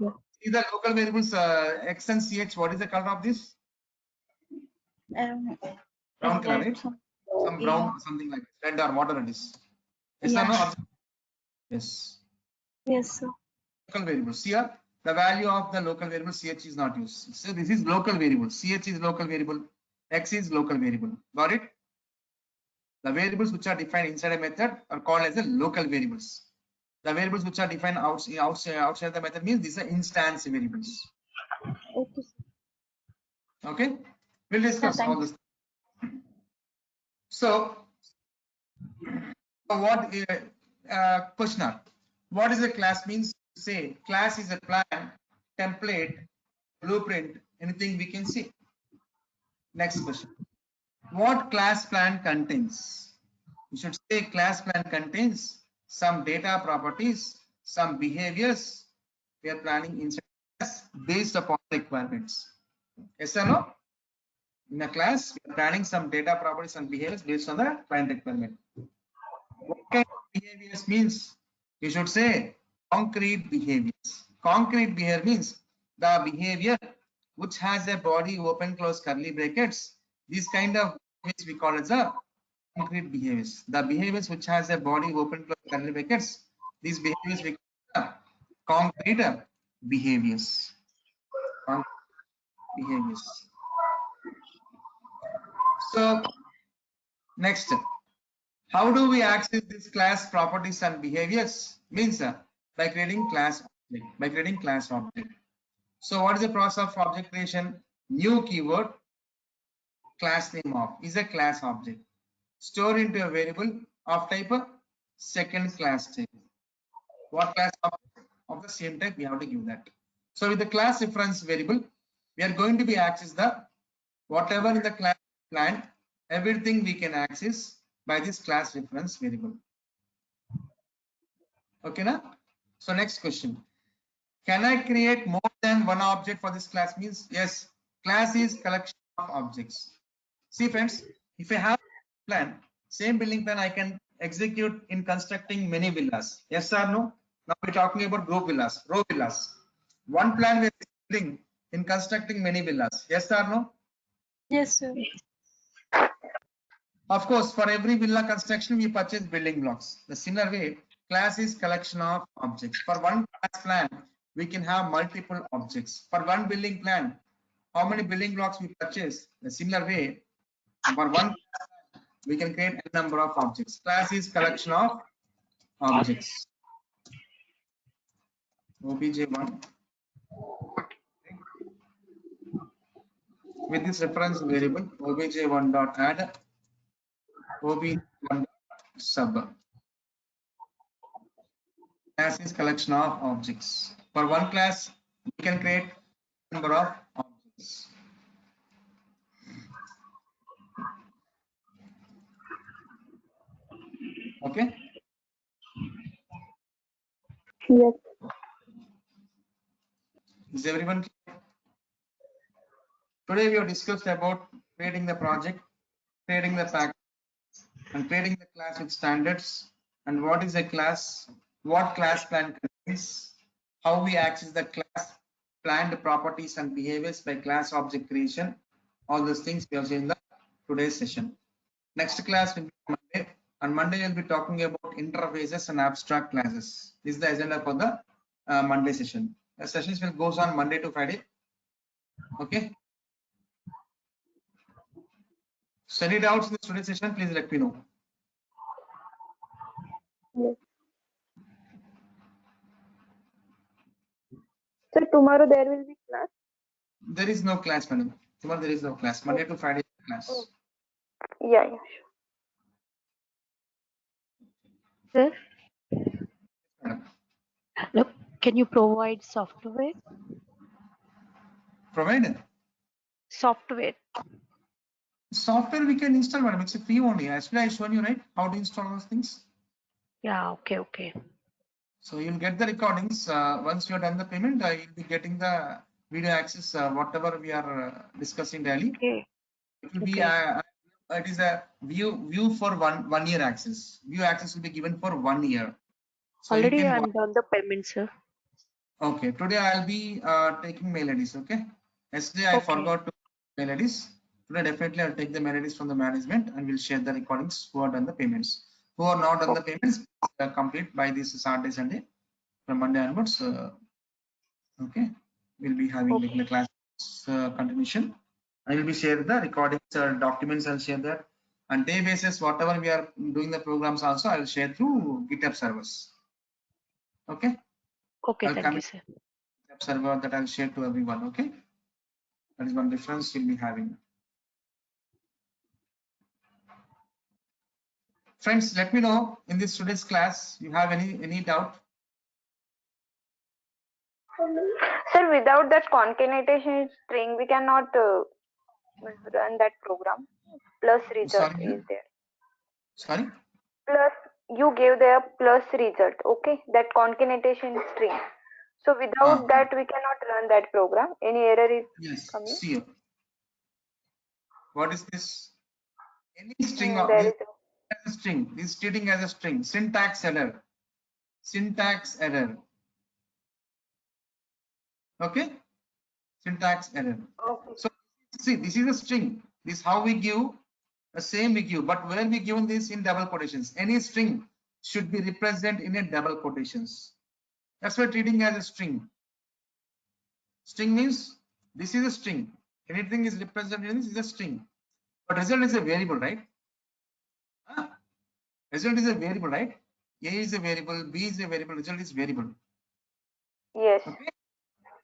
See the local variables X and CH. What is the color of this? Brown color, right? Some brown, something like red or whatever it is. Yes or no? Yes. Yes, sir. Local variables. Here, the value of the local variable CH is not used. So this is local variable. CH is local variable. X is local variable. Got it? The variables which are defined inside a method are called as the local variables. The variables which are defined outside the method means these are instance variables. Okay, sir. Okay, we'll discuss all thanks. this. So, what questioner? What is a class means? Say class is a plan, template, blueprint, anything we can see. Next question. What class plan contains? You should say class plan contains some data properties, some behaviors. We are planning inside class based upon requirements. Yes or no? In a class, we are planning some data properties and behaviors based on the client requirement. What kind of behaviors means? You should say concrete behaviors. Concrete behavior means the behavior which has a body open close curly brackets. These kind of behaviors we call as a concrete behaviors. The behaviors which has a body open close curly brackets. These behaviors we call concrete behaviors. Concrete behaviors. So next, how do we access this class properties and behaviors? Means by creating class object. By creating class object. So what is the process of object creation? New keyword, class name of is a class object. Store into a variable of type second class type. What class object of the same type we have to give that. So with the class reference variable, we are going to be access the whatever in the class plan, everything we can access by this class reference variable. Okay, na? So next question. Can I create more than one object for this class? Means yes, class is collection of objects. See friends, if I have a plan, same building plan I can execute in constructing many villas. Yes or no? Now we're talking about group villas, row villas. One plan we're building in constructing many villas. Yes or no? Yes, sir. Of course, for every villa construction, we purchase building blocks. The similar way, class is collection of objects. For one class plan, we can have multiple objects. For one building plan, how many building blocks we purchase? The similar way, for one class plan, we can create a number of objects. Class is collection of objects. OBJ1. With this reference variable, OBJ1 dot add OBJ1 sub. Class is collection of objects. For one class, we can create number of objects. Okay. Yes. Is everyone clear? Today we have discussed about creating the project, creating the pack, and creating the class with standards, and what is a class, what class plan contains, how we access the class planned properties and behaviors by class object creation. All those things we have seen in the today's session. Next class will be Monday. On Monday, we'll be talking about interfaces and abstract classes. This is the agenda for the Monday session. The sessions will goes on Monday to Friday. Okay. So any doubts in this today's session, please let me know. Yes. So tomorrow there will be class. There is no class, madam. Tomorrow there is no class. Monday to Friday class. Oh. Yeah, sure. Sir, Madam. look, can you provide software? Provide Software. software we can install, madam. It's a free only. Actually, I shown you right how to install those things. Yeah, okay. So you'll get the recordings once you have done the payment. You'll be getting the video access, whatever we are discussing daily. Okay. It will be Okay. it is a view for one year access. View access will be given for 1 year. So you Already can I'm done the payment, sir. okay. Today I'll be taking mail IDs. Okay. Yesterday I Okay. forgot to mail IDs. Today definitely I'll take the mail IDs from the management and we'll share the recordings who are done the payments. Who are not done the payments, complete by this Saturday, Sunday. From Monday onwards, okay, we'll be having like the class continuation I will be share the recordings or documents. I'll share that. And day basis, whatever we are doing the programs also, I will share through GitHub servers. Okay. Okay, I'll thank come you, in sir. GitHub server that I'll share to everyone. Okay. That is one difference we'll be having. Friends, let me know in this today's class, you have any doubt? Sir, without that concatenation string, we cannot run that program. Plus result Sorry, is there. sorry. Plus, you gave the plus result. Okay, that concatenation string. So without that, we cannot run that program. Any error is Yes. coming? See, what is this? Any string of There this is a string is treating as a string. Syntax error. Syntax error. Okay. Syntax error. okay. So see, this is a string. This how we give the same we give, but where we given this in double quotations. Any string should be represented in a double quotations. That's why treating as a string. String means this is a string. Anything is represented in this is a string. But result is a variable, right? Huh? Result is a variable, right? A is a variable, B is a variable, result is variable. Yes. Okay.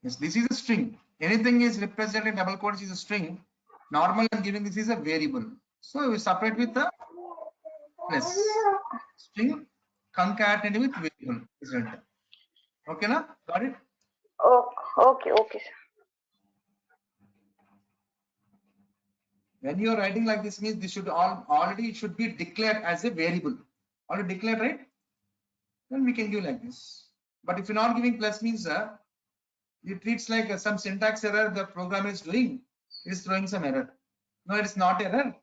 Yes, this is a string. Anything is represented in double quotes is a string. Normal I'm giving this is a variable. So we separate with the plus string concatenated with variable result. Okay, na? Got it? Oh, okay, sir. When you are writing like this means this should already it should be declared as a variable. Already declared, right? Then we can give like this. But if you're not giving plus means it treats like some syntax error the program is doing. It is throwing some error. No, it is not error.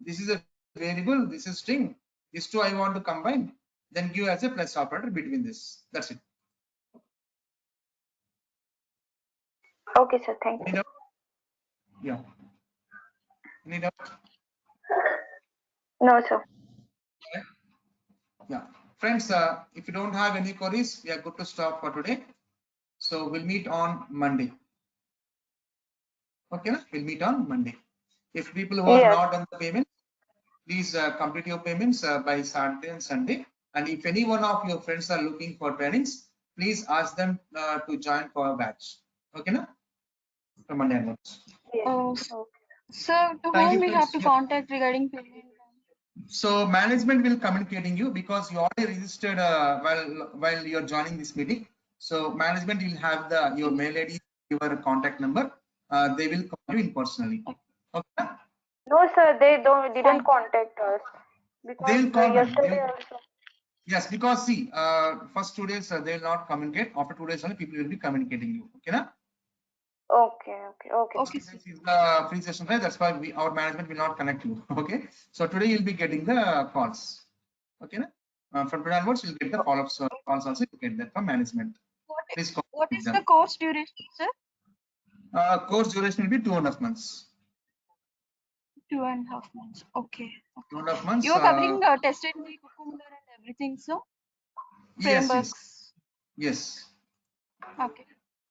This is a variable. This is string. These two I want to combine. Then give as a plus operator between this. That's it. Okay, sir. Thank Any you. doubt? Yeah. Any doubt? No, sir. Yeah. Friends, if you don't have any queries, we are good to stop for today. So we'll meet on Monday. Okay, we'll meet on Monday. If people who are Yes. not on the payment, please complete your payments by Saturday and Sunday. And if any one of your friends are looking for trainings, please ask them to join for a batch. Okay, na? From Monday onwards. Yes. Okay. Sir, to Thank whom you, we have friends. to Yeah. contact regarding payment? So management will communicating you because you already registered while you're joining this meeting. So management will have your mail ID, your contact number. They will call you in personally. Okay. No, sir. They didn't contact us because They will call them. yesterday also. Yes, because see, first 2 days they will not communicate. After 2 days only people will be communicating you. Okay, na? Okay. Okay, This sir. is the free session, right? That's why our management will not connect you. Okay. So today you'll be getting the calls. Okay, na? From today onwards you'll get the follow-ups calls also. You get that from management. Please call What is them. the course duration, sir? Course duration will be 2.5 months. 2.5 months. Okay. 2.5 months. You are covering tested cucumber and everything, so Yes. frameworks. Yes. Okay.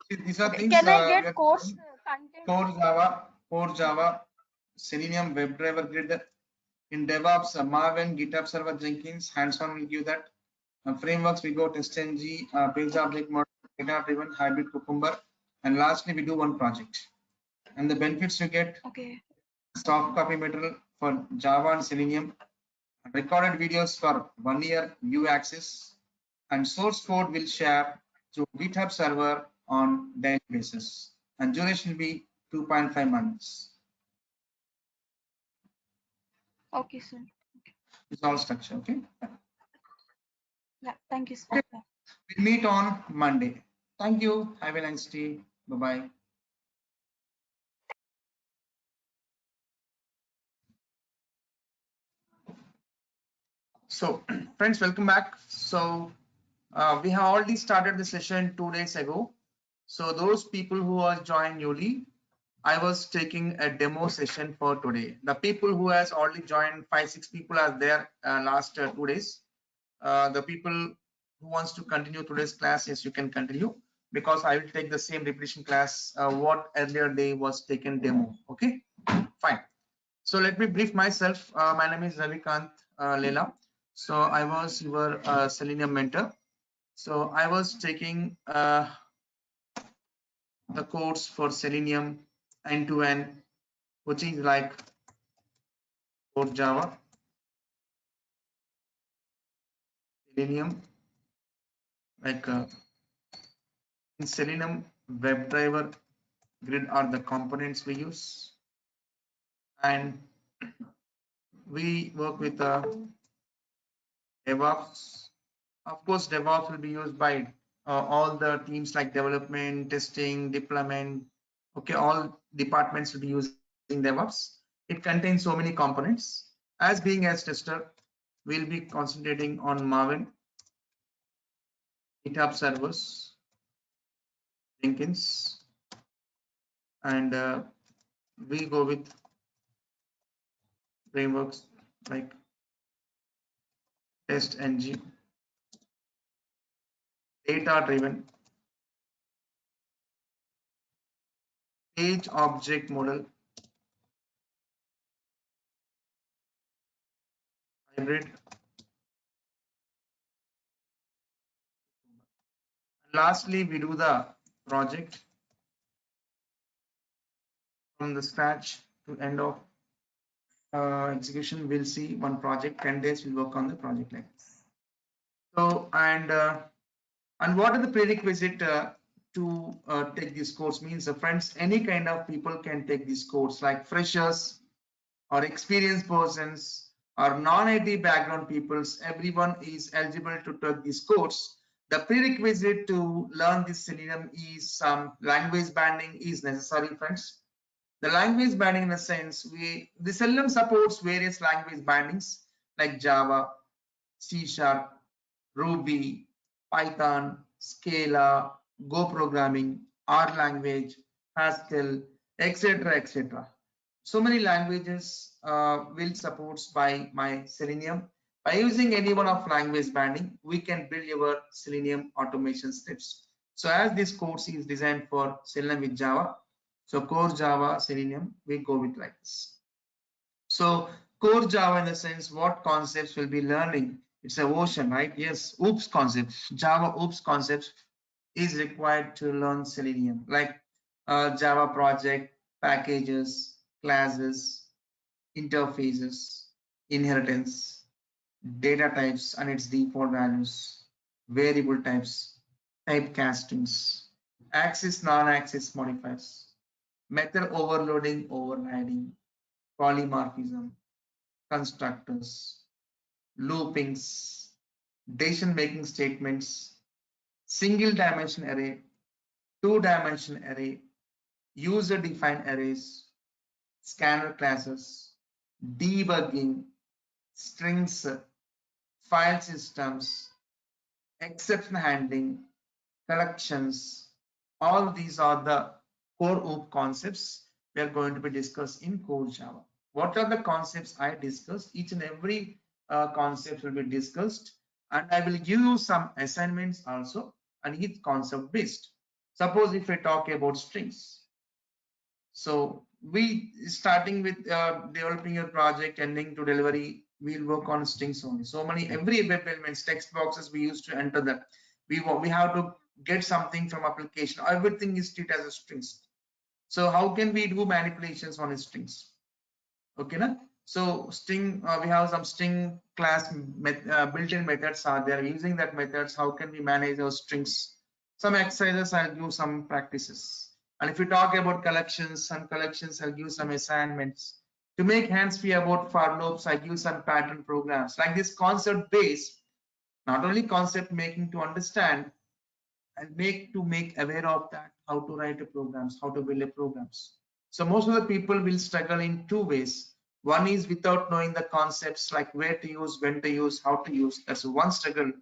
These are Okay. things. Can I We get are course content? Core Java, Selenium, WebDriver Grid. In DevOps, Maven, GitHub Server, Jenkins, hands-on will give that. Frameworks, we go TestNG, page object model, data-driven, hybrid Cucumber, and lastly, we do one project. And the benefits you get: Okay. soft copy material for Java and Selenium, recorded videos for 1 year view access, and source code will share through GitHub server on daily basis. And duration will be 2.5 months. Okay, sir. It's all structure, okay? Yeah. Thank you, sir. Okay. Yeah. We'll meet on Monday. Thank you. Have a nice day. Bye-bye. So, friends, welcome back. So, we have already started the session 2 days ago. So, those people who are joined newly, I was taking a demo session for today. The people who has already joined, 5-6 people are there last 2 days. The people who wants to continue today's class, yes, you can continue, because I will take the same repetition class what earlier day was taken demo. Okay. Fine. So let me brief myself. My name is Ravi Kanth Lella. So I was your Selenium mentor. So I was taking the course for Selenium end-to-end, which is like core Java, Selenium, like in Selenium WebDriver grid are the components we use, and we work with DevOps. Of course, DevOps will be used by all the teams like development, testing, deployment. Okay, all departments will be using DevOps. It contains so many components. As being as tester, we'll be concentrating on Maven, GitHub servers, Jenkins, and we go with frameworks like TestNG, data-driven, page object model, hybrid. Lastly, we do the project from the scratch to end of execution. We'll see one project, 10 days we'll work on the project like this. So and what are the prerequisite to take this course means, friends, any kind of people can take this course, like freshers or experienced persons or non-IT background peoples. Everyone is eligible to take this course. The prerequisite to learn this Selenium is some language banding is necessary, friends. The language banding in a sense, the Selenium supports various language bandings like Java, C#, Ruby, Python, Scala, Go programming, R language, Haskell, etc., etc. So many languages will supports by my Selenium. By using any one of language banding, we can build your Selenium automation scripts. So as this course is designed for Selenium with Java, so core Java, Selenium, we go with like this. So core Java in the sense, what concepts will be learning? It's a ocean, right? Yes, OOPS concepts, Java OOPS concepts is required to learn Selenium, like Java project, packages, classes, interfaces, inheritance, data types and its default values, variable types, typecastings, access, non-access modifiers, method overloading, overriding, polymorphism, constructors, loopings, decision-making statements, single dimension array, two-dimension array, user-defined arrays, scanner classes, debugging, strings, file systems, exception handling, collections. All these are the core OOP concepts we are going to be discussed in core Java. What are the concepts I discussed? Each and every concept will be discussed, and I will give you some assignments also, and each concept based. Suppose if I talk about strings, so we starting with developing your project, ending to delivery, we'll work on strings only. So many every web elements, text boxes we used to enter that. We have to get something from application. Everything is treated as a strings. So how can we do manipulations on strings? Okay, na? So string, we have some string class built-in methods are there. Using that methods, how can we manage those strings? Some exercises, I'll give some practices. And if we talk about collections, some collections, I'll give some assignments. To make hands-free about for loops, I give some pattern programs. Like this concept base, not only concept making to understand, and make aware of that, how to write a programs, how to build a programs. So most of the people will struggle in two ways. One is without knowing the concepts, like where to use, when to use, how to use. That's one struggle.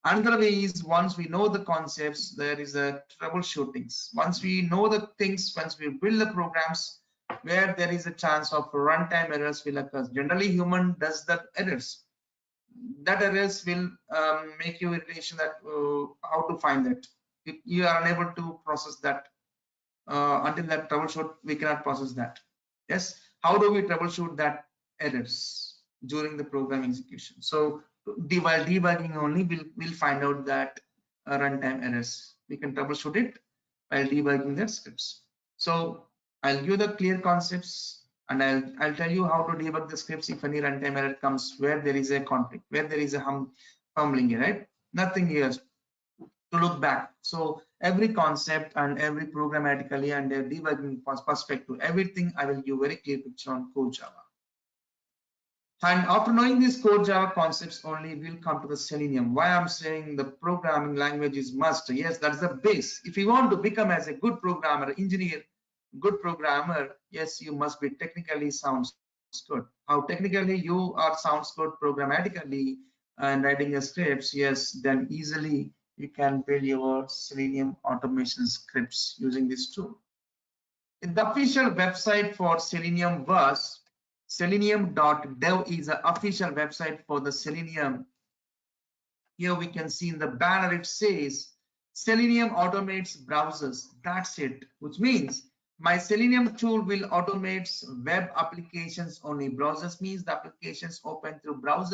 Another way is once we know the concepts, there is a troubleshootings. Once we know the things, once we build the programs, where there is a chance of runtime errors will occur. Generally, human does that errors. That errors will make you irritation that how to find that. If you are unable to process that until that troubleshoot, we cannot process that. Yes. how do we troubleshoot that errors during the program execution? So while debugging only, we'll find out that runtime errors. We can troubleshoot it while debugging the scripts. So I'll give the clear concepts, and I'll tell you how to debug the scripts if any runtime error comes where there is a conflict, where there is a fumbling, right? Nothing else to look back. So every concept and every programmatically and a debugging perspective, everything I will give very clear picture on core Java. And after knowing these core Java concepts only, we'll come to the Selenium. Why I'm saying the programming language is must. Yes, that's the base. If you want to become as a good programmer, engineer, good programmer, yes, you must be technically sounds good. How technically you are sounds good programmatically and writing the scripts, yes, then easily you can build your Selenium automation scripts using this tool. The official website for Selenium was selenium.dev is the official website for the Selenium. Here we can see in the banner it says Selenium automates browsers. That's it, which means my Selenium tool will automate web applications only. Browsers means the applications open through browsers